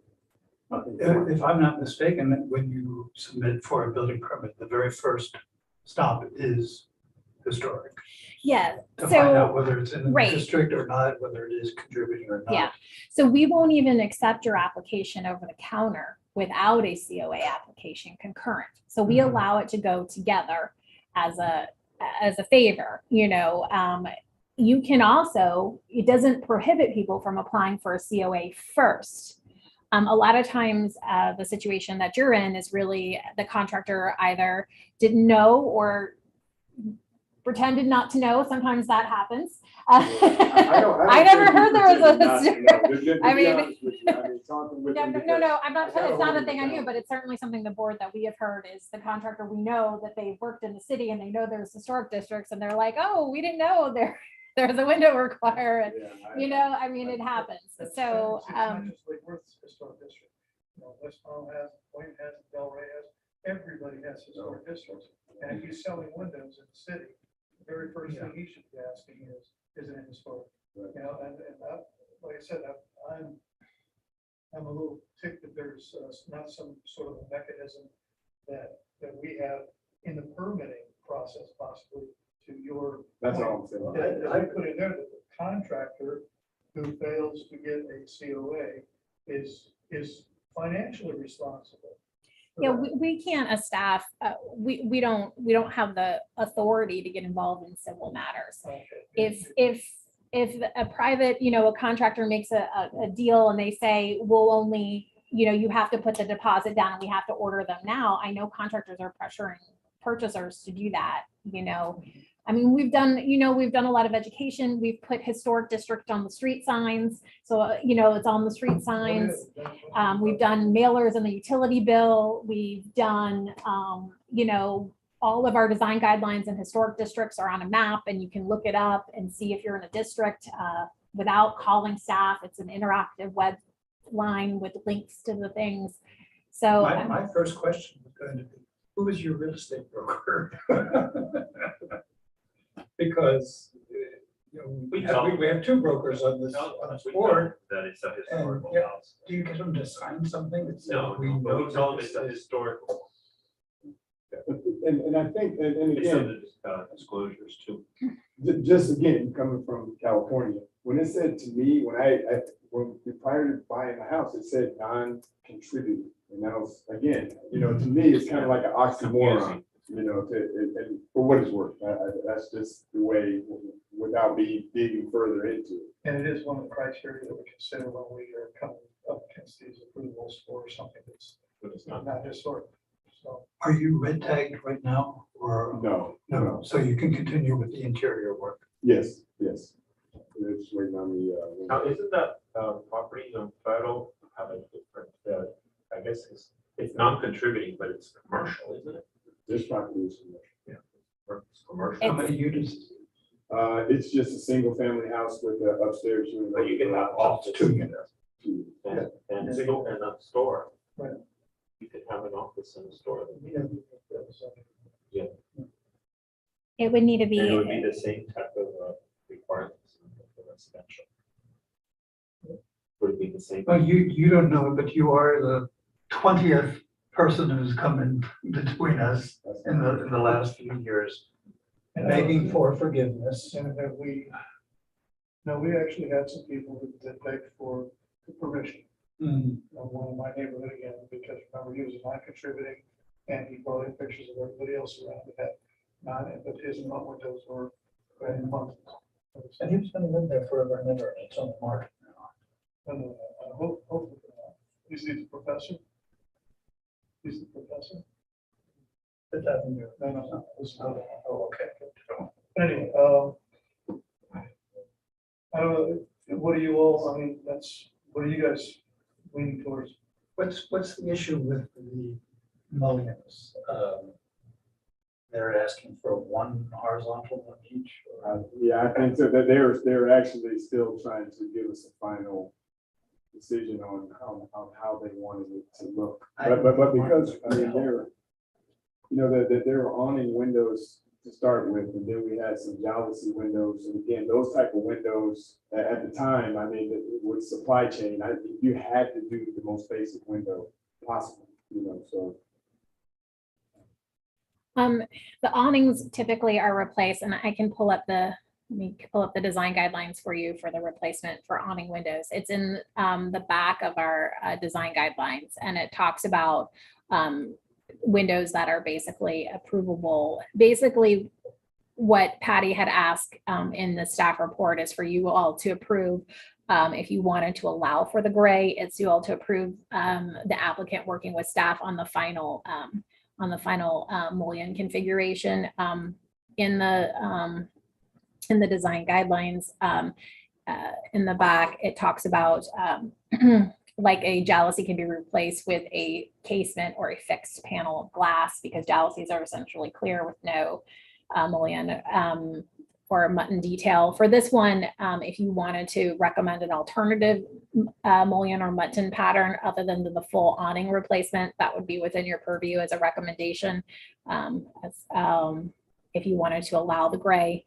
I think If I'm not mistaken, when you submit for a building permit, the very first stop is historic. Yeah, To find out so, whether it's in the right. district or not, whether it is contributing or not. yeah. So we won't even accept your application over the counter without a COA application concurrent. So we Mhm. allow it to go together as a favor, you know. You can also, it doesn't prohibit people from applying for a COA first. A lot of times, the situation that you're in is really the contractor either didn't know or pretended not to know. Sometimes that happens. I never heard there was a. I mean, no, I'm not, it's not a thing I knew, but it's certainly something the board that we have heard is the contractor, we know that they've worked in the city and they know there's historic districts and they're like, oh, we didn't know there's a window requirement. You know, I mean, it happens. So, It's not just Lake Worth's historic district. You know, West Palm has, Point has, Delray has, everybody has historic districts. And if he's selling windows in the city, the very first thing he should be asking is it historic? You know, and like I said, I'm a little ticked that there's not some sort of a mechanism that we have in the permitting process possibly to your. That's all I'm saying. That I put in there that the contractor who fails to get a COA is financially responsible. for yeah, that. we can't as staff, we don't have the authority to get involved in civil matters. Okay. If a private, you know, a contractor makes a deal and they say, we'll only, you know, you have to put the deposit down and we have to order them now. I know contractors are pressuring purchasers to do that, you know. I mean, we've done a lot of education. We've put historic district on the street signs. So, you know, it's on the street signs. We've done mailers in the utility bill. We've done, you know, all of our design guidelines and historic districts are on a map and you can look it up and see if you're in a district without calling staff. It's an interactive web line with links to the things. So My first question was going to be, who is your real estate broker? Because, you know, we have two brokers on this board. That it's a historical yeah, house. Do you get them to sign something that says No, we but know we tell them that it's a this is? historical. And I think, and It's again, disclosures too. just again, coming from California, when it said to me, when prior to buying the house, it said non-contributing. And that was, again, you know, to me, it's kind of like an oxymoron, you know, and for what it's worth. That's just the way, without me digging further into it. And it is one of the criteria that we consider when we are coming up against these approvals for something that's not historic. So, Are you red tagged right now or? No. So you can continue with the interior work. Yes. It's waiting on the. Now, isn't that property on title have a different, I guess it's non-contributing, but it's commercial, isn't it? This property is commercial. Or it's commercial. How many units? It's just a single family house with an upstairs unit. But you can have office. 2 units. And a store. Right. You could have an office and a store. it would need to And it would be, be the same type of requirements for residential. Would it be the same? Well, you don't know, but you are the 20th person who's come in between us in the last few years and begging for forgiveness. And that we actually had some people that begged for permission. Mm. One in my neighborhood again, because remember, he was non-contributing and he brought in pictures of everybody else around that had but his front windows were in Muntin. And he was going to live there forever and ever. It's on the market now. And hopefully, he's the professor. He's the professor. Fifth Avenue. No. Oh, okay. Anyway, I don't know, what do you all, I mean, what are you guys leaning towards? What's the issue with the mullions? They're asking for one horizontal one each. Yeah, I think so, that they're actually still trying to give us a final decision on how they wanted it to look. But because, I mean, you know, that there were awning windows to start with, and then we had some jalousie windows, and again, those type of windows at the time, I mean, with supply chain, you had to do the most basic window possible, you know, so. The awnings typically are replaced, and I can pull up let me pull up the design guidelines for you for the replacement for awning windows. It's in the back of our design guidelines, and it talks about windows that are basically approvable. Basically, what Patty had asked in the staff report is for you all to approve. If you wanted to allow for the gray, it's you all to approve the applicant working with staff on the final mullion configuration. In the design guidelines, in the back, it talks about like a jalousie can be replaced with a casement or a fixed panel of glass, because jalousies are essentially clear with no mullion or Muntin detail. For this one, if you wanted to recommend an alternative mullion or Muntin pattern other than the full awning replacement, that would be within your purview as a recommendation. If you wanted to allow the gray.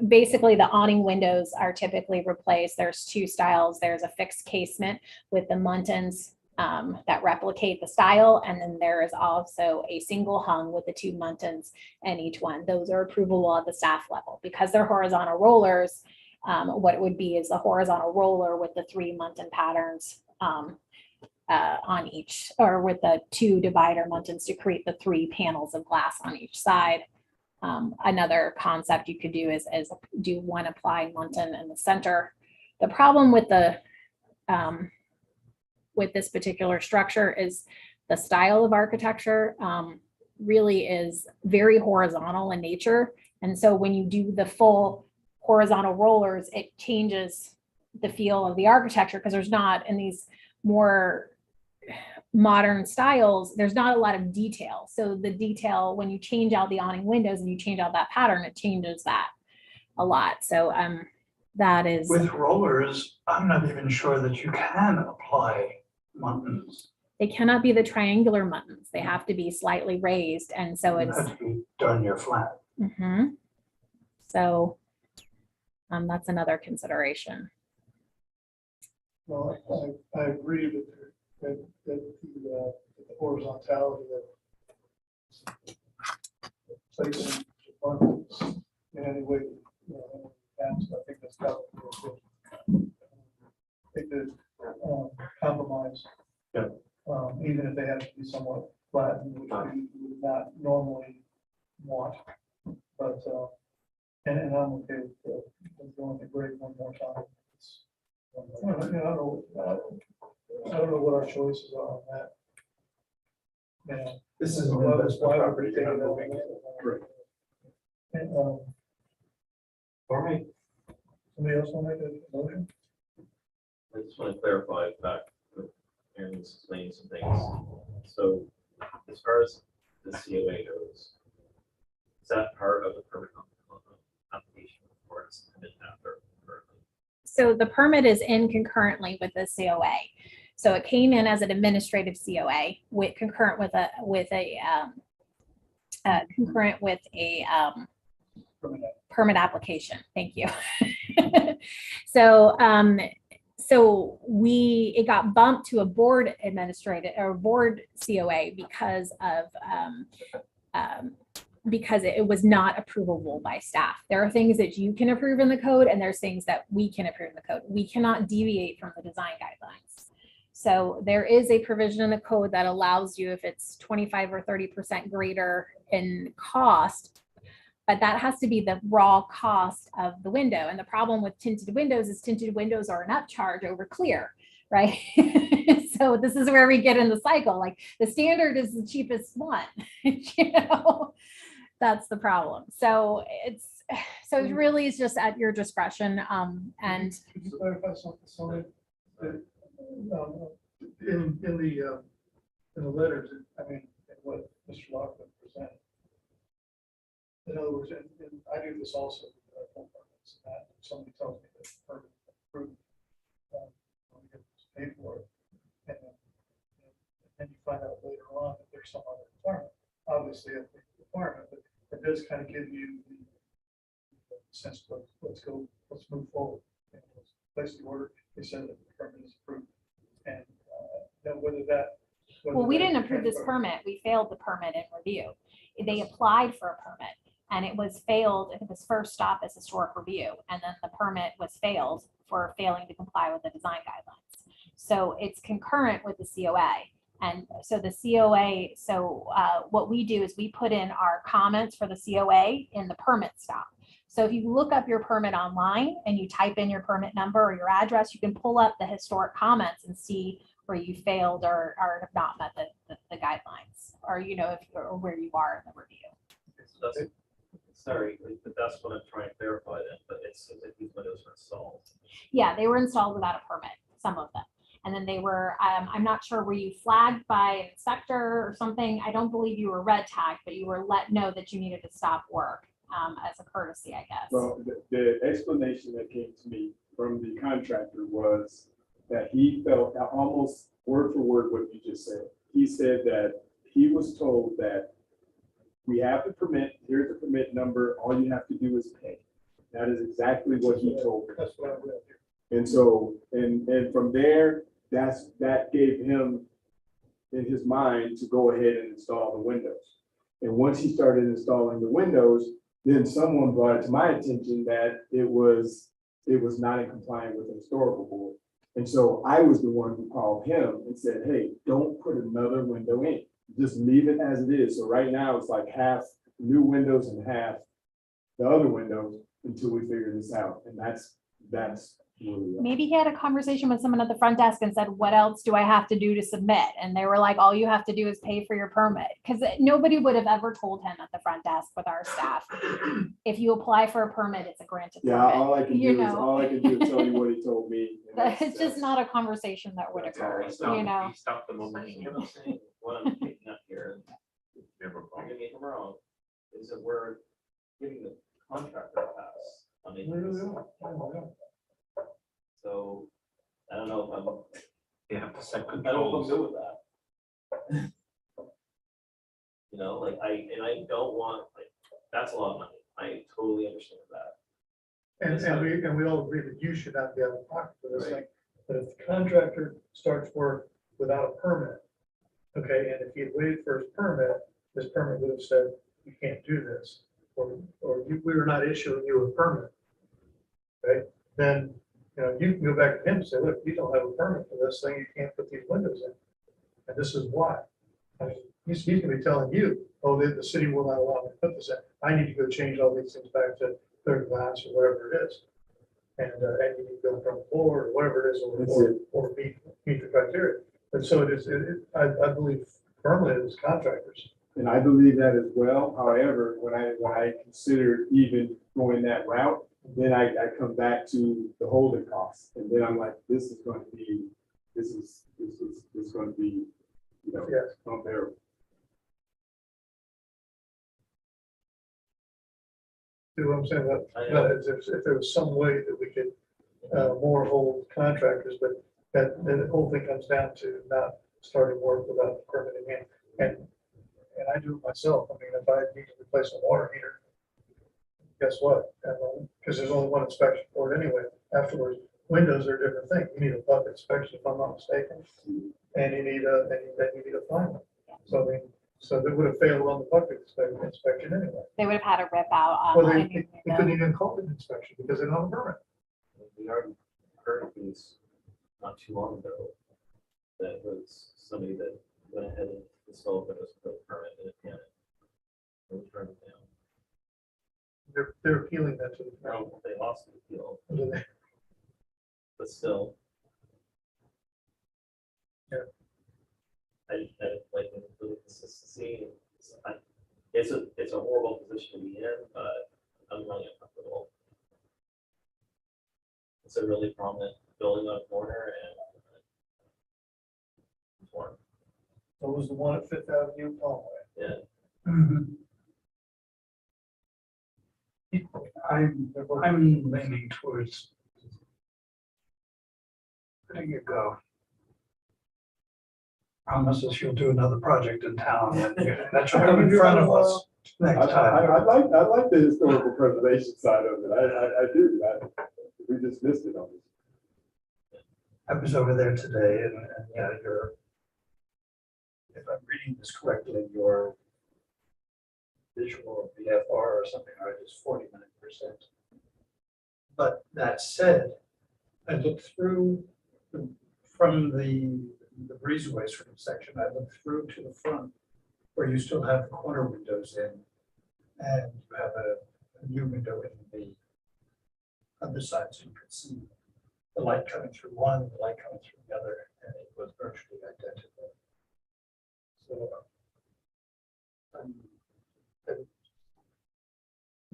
Basically, the awning windows are typically replaced. There's two styles. There's a fixed casement with the Muntins that replicate the style, and then there is also a single hung with the two Muntins in each one. Those are approvable at the staff level. Because they're horizontal rollers, what it would be is the horizontal roller with the three Muntin patterns on each, or with the two divider Muntins to create the three panels of glass on each side. Another concept you could do is do one applied Muntin in the center. The problem with this particular structure is the style of architecture really is very horizontal in nature. And so when you do the full horizontal rollers, it changes the feel of the architecture, because there's not, in these more modern styles, there's not a lot of detail. So the detail, when you change out the awning windows and you change out that pattern, it changes that a lot. So that is. With rollers, I'm not even sure that you can apply Muntins. They cannot be the triangular Muntins. They have to be slightly raised. And so It it's. has to be darn near flat. So that's another consideration. Well, I agree that the horizontality that placing abundance in any way, and I think that's got to be a good compromise. Yeah. Even if they have to be somewhat flattened, which we would not normally want. But and I'm okay with going to grade one more time. I don't know what our choices are on that. Yeah. This is Why an would investment we property. take it They're not over? moving it. And, All right. somebody else want to make a motion? I just want to clarify back, Aaron's explaining some things. So as far as the COA goes, is that part of the permit application or it's after currently? So the permit is in concurrently with the COA. So it came in as an administrative COA with concurrent with a permit application. Thank you. So it got bumped to a board administrative or board COA because it was not approvable by staff. There are things that you can approve in the code, and there's things that we can approve in the code. We cannot deviate from the design guidelines. So there is a provision in the code that allows you, if it's 25 or 30% greater in cost, but that has to be the raw cost of the window. And the problem with tinted windows is tinted windows are an upcharge over clear, right? So this is where we get in the cycle. Like the standard is the cheapest one, that's the problem. So it really is just at your discretion. And Could you clarify something? Sorry. In the letters, I mean, in what Mr. Lockwood presented. In other words, and I do this also. Somebody tells me that permit approved, we get paid for it, and then you find out later on that there's some other obviously a requirement, but it does kind of give you the sense of let's move forward. And let's place the order, they said that the permit is approved. And now whether that. Well, we didn't approve this permit. We failed the permit in review. They applied for a permit and it was failed. It was first stop as historic review. And then the permit was failed for failing to comply with the design guidelines. So it's concurrent with the COA. And so the COA, what we do is we put in our comments for the COA in the permit stop. So if you look up your permit online and you type in your permit number or your address, you can pull up the historic comments and see where you failed or have not met the guidelines, or or where you are in the review. Sorry, but that's what I'm trying to clarify then, but it says that these windows were installed. Yeah, they were installed without a permit, some of them. And then they were, I'm not sure, were you flagged by an inspector or something? I don't believe you were red tagged, but you were let know that you needed to stop work as a courtesy, I guess. Well, the explanation that came to me from the contractor was that he felt almost word for word what you just said. He said that he was told that we have the permit, here's the permit number, all you have to do is pay. That is exactly what he told me. That's what I read here. And so, and from there, that gave him in his mind to go ahead and install the windows. And once he started installing the windows, then someone brought it to my attention that it was not in compliance with the historical board. And so I was the one who called him and said, hey, don't put another window in. Just leave it as it is. So right now it's like half new windows and half the other windows until we figure this out. And that's really. Maybe he had a conversation with someone at the front desk and said, what else do I have to do to submit? And they were like, all you have to do is pay for your permit. Because nobody would have ever told him at the front desk with our staff, if you apply for a permit, it's a granted Yeah, permit. all I can do is tell you what he told me. And It's just not a conversation that would occur, Stop the moment. You know what I'm saying? What I'm picking up here, and Never I'm gonna get them wrong, is that we're giving the contractor a pass on it. So I don't know if I'm, You have to set I don't know if I'm controls. good with that. Like I don't want, that's a lot of money. I totally understand that. And we all agree that you should not be out of pocket for this thing. But if the contractor starts work without a permit, okay, and if he had waited for his permit, this permit would have said, you can't do this, or we were not issuing you a permit. Okay, then, you can go back to him and say, look, you don't have a permit for this thing, you can't put these windows in. And this is why. I mean, he's gonna be telling you, oh, the city will not allow me to put this in. I need to go change all these things back to third glass or whatever it is. And you need to go from the board or whatever it is, or meet the criteria. And so it is, I believe firmly it is contractors. And I believe that as well. However, when I consider even going that route, then I come back to the holding costs. And then I'm like, this is going to be Yes. unbearable. See what I'm saying? But if there was some way that we could more hold contractors, but then the whole thing comes down to not starting work without permitting in. And I do it myself. I mean, if I need to replace a water heater, guess what? Because there's only one inspection for it anyway. Afterwards, windows are a different thing. You need a bucket inspection, if I'm not mistaken, and you need a final. So I mean, so they would have failed on the bucket inspection anyway. They would have had a rip out on Well, a they new couldn't window. even call it an inspection because they don't have a permit. We already heard these not too long ago. That was somebody that went ahead and installed windows without a permit and it can't. They turned it down. They're appealing that to the No, they lost the appeal, ground. but still. Yeah. I like the consistency. It's a horrible position to be in, but I'm really uncomfortable. It's a really prominent building on a corner and. So it was the one at Fifth Avenue, Palmway. Yeah. I'm leaning towards letting it go. promise us you'll do another project in town, and that should come in front of us next time. I like the historical preservation side of it. I do. We just missed it on this. I was over there today, and yeah, if I'm reading this correctly, your visual BFR or something, right, is 49%. But that said, I looked through from the breezeway sort of section, I looked through to the front where you still have the corner windows in, and you have a new window in the other side, so you could see the light coming through one, the light coming through the other, and it was virtually identical. So I'm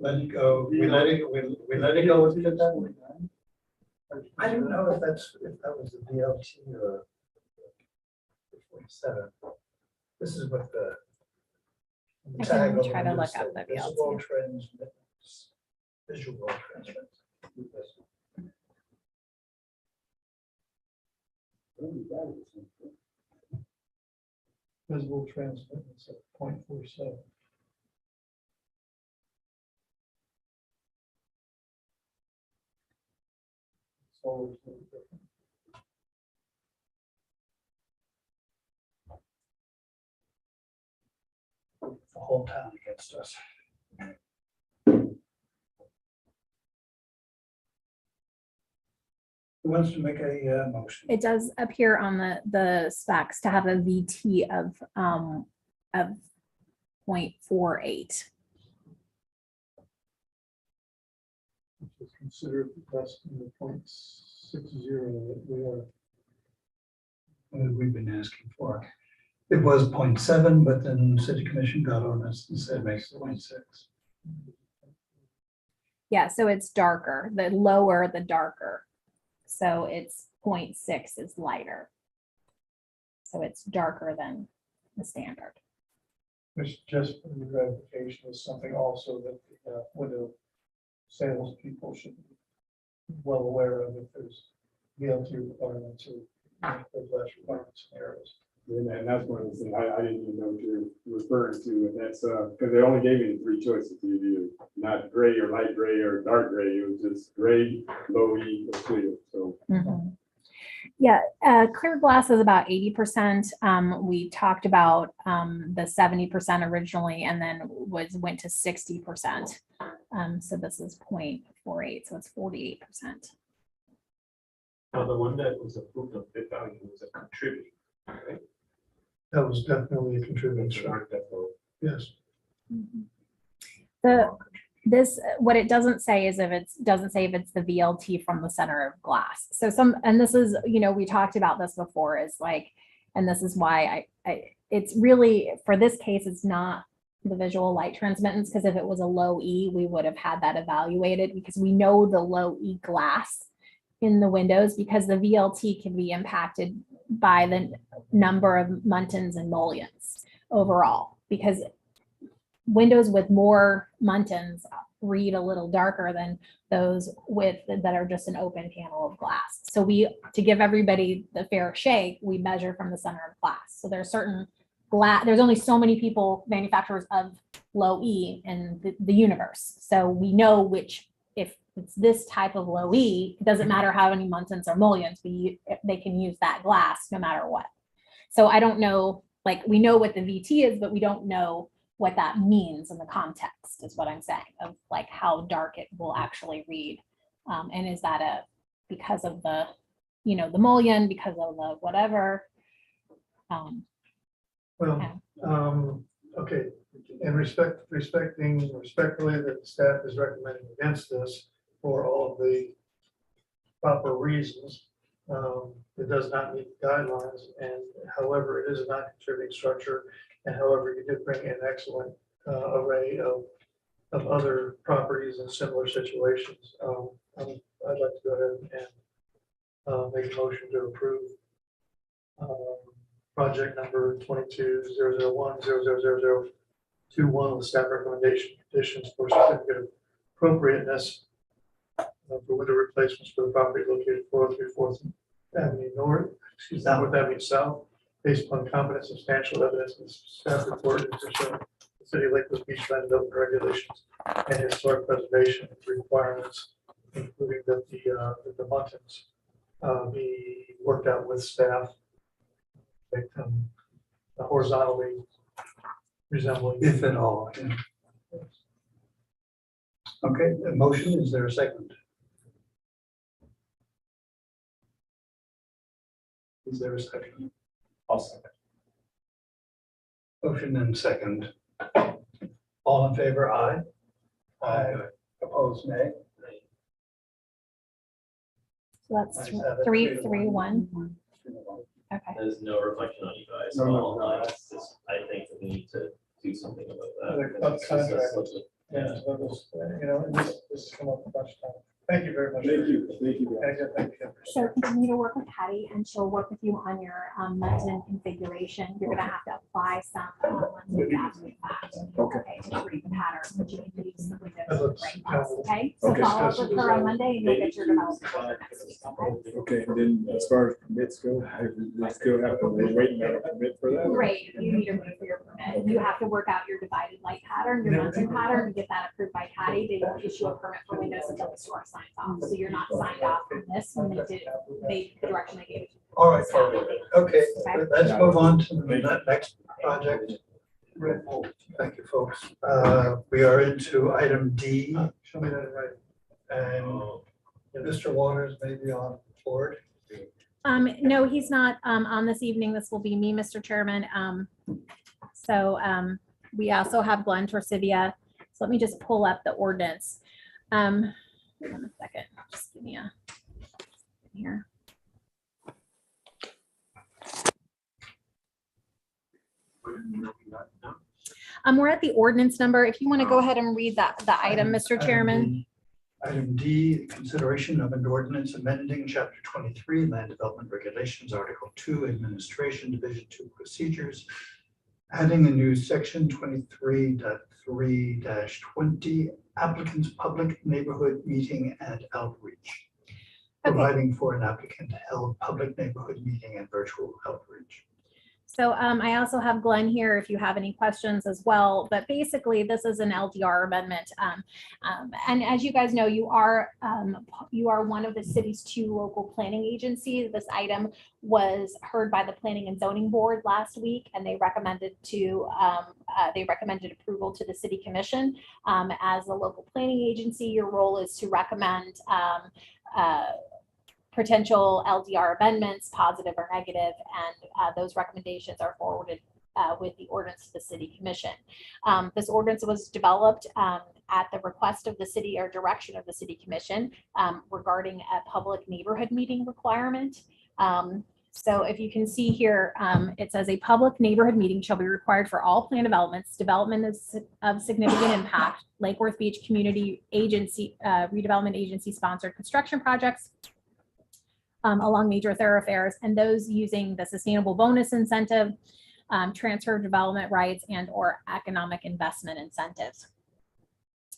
let it go. We let it go with that. I don't know if that was the DLT or 47. This is what the I tag can on the try to window look up said, the Visual VLT. transmittance. Visual transmittance. Visible transmittance of 0.47. So it's a little different. The whole town against us. Who wants to make a motion? It does appear on the specs to have a VT of 0.48. Which is considered less than the 0.60 that we are. What have we been asking for? It was 0.7, but then the city commission got on us and said makes it 0.6. Yeah, so it's darker. The lower, the darker. So it's 0.6 is lighter. So it's darker than the standard. Which just for your edification is something also that the window salespeople should be well aware of if there's VLT requirements or those less requirements scenarios. And that's one of the things I didn't even know what you're referring to, and that's because they only gave me the three choices to do, not gray or light gray or dark gray. It was just gray, low E, or clear. So Yeah, clear glass is about 80%. We talked about the 70% originally, and then went to 60%. So this is 0.48, so it's 48%. Now, the one that was approved of bid value was a contributing, right? That was definitely a contributing That's factor. right, that's all. Yes. What it doesn't say is if it's the VLT from the center of glass. So and this is, we talked about this before, is like, and this is why it's really, for this case, it's not the visual light transmittance, because if it was a low E, we would have had that evaluated, because we know the low E glass in the windows, because the VLT can be impacted by the number of muntins and mullions overall, because windows with more muntins read a little darker than those that are just an open panel of glass. So to give everybody the fair shake, we measure from the center of glass. So there's certain glass, there's only so many manufacturers of low E in the universe. So we know which, if it's this type of low E, it doesn't matter how many muntins or mullions, they can use that glass no matter what. So I don't know, like, we know what the VT is, but we don't know what that means in the context, is what I'm saying, of like how dark it will actually read. And is that because of the, the mullion, because of the whatever? Okay, and respectfully that the staff is recommending against this for all of the proper reasons. It does not meet the guidelines, and however, it is a non-contributing structure, and however, you did bring in an excellent array of other properties in similar situations. I'd like to go ahead and make a motion to approve project number 22-001-00021 with staff recommendation conditions for certificate of appropriateness for window replacements for the property located 403 4th Avenue North, 4th Avenue South, based upon competent substantial evidence in the staff report is to show the city of Lakewood beachland development regulations and historic preservation requirements, including that the Muntins be worked out with staff. Make them horizontally resembling. If at all. Yeah. Okay, a motion, is there a second? Is there a second? I'll second. Motion and second. All in favor, aye. Aye. Opposed, nay. So that's Nice, have it. 3-3-1. Okay. There's no reflection on you guys. No, no, Well, no. it's just, I think that we need to do something about Like that. about It's just contract. such a- Yeah, so this, you know, and this has come up a bunch of times. Thank you very much. Thank you, thank you. guys. Thank you. So continue to work with Patty and she'll work with you on your Muntin configuration. You're gonna have to apply some Muntin after the fact. Okay. To create the pattern, but you can use the That windows looks right helpful. okay? So Okay. follow up with her on Monday and you'll get your development order next week, okay? Okay, and then as far as permits go, we still have to, we're waiting on a permit for that? Great, you need to wait for your permit. You have to work out your divided light pattern, your Muntin pattern, and get that approved by Patty. They won't issue a permit for windows until the store signs off. So you're not signed off on this when the direction they gave you. All right, okay, let's move on to the next project. Thank you, folks. We are into item D, Show me that right. and Mr. Waters may be on board. No, he's not on this evening. This will be me, Mr. Chairman. We also have Glenn Torsivia. So let me just pull up the ordinance. Hold on a second, just give me a here. We're at the ordinance number. If you want to go ahead and read the item, Mr. Chairman. Item D, consideration of an ordinance amending chapter 23, land development regulations, article 2, administration, division 2, procedures, adding a new section 23.3-20, applicant's public neighborhood meeting and outreach. Okay. Providing for an applicant held public neighborhood meeting and virtual outreach. So I also have Glenn here if you have any questions as well, but basically this is an LDR amendment. And as you guys know, you are one of the city's 2 local planning agencies. This item was heard by the Planning and Zoning Board last week, and they recommended approval to the City Commission. As a local planning agency, your role is to recommend potential LDR amendments, positive or negative, and those recommendations are forwarded with the ordinance to the City Commission. This ordinance was developed at the request of the city or direction of the City Commission regarding a public neighborhood meeting requirement. So if you can see here, it says a public neighborhood meeting shall be required for all planned developments. Development is of significant impact. Lake Worth Beach Community Agency, Redevelopment Agency sponsored construction projects along major thoroughfares, and those using the sustainable bonus incentive, transfer of development rights, and or economic investment incentives.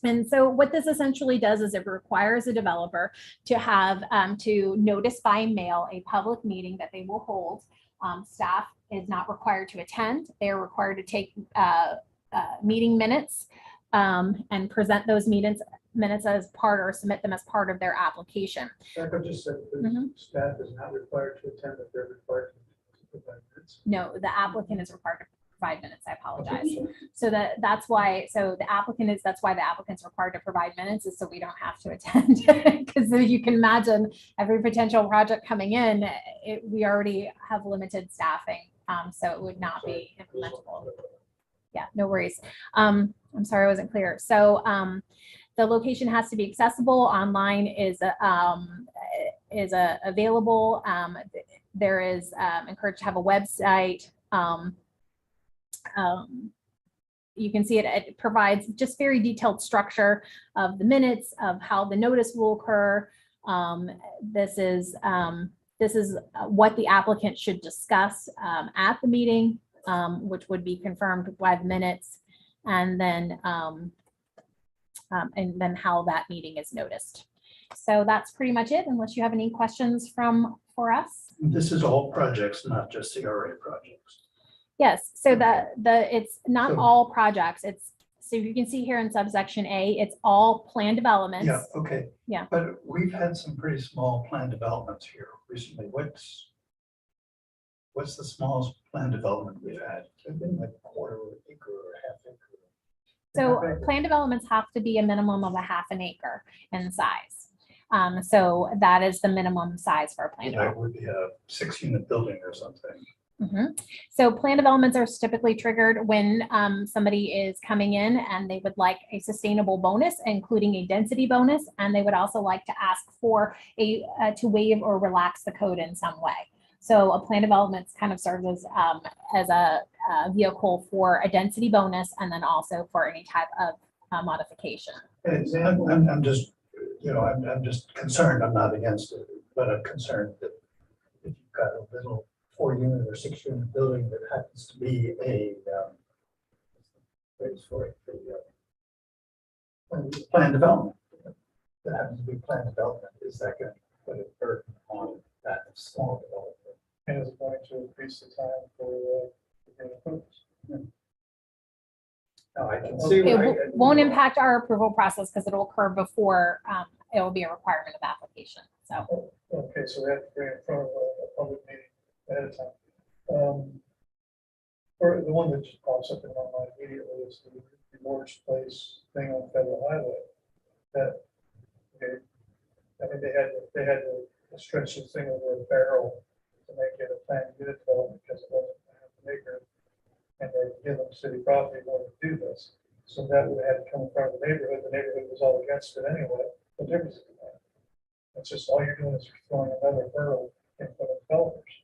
And so what this essentially does is it requires a developer to have to notice by mail a public meeting that they will hold. Staff is not required to attend. They are required to take meeting minutes and present those minutes as part or submit them as part of their application. Becca just said the staff is not required to attend, but they're required to provide minutes. No, the applicant is required to provide minutes. I apologize. So that's why the applicant's required to provide minutes is so we don't have to attend. Because you can imagine every potential project coming in, we already have limited staffing. So it would not be implementable. Yeah, no worries. I'm sorry I wasn't clear. So the location has to be accessible. Online is available. There is encouraged to have a website. You can see it provides just very detailed structure of the minutes, of how the notice will occur. This is what the applicant should discuss at the meeting, which would be confirmed by the minutes, and then how that meeting is noticed. So that's pretty much it, unless you have any questions for for us. This is all projects, not just CRA projects. Yes, so it's not So- all projects. So you can see here in subsection A, it's all planned developments. Yeah, okay. Yeah. But we've had some pretty small plan developments here recently. What's the smallest plan development we've had? It's been like a quarter acre or half acre. So plan developments have to be a minimum of a half an acre in size. So that is the minimum size for a plan That development. would be a 6-unit building or something. Mhm. So plan developments are typically triggered when somebody is coming in and they would like a sustainable bonus, including a density bonus, and they would also like to ask for to waive or relax the code in some way. So a plan development kind of serves as a vehicle for a density bonus and then also for any type of modification. I'm just, I'm just concerned. I'm not against it, but I'm concerned that if you've got a little 4-unit or 6-unit building that happens to be a plan development, that happens to be plan development, is that going to put a burden on that small development? And is going to increase the time for getting approved. Now, I can see. It won't impact our approval process because it'll occur before it will be a requirement of application. So Okay, so we have to bring it in front of a public meeting ahead of time. Or the one that just pops up in my mind immediately is the Morris Place thing on Federal Highway. That, okay, I mean, they had to stretch this thing over a barrel to make it a planned unit development because it wasn't a half an acre. And they give them city property in order to do this. So that would have to come in front of the neighborhood. The neighborhood was all against it anyway. What difference does it make? It's just all you're doing is throwing another hurdle in front of developers.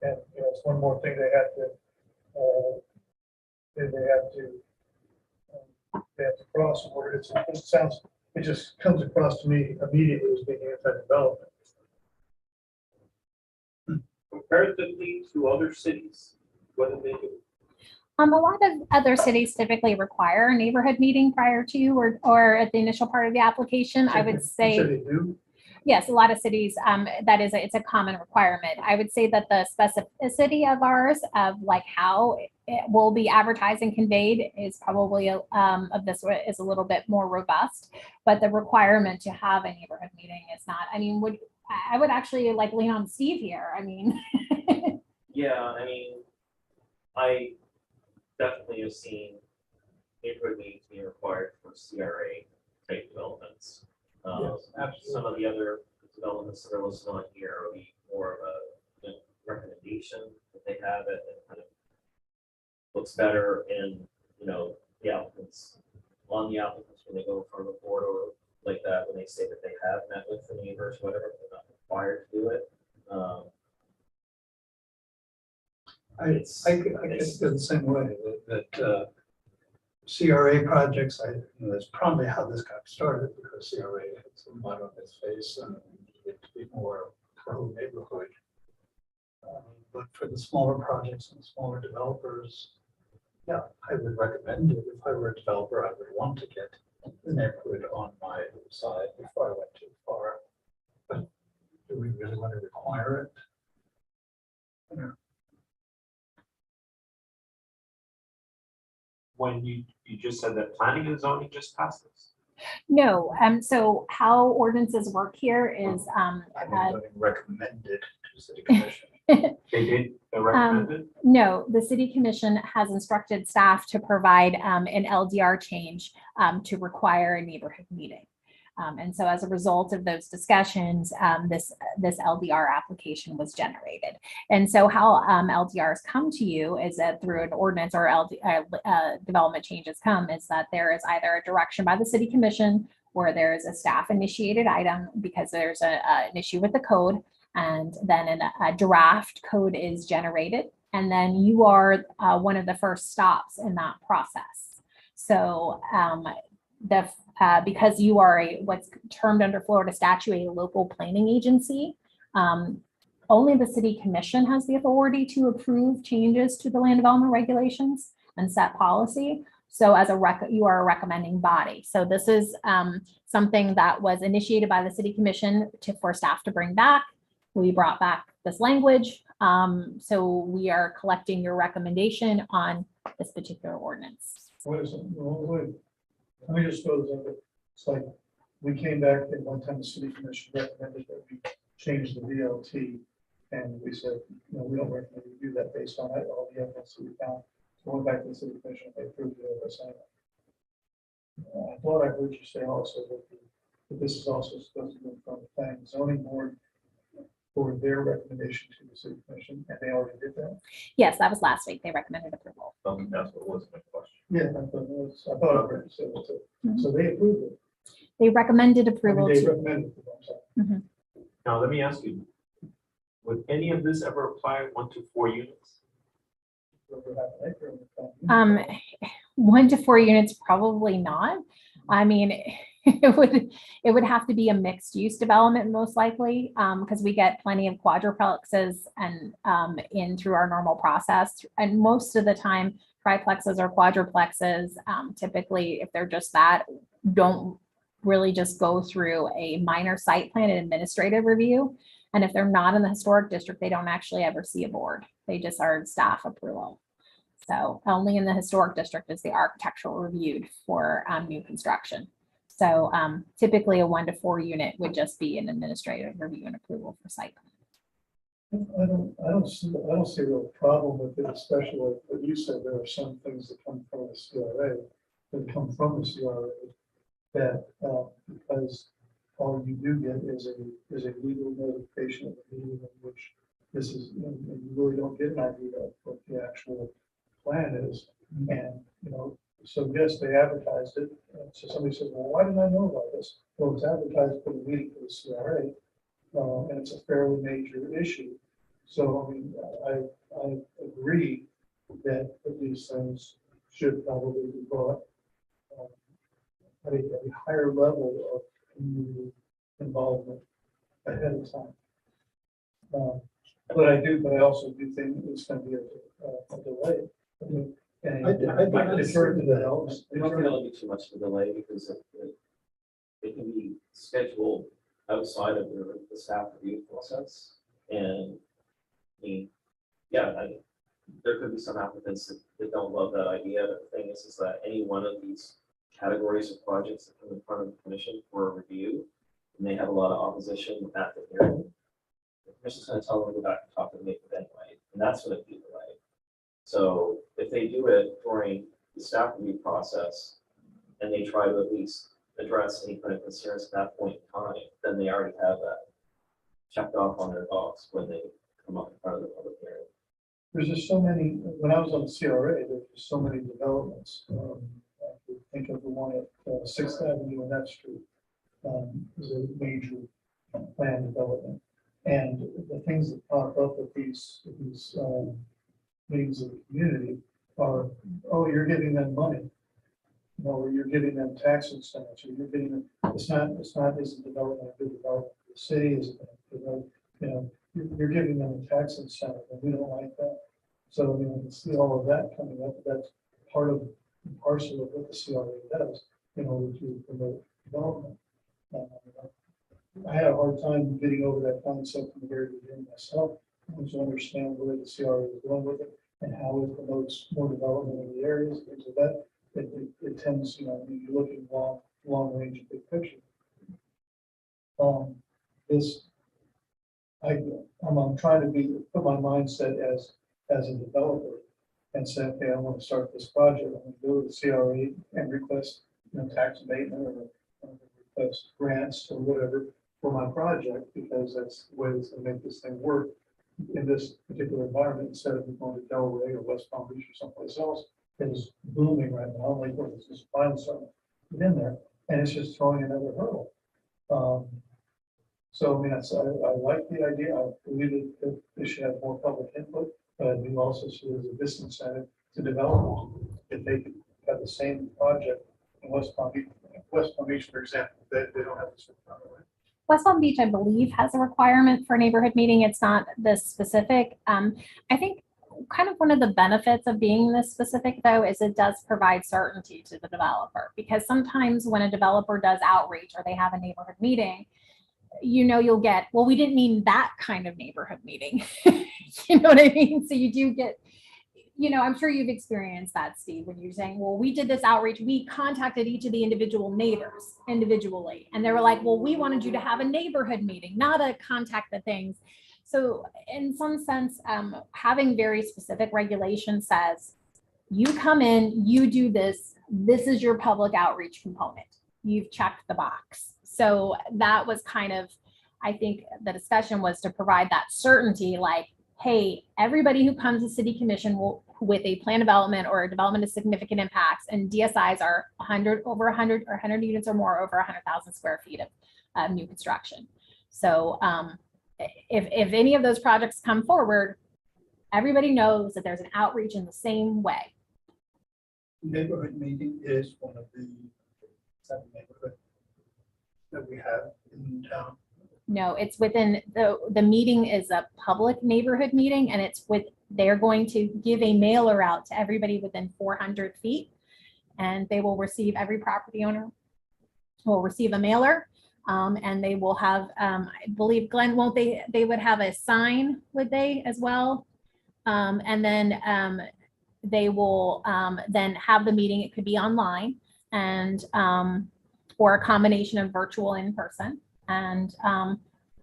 And, it's one more thing they have to cross in order. It just comes across to me immediately as being anti-development. Comparatively to other cities, what do they do? a lot of other cities typically require a neighborhood meeting prior to or at the initial part of the application. I would You say. said they do? Yes, a lot of cities, it's a common requirement. I would say that the specificity of ours of like how it will be advertised and conveyed is probably is a little bit more robust, but the requirement to have a neighborhood meeting is not. I mean, I would actually like lean on Steve here. I mean. Yeah, I mean, I definitely have seen neighborhood meetings being required for CRA type developments. Yes, absolutely. Some of the other developments that are listed on here are more of a recommendation that they have it and kind of looks better in, the applicants, on the applicants when they go in front of the board or like that, when they say that they have met with the neighbors, whatever, they're not required to do it. I guess feel the same way that CRA projects, that's probably how this got started because CRA had some mud on its face and needed to be more pro-neighborhood. But for the smaller projects and smaller developers, yeah, I would recommend it. If I were a developer, I would want to get the neighborhood on my side before I went too far. But do we really want to require it? When you just said that planning and zoning just passed this. No, so how ordinances work here is, I would recommend it to city commission. They did recommend it? no, the city commission has instructed staff to provide an LDR change to require a neighborhood meeting. And so as a result of those discussions, this LDR application was generated. And so how LDRs come to you is that through an ordinance or development changes come is that there is either a direction by the city commission or there is a staff initiated item because there's an issue with the code, and then a draft code is generated. And then you are one of the first stops in that process. So because you are what's termed under Florida statute a local planning agency, only the city commission has the authority to approve changes to the land development regulations and set policy. So as you are a recommending body. So this is something that was initiated by the city commission for staff to bring back. we brought back this language. So we are collecting your recommendation on this particular ordinance. What is it? Well, wait. Let me just throw this up. It's like, we came back at one time, the city commission recommended that we change the VLT. And we said, no, we don't recommend you do that based on all the evidence that we found. So went back to the city commission, they approved it as a. I thought I heard you say also that this is also supposed to go from the planning and zoning board for their recommendation to the city commission, and they already did that. Yes, that was last week. They recommended approval. That's what was my question. Yeah, I thought I heard you say that. So they approved it. They recommended I mean, approval they to, recommended it. I'm sorry. Now, let me ask you, would any of this ever apply 1 to 4 units? Whoever had an acre in the town. 1 to 4 units, probably not. I mean, it would have to be a mixed use development most likely, because we get plenty of quadruplexes and in through our normal process. And most of the time, triplexes or quadruplexes, typically, if they're just that, don't really just go through a minor site plan and administrative review. And if they're not in the historic district, they don't actually ever see a board. They just are staff approval. So only in the historic district is the architectural reviewed for new construction. So typically a 1 to 4 unit would just be an administrative review and approval for site plan. I don't see a real problem with it, especially what you said. There are some things that come from the CRA that because all you do get is a legal notification of the meeting in which this is, and you really don't get an idea of what the actual plan is. And, so yes, they advertised it. And so somebody said, well, why didn't I know about this? Well, it's advertised for the meeting for the CRA, and it's a fairly major issue. So, I mean, I agree that these things should probably be brought at a higher level of community involvement ahead of time. But I also do think it's going to be a delay. I mean, and defer to the helps. I don't think it'll be too much of a delay because it can be scheduled outside of the staff review process. And I mean, there could be some applicants that don't love that idea. But the thing is that any one of these categories of projects that come in front of the commission for a review, and they have a lot of opposition at the hearing, the commission's going to tell them to go back and talk to the maker anyway, and that's going to be the delay. So if they do it during the staff review process, and they try to at least address any kind of concerns at that point in time, then they already have that checked off on their box when they come up in front of the public hearing. There's just so many, when I was on the CRA, there's just so many developments. I could think of the one at 6th Avenue and F Street is a major planned development. And the things that pop up with these meetings of the community are, oh, you're giving them money. Or you're giving them tax incentives, or you're giving them, isn't development a good development for the city, isn't it? You're giving them a tax incentive, and we don't like that. So, I mean, I can see all of that coming up. That's part of the parcel of what the CRA does in order to promote development. I had a hard time getting over that concept from the very beginning myself. I want to understand where the CRA is going with it and how it promotes more development in the areas, things like that. It tends, you're looking long range, big picture. I'm trying to put my mindset as a developer and say, okay, I want to start this project. I'm going to go to the CRA and request, tax abatement or request grants or whatever for my project, because that's the way it's going to make this thing work in this particular environment, instead of going to Delray or West Palm Beach or someplace else. It is booming right now. Like, it's just finally starting to get in there, and it's just throwing another hurdle. So, I mean, I like the idea. I believe that they should have more public input, but I do also see it as a disincentive to develop. If they could have the same project in West Palm Beach, for example, they don't have this. West Palm Beach, I believe, has a requirement for a neighborhood meeting. It's not this specific. I think kind of one of the benefits of being this specific, though, is it does provide certainty to the developer, because sometimes when a developer does outreach or they have a neighborhood meeting, you'll get, well, we didn't mean that kind of neighborhood meeting. You know what I mean? So you do get, I'm sure you've experienced that, Steve, when you're saying, well, we did this outreach, we contacted each of the individual neighbors individually. And they were like, well, we wanted you to have a neighborhood meeting, not a contact the things. So in some sense, having very specific regulation says, you come in, you do this is your public outreach component. You've checked the box. So that was kind of, I think the discussion was to provide that certainty, like, hey, everybody who comes to city commission will, with a plan development or a development of significant impacts, and DSIs are 100 over 100 or 100 units or more over 100,000 square feet of new construction. So if any of those projects come forward, everybody knows that there's an outreach in the same way. Neighborhood meeting is one of the 7 neighborhoods that we have in town. No, it's within the meeting is a public neighborhood meeting, and it's they're going to give a mailer out to everybody within 400 feet, and they will receive, every property owner will receive a mailer, and they will have, I believe, Glenn, won't they would have a sign, would they, as well? And then they will then have the meeting. It could be online, and or a combination of virtual in person. And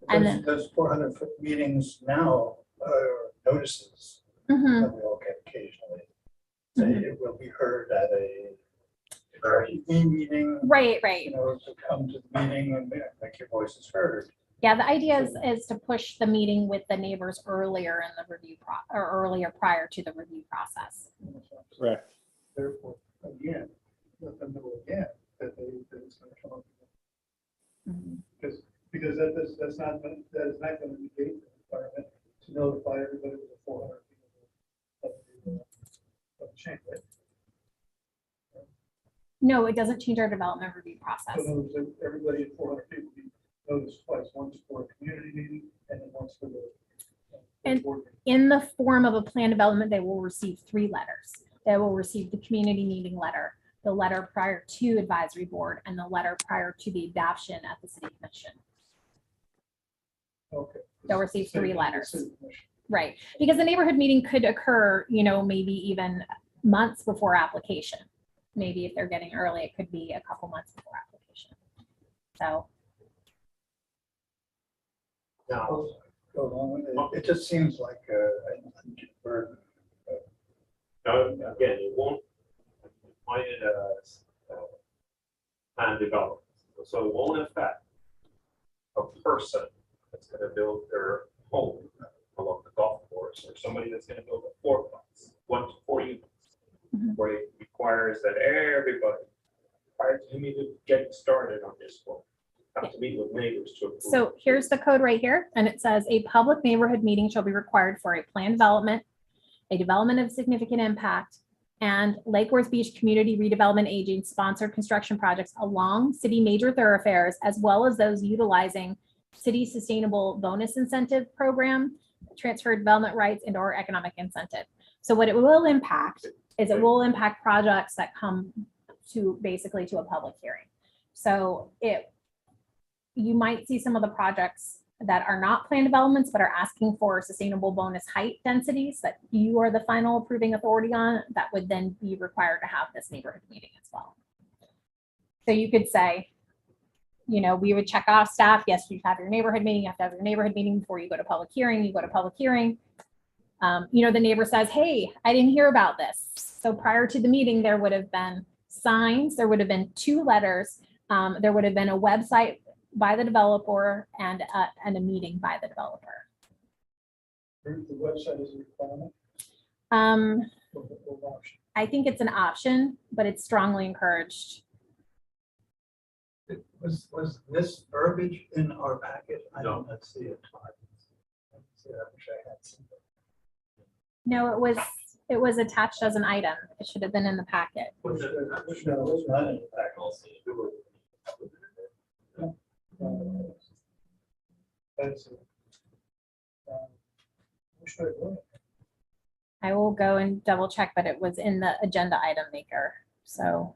then Those 400-foot meetings now are notices mhm, that we all get occasionally. Say it will be heard at a Hrpb meeting. right, To come to the meeting and make your voices heard. yeah. The idea is to push the meeting with the neighbors earlier in the review or earlier prior to the review process. Correct. Therefore, again, let them know again that it's going to come up. Mhm. Because that is not going to negate the requirement to notify everybody with the 400 people of the change, right? No, it doesn't change our development review process. So in other words, everybody at 400 people be noticed twice, once for a community meeting and then once for the. And board meeting. in the form of a plan development, they will receive 3 letters. They will receive the community meeting letter, the letter prior to advisory board, and the letter prior to the adoption at the city commission. Okay. They'll receive 3 City- letters. city commission. Right, because the neighborhood meeting could occur, maybe even months before application. Maybe if they're getting early, it could be a couple months before application. So, Go along with it. It just seems like an undue burden. Again, it won't define it as plan development, so it won't affect a person that's gonna build their home along the golf course, or somebody that's gonna build a 4-plex, 1 to 4 units. Mhm. Where it requires that everybody, prior to me to getting started on this one, have to meet with neighbors to approve. so here's the code right here, and it says a public neighborhood meeting shall be required for a plan development, a development of significant impact, and Lake Worth Beach Community Redevelopment Agency sponsored construction projects along city major thoroughfares, as well as those utilizing city sustainable bonus incentive program, transfer development rights, and or economic incentive. So what it will impact is it will impact projects that come to basically to a public hearing. So you might see some of the projects that are not planned developments, but are asking for sustainable bonus height densities that you are the final approving authority on, that would then be required to have this neighborhood meeting as well. So you could say, we would check off staff. Yes, you have your neighborhood meeting. You have to have your neighborhood meeting before you go to public hearing. You go to public hearing. The neighbor says, hey, I didn't hear about this. So prior to the meeting, there would have been signs, there would have been 2 letters, there would have been a website by the developer and a meeting by the developer. The website is a requirement. Or option. I think it's an option, but it's strongly encouraged. Was this verbiage in our packet? I No. don't see it. I wish I had seen it. No, it was attached as an item. It should have been in the packet. What's it? No, it's not in the packet. That's it. Which way to go? I will go and double check, but it was in the agenda item maker. So,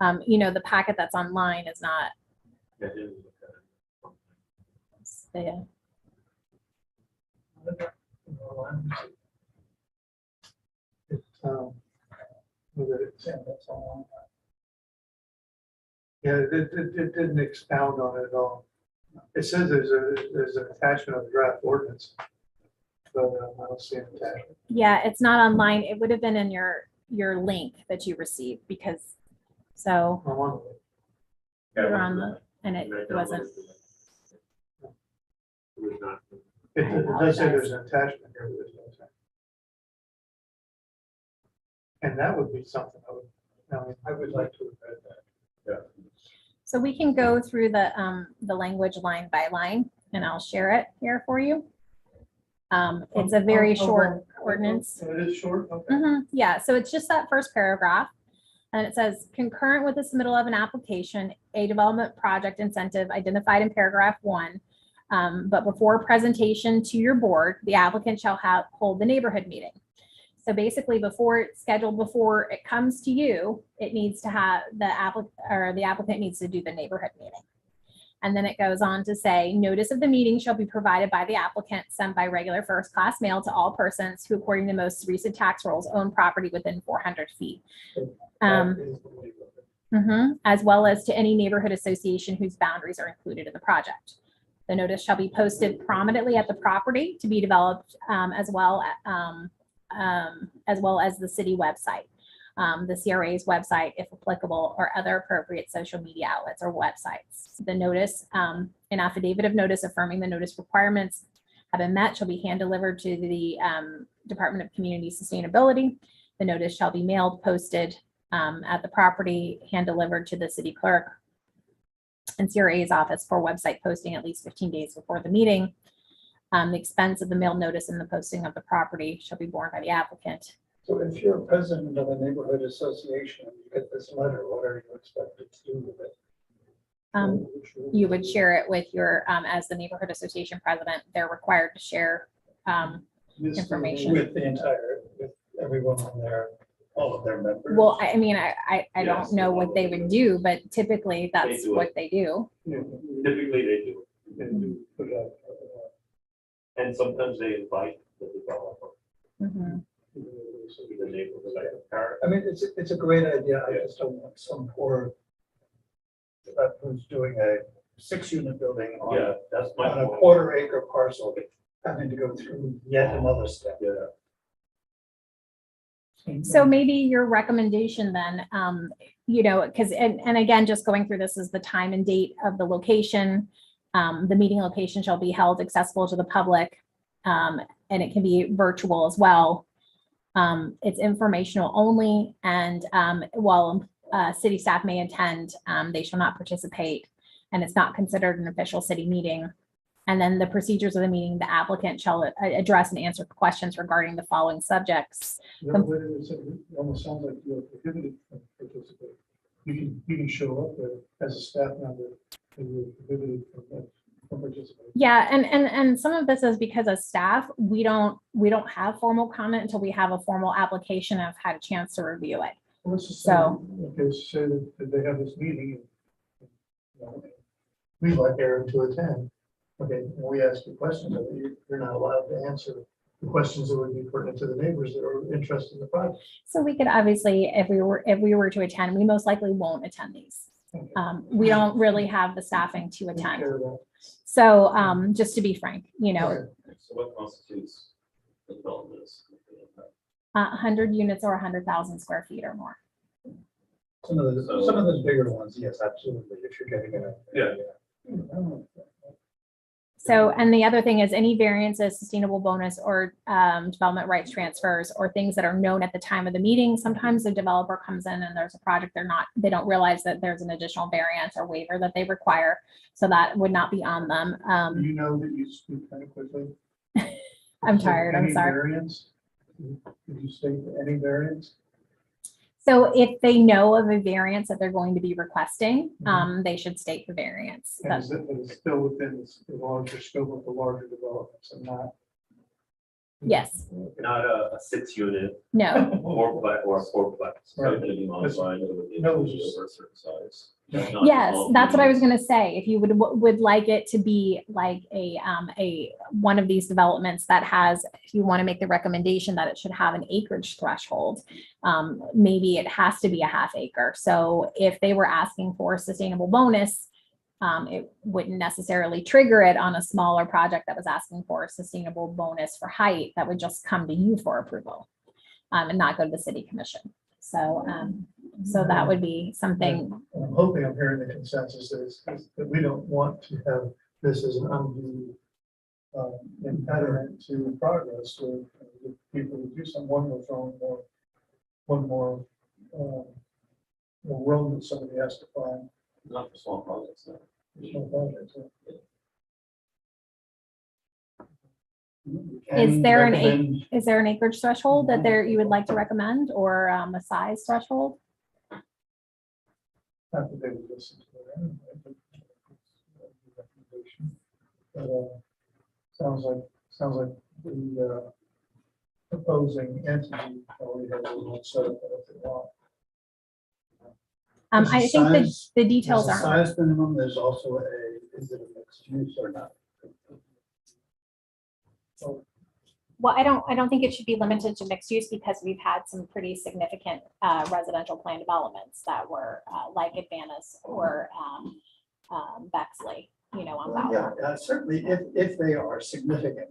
the packet that's online is not. Yeah, it is. the, That's all. Yeah, it didn't expound on it at all. It says there's an attachment of the draft ordinance, but I don't see an attachment. yeah, it's not online. It would have been in your link that you received because, so I'm on it. you're on the, and it wasn't. It was not. It does say there's an attachment here, but there's no attachment. And that would be something I would like to have read that. So we can go through the language line by line and I'll share it here for you. It's a very short ordinance. So it is short, okay. Yeah, so it's just that first paragraph. And it says concurrent with the submittal of an application, a development project incentive identified in paragraph 1. But before presentation to your board, the applicant shall hold the neighborhood meeting. So basically before it's scheduled, before it comes to you, it needs to have the applicant needs to do the neighborhood meeting. And then it goes on to say, notice of the meeting shall be provided by the applicant sent by regular first class mail to all persons who, according to most recent tax rolls, own property within 400 feet. As well as to any neighborhood association whose boundaries are included in the project. The notice shall be posted prominently at the property to be developed as well as the city website, the CRA's website, if applicable, or other appropriate social media outlets or websites. The notice, an affidavit of notice affirming the notice requirements have been met shall be hand delivered to the Department of Community Sustainability. The notice shall be mailed, posted at the property, hand delivered to the city clerk and CRA's office for website posting at least 15 days before the meeting. The expense of the mail notice and the posting of the property shall be borne by the applicant. So if you're president of a neighborhood association and you get this letter, what are you expected to do with it? You would share it with your, as the neighborhood association president, they're required to share information. With everyone on there, all of their members. Well, I mean, I don't know what they would do, but typically that's do what it. they do. Typically they do. And sometimes they invite the developer, Mhm. the neighborhood, like a parent. I mean, it's a great idea. I just don't want some poor who's doing a 6-unit building Yeah, that's my on a point. 1/4 acre parcel having to go through yet another step. Yeah. So maybe your recommendation then, because, and again, just going through this is the time and date of the location. The meeting location shall be held accessible to the public, and it can be virtual as well. It's informational only, and while city staff may attend, they shall not participate, and it's not considered an official city meeting. And then the procedures of the meeting, the applicant shall address and answer questions regarding the following subjects. It almost sounds like you're prohibited from participating. You can show up there as a staff member and you're prohibited from participating. Yeah, and some of this is because as staff, we don't have formal comment until we have a formal application and have had a chance to review it. Well, let's just So- say that they have this meeting and we'd like Aaron to attend. Okay, and we ask you questions, but you're not allowed to answer the questions that would be pertinent to the neighbors that are interested in the project. So we could obviously, if we were to attend, we most likely won't attend these. Okay. We don't really have the staffing to Take attend. care of that. So just to be frank, Okay. So what constitutes the development? 100 units or 100,000 square feet or more. Some of those bigger ones, yes, absolutely, if you're getting it. Yeah. So, and the other thing is any variances, sustainable bonus or development rights transfers or things that are known at the time of the meeting. Sometimes the developer comes in and there's a project they don't realize that there's an additional variance or waiver that they require. So that would not be on them. You know that you speak kind of quickly. I'm tired, I'm Any sorry. variance? Did you state any variance? So if they know of a variance that they're going to be requesting, they should state the variance. And is it still within the larger scope of the larger developments and not Yes, not a 6-unit no. or a fourplex. So it's gonna be modified, it would be No, over it's- a certain size. Not Yes, all that's what I was units. gonna say. If you would like it to be like a one of these developments that has, if you want to make the recommendation that it should have an acreage threshold, maybe it has to be a half acre. So if they were asking for a sustainable bonus, it wouldn't necessarily trigger it on a smaller project that was asking for a sustainable bonus for height. That would just come to you for approval, and not go to the city commission. So, so that would be something. And I'm hoping I'm hearing the consensus is that we don't want to have this as an undue impediment to progress with people who do some one more throwing more, one more room that somebody has to find. Not for small projects, no. There's no project, so. Is there an Recommend- Is there an acreage threshold that you would like to recommend, or a size threshold? Not that they would listen to it anyway, but recommendation. But, sounds like the proposing entity already has a little set up that they want. I Is the think that size- the There's details a aren't. size minimum, there's also is it a mixed use or not? Well, I don't think it should be limited to mixed use, because we've had some pretty significant residential plan developments that were like Advanis or Bexley, on Well, Bauer. yeah, certainly, if they are significant,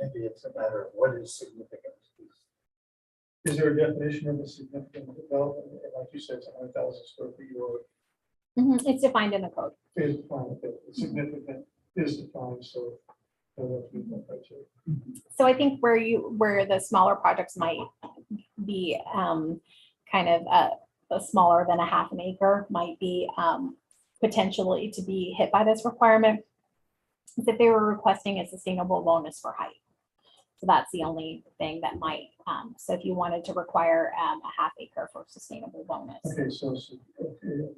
maybe it's a matter of what is significant. Is there a definition of a significant development? And like you said, it's 100,000 square feet or It's defined in the code. is defined, significant is defined, so. There have to be no criteria. So I think where the smaller projects might be kind of a smaller than a half an acre might be potentially to be hit by this requirement, is if they were requesting a sustainable bonus for height. So that's the only thing that might, so if you wanted to require a half acre for sustainable bonus. Okay, so,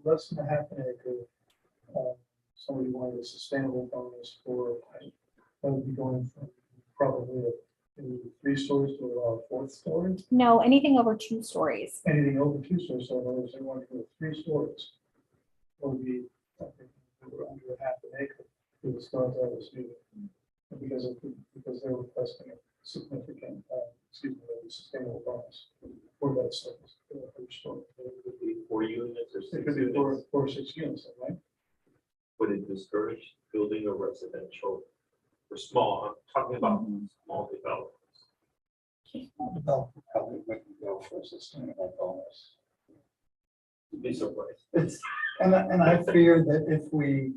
less than a half an acre, somebody wanted a sustainable bonus for height. That would be going from probably a 3 stories to a 4th story. No, anything over 2 stories. Anything over 2 stories, so in other words, they want to go 3 stories. Would be, I think, under a half an acre, it would start out as new. Because they're requesting a significant, a sustainable bonus for that service. It could be 4 units or It 6 could be units. 4 or 6 units, right? Would it discourage building a residential for small? I'm talking about small developments. Developer probably wouldn't go for a sustainable bonus. You'd be surprised. And I fear that if we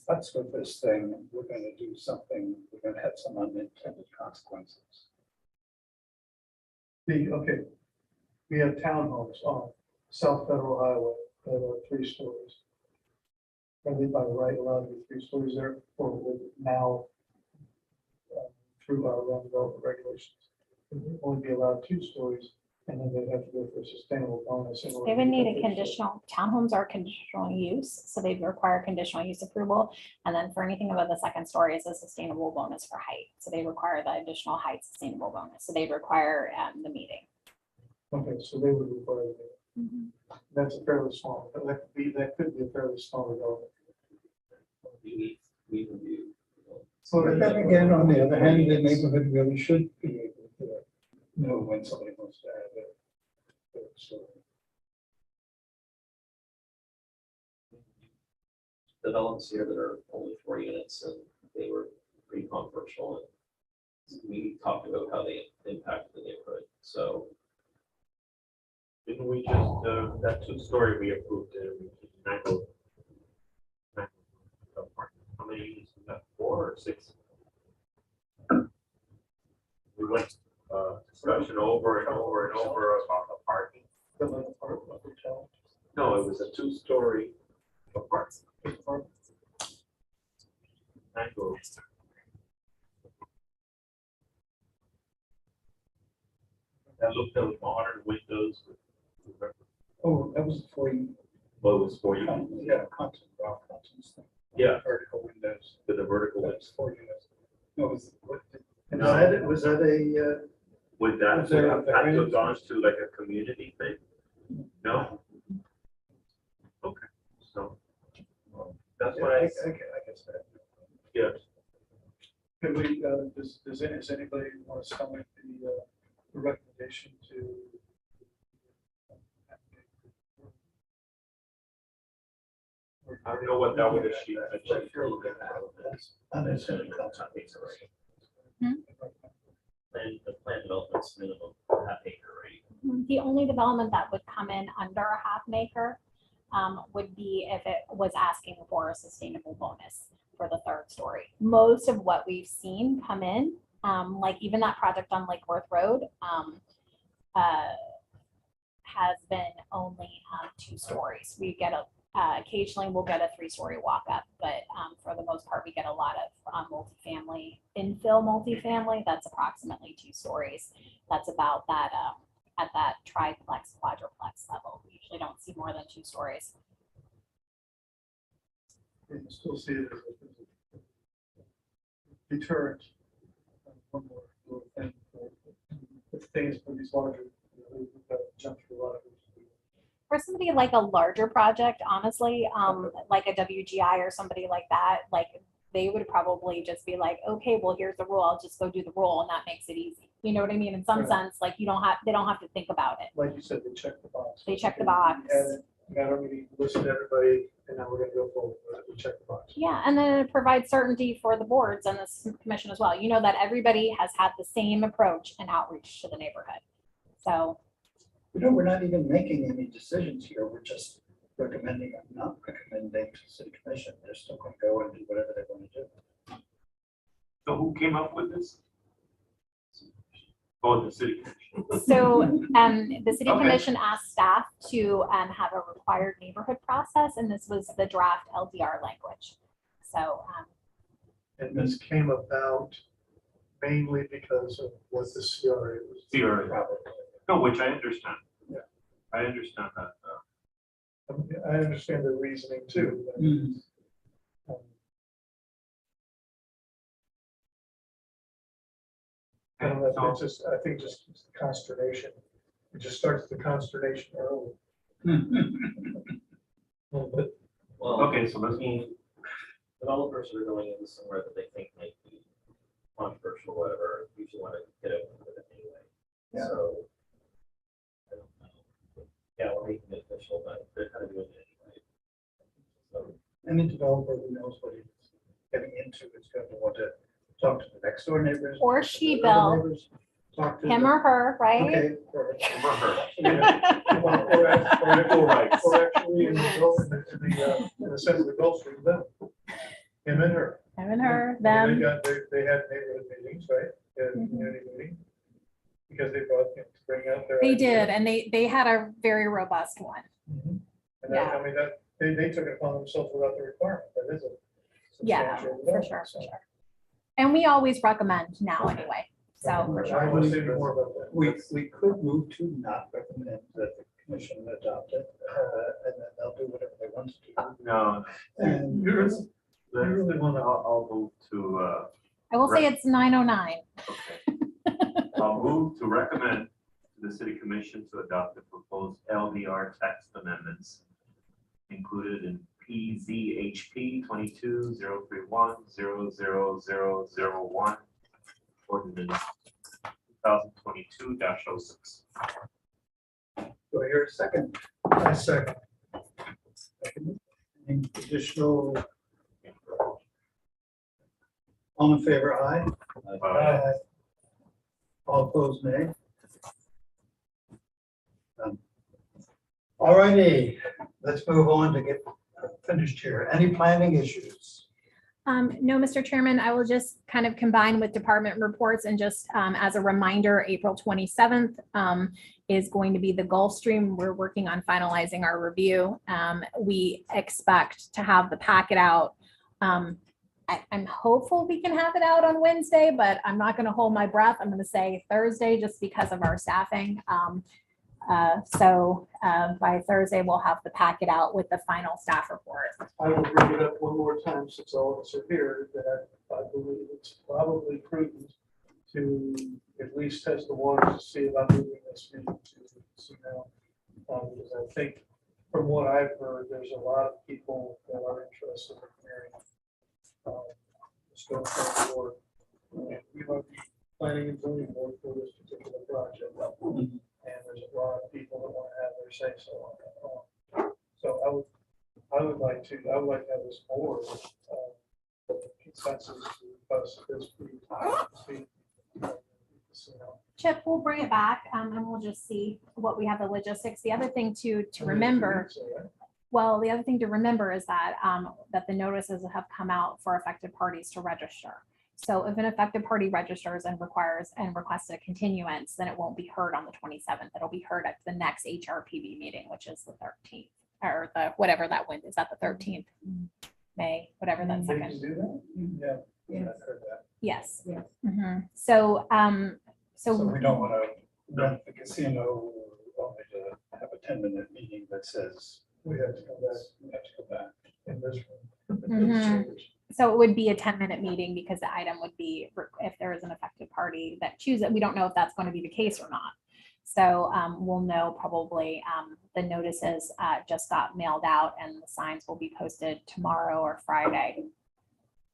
futz with this thing, we're gonna do something, we're gonna have some unintended consequences. Okay, we have townhomes on South Federal Highway that are 3 stories. Are they by right allowed to be 3 stories there, or would it now, through our own development regulations, it would only be allowed 2 stories, and then they'd have to go for a sustainable bonus. In order They would to need get a their conditional, townhomes are conditional use, so they require conditional use approval. And then for anything above the 2nd story is a sustainable bonus for height. So they require the additional height sustainable bonus. So they require the meeting. Okay, so they would require that. That's a fairly small, but that could be a fairly small development. We review. But then again, on the other hand, the neighborhood really should be able to know when somebody wants to have it. So, Developments here that are only 4 units, and they were pretty controversial. And we talked about how they impacted the neighborhood, so. Didn't we just, that 2-story we approved in Nagel? How many units was that, 4 or 6? We went, discussion over and over and over about the parking. No, it was a 2-story apartment. Nagel. That looked at modern windows. oh, that was for you. Well, it was 4 units. Yeah, content, Yeah. vertical windows. With the vertical That's windows. 4 units. No, it was, And was that a Would that Is there a have had to have variance? gone to like a community thing? No? Okay, so. That's what I, guess that. yeah, Can we, does anybody want to stomach the recommendation to? I don't know what that would achieve. Plan, the plan development's minimum half-acre rate. The only development that would come in under a half an acre would be if it was asking for a sustainable bonus for the third story. Most of what we've seen come in, like even that project on Lake Worth Road, has been only 2 stories. We get occasionally we'll get a 3-story walk up, but for the most part, we get a lot of multifamily, infill multifamily. That's approximately 2 stories. That's about that at that triplex, quadruplex level. We usually don't see more than 2 stories. We can still see it as a deterrent. One more little thing for things for these larger, we've got to jump through a lot of these. For somebody like a larger project, honestly, like a WGI or somebody like that, like they would probably just be like, okay, well, here's the rule. I'll just go do the rule, and that makes it easy. You know what I mean? In some Right. sense, like they don't have to think about it. Like you said, they check the box. They check the box. We had a meeting, listen to everybody, and now we're gonna go forward. We check the box. Yeah, and then it provides certainty for the boards and the commission as well. You know that everybody has had the same approach and outreach to the neighborhood. So We're not even making any decisions here. We're just recommending or not recommending to city commission. They're still going to go and do whatever they want to do. so who came up with this? Oh, the city commission. So the city Okay. commission asked staff to have a required neighborhood process, and this was the draft LDR language. So And this came about mainly because of what the CRA was. CRA. No, which I understand. Yeah. I understand that. I understand the reasoning too. Um, I don't know, So- it's just, I think just consternation. It just starts the consternation early. A little bit. Well, Okay, so let's move. developers that are going into somewhere that they think might be controversial or whatever, usually want to get it with it anyway. Yeah. So. I don't know. Yeah, we're making it official, but they're kind of doing it anyway. So, Any developer who knows what he's getting into is going to want to talk to the next door neighbors. Or talk to she, the other Bill. neighbors, talk to him the- or her, right? Okay, perfect. Him or her. Yeah. Or Equal rights. actually, in the sense of the Gulf Stream, them. Him and her. Him and her, I mean, them. They had neighborhood meetings, right? They had a Mhm. community meeting. Because they brought, to bring out their. They ideas. did, and they had a very robust one. Mhm. And that, I mean, that, they took it upon themselves without the requirement, that is a. Yeah, substantial for development, sure, for so. sure. And we always recommend now anyway, so for I sure. don't want to say any more about that. We could move to not recommend that the commission adopt it, and then they'll do whatever they want to do. No, And You really want to. I'll move to, I will say it's 9:09. okay. I'll move to recommend to the city commission to adopt the proposed LDR text amendments included in PZHP 22-031-00001 ordinance 2022-06. do I hear a second? I second. Any additional? All in favor, aye. All opposed, nay. All righty, let's move on to get finished here. Any planning issues? No, Mr. Chairman, I will just kind of combine with department reports and just as a reminder, April 27th is going to be the Gulf Stream. We're working on finalizing our review. We expect to have the packet out. I'm hopeful we can have it out on Wednesday, but I'm not going to hold my breath. I'm going to say Thursday just because of our staffing. So by Thursday, we'll have the packet out with the final staff report. I will bring it up one more time since all of us are here, that I believe it's probably prudent to at least test the waters to see about moving this meeting to Casino. Because I think from what I've heard, there's a lot of people that are interested in hearing this going forward. And we might be planning and zoning board for this particular project. And there's a lot of people that want to have their say so on that. So I would like to have this board consensus because this Chip, we'll bring it back and we'll just see what we have the logistics. The other thing to remember, well, the other thing to remember is that that the notices have come out for affected parties to register. So if an affected party registers and requests a continuance, then it won't be heard on the 27th. It'll be heard at the next Hrpb meeting, which is the 13th or the whatever that one is. That the 13th May, whatever that second. Do that? Yeah. I've heard that. Yes. Yes. Mhm. So So we don't want to rent the casino only to have a 10-minute meeting that says We have to come back we have to go back. in this room. Mhm. So it would be a 10-minute meeting because the item would be if there is an affected party that chooses it. We don't know if that's going to be the case or not. So we'll know probably the notices just got mailed out and the signs will be posted tomorrow or Friday.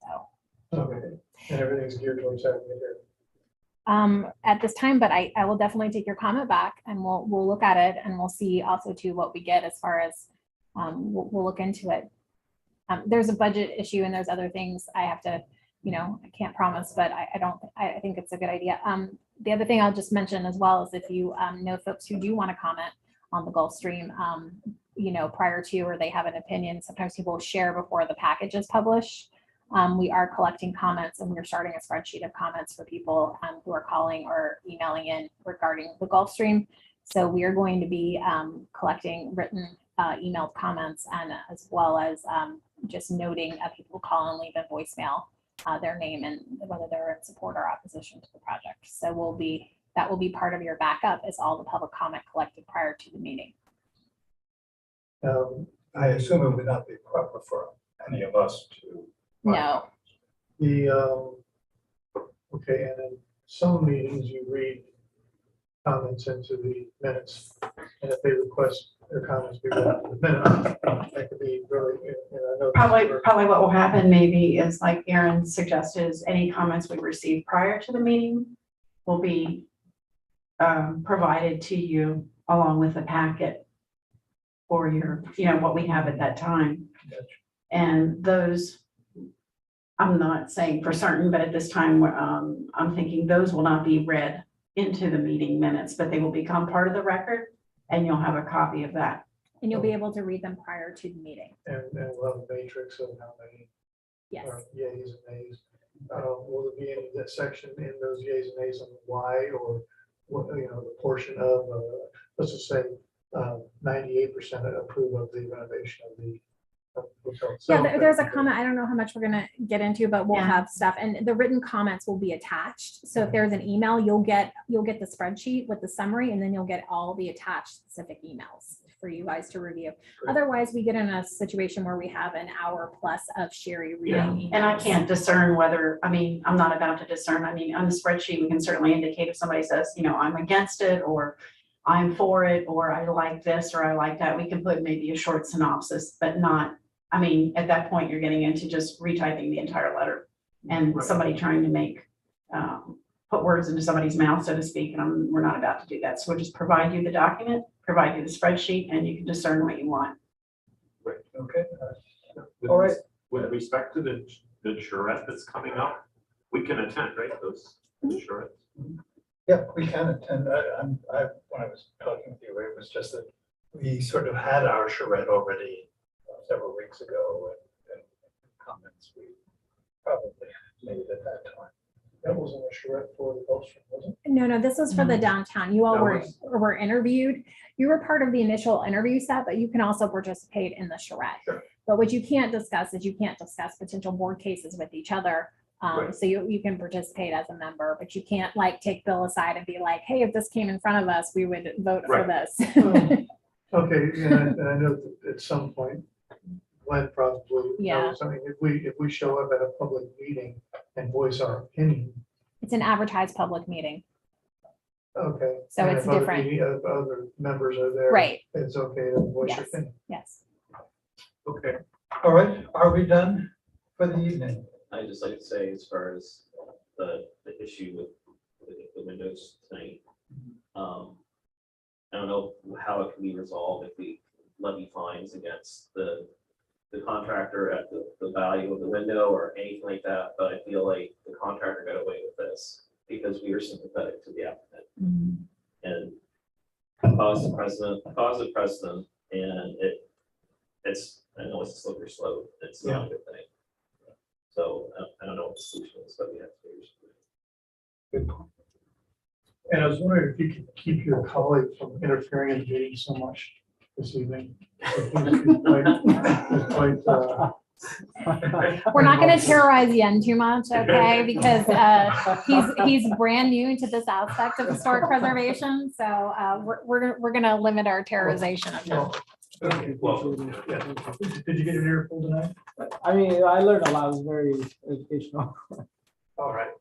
So Okay, and everything's geared towards having it here. at this time, but I will definitely take your comment back and we'll look at it and we'll see also too what we get as far as we'll look into it. There's a budget issue and there's other things I have to, I can't promise, but I think it's a good idea. The other thing I'll just mention as well is if you know folks who do want to comment on the Gulfstream, prior to, or they have an opinion, sometimes people share before the package is published. We are collecting comments and we're starting a spreadsheet of comments for people who are calling or emailing in regarding the Gulfstream. So we are going to be collecting written emailed comments and as well as just noting people call and leave a voicemail, their name and whether they're in support or opposition to the project. So that will be part of your backup is all the public comment collected prior to the meeting. I assume it would not be proper for any of us to. No. Okay, and in some meetings you read comments into the minutes, and if they request their comments be read into the minutes, that could be really, I know. Probably what will happen maybe is like Aaron suggested, is any comments we receive prior to the meeting will be provided to you along with the packet for your, what we have at that time. And those, I'm not saying for certain, but at this time, I'm thinking those will not be read into the meeting minutes, but they will become part of the record and you'll have a copy of that. And you'll be able to read them prior to the meeting. And we'll have a matrix of how many Yes. yays and nays. Will there be any that section in those yays and nays on why or what, the portion of, let's just say 98% approve of the renovation of the hotel itself. Yeah, there's a comment. I don't know how much we're gonna get into, but we'll have stuff and the written comments will be attached. So if there's an email, you'll get the spreadsheet with the summary and then you'll get all the attached specific emails for you guys to review. Great. Otherwise, we get in a situation where we have an hour plus of Sherry reading emails. And I can't discern whether, I'm not about to discern. On the spreadsheet, we can certainly indicate if somebody says, I'm against it or I'm for it, or I like this, or I like that. We can put maybe a short synopsis, but not, at that point, you're getting into just retyping the entire letter and somebody trying to make, put words into somebody's mouth, so to speak, and we're not about to do that. So we'll just provide you the document, provide you the spreadsheet, and you can discern what you want. Right, okay. With All right. With respect to the charrette that's coming up, we can attend, right, those charrettes? Yeah, we can attend. When I was talking with you, it was just that we sort of had our charrette already several weeks ago and comments we probably made at that time. That wasn't a charrette for the Gulfstream, was it? No, this was for the downtown. You all were interviewed. You were part of the initial interview set, but you can also participate in the charrette. Sure. But what you can't discuss is you can't discuss potential board cases with each other. Right. So you can participate as a member, but you can't take Bill aside and be like, hey, if this came in front of us, we would vote for this. Okay, and I know that at some point, Glenn probably Yeah. knows, if we show up at a public meeting and voice our opinion, It's an advertised public meeting. Okay. So And it's if other different. Other members are there. Right. It's okay to voice your Yes. opinion. Yes. Okay, all right, are we done for the evening? I'd just like to say, as far as the issue with the windows tonight, I don't know how it can be resolved if we levy fines against the contractor at the value of the window or anything like that, but I feel like the contractor got away with this because we were sympathetic to the applicant and caused the precedent, and it's, I know it's a slippery slope, it's not a good thing. So I don't know what the solution is, but we have to figure something. Good point. And I was wondering if you could keep your colleague from interfering in the meeting so much this evening. He's quite, We're not going to terrorize Yen too much, okay? Because he's brand new to this aspect of historic preservation, so we're going to limit our terrorization of him. Okay, well, yeah. Did you get your earful tonight? I mean, I learned a lot. It was very educational. All right,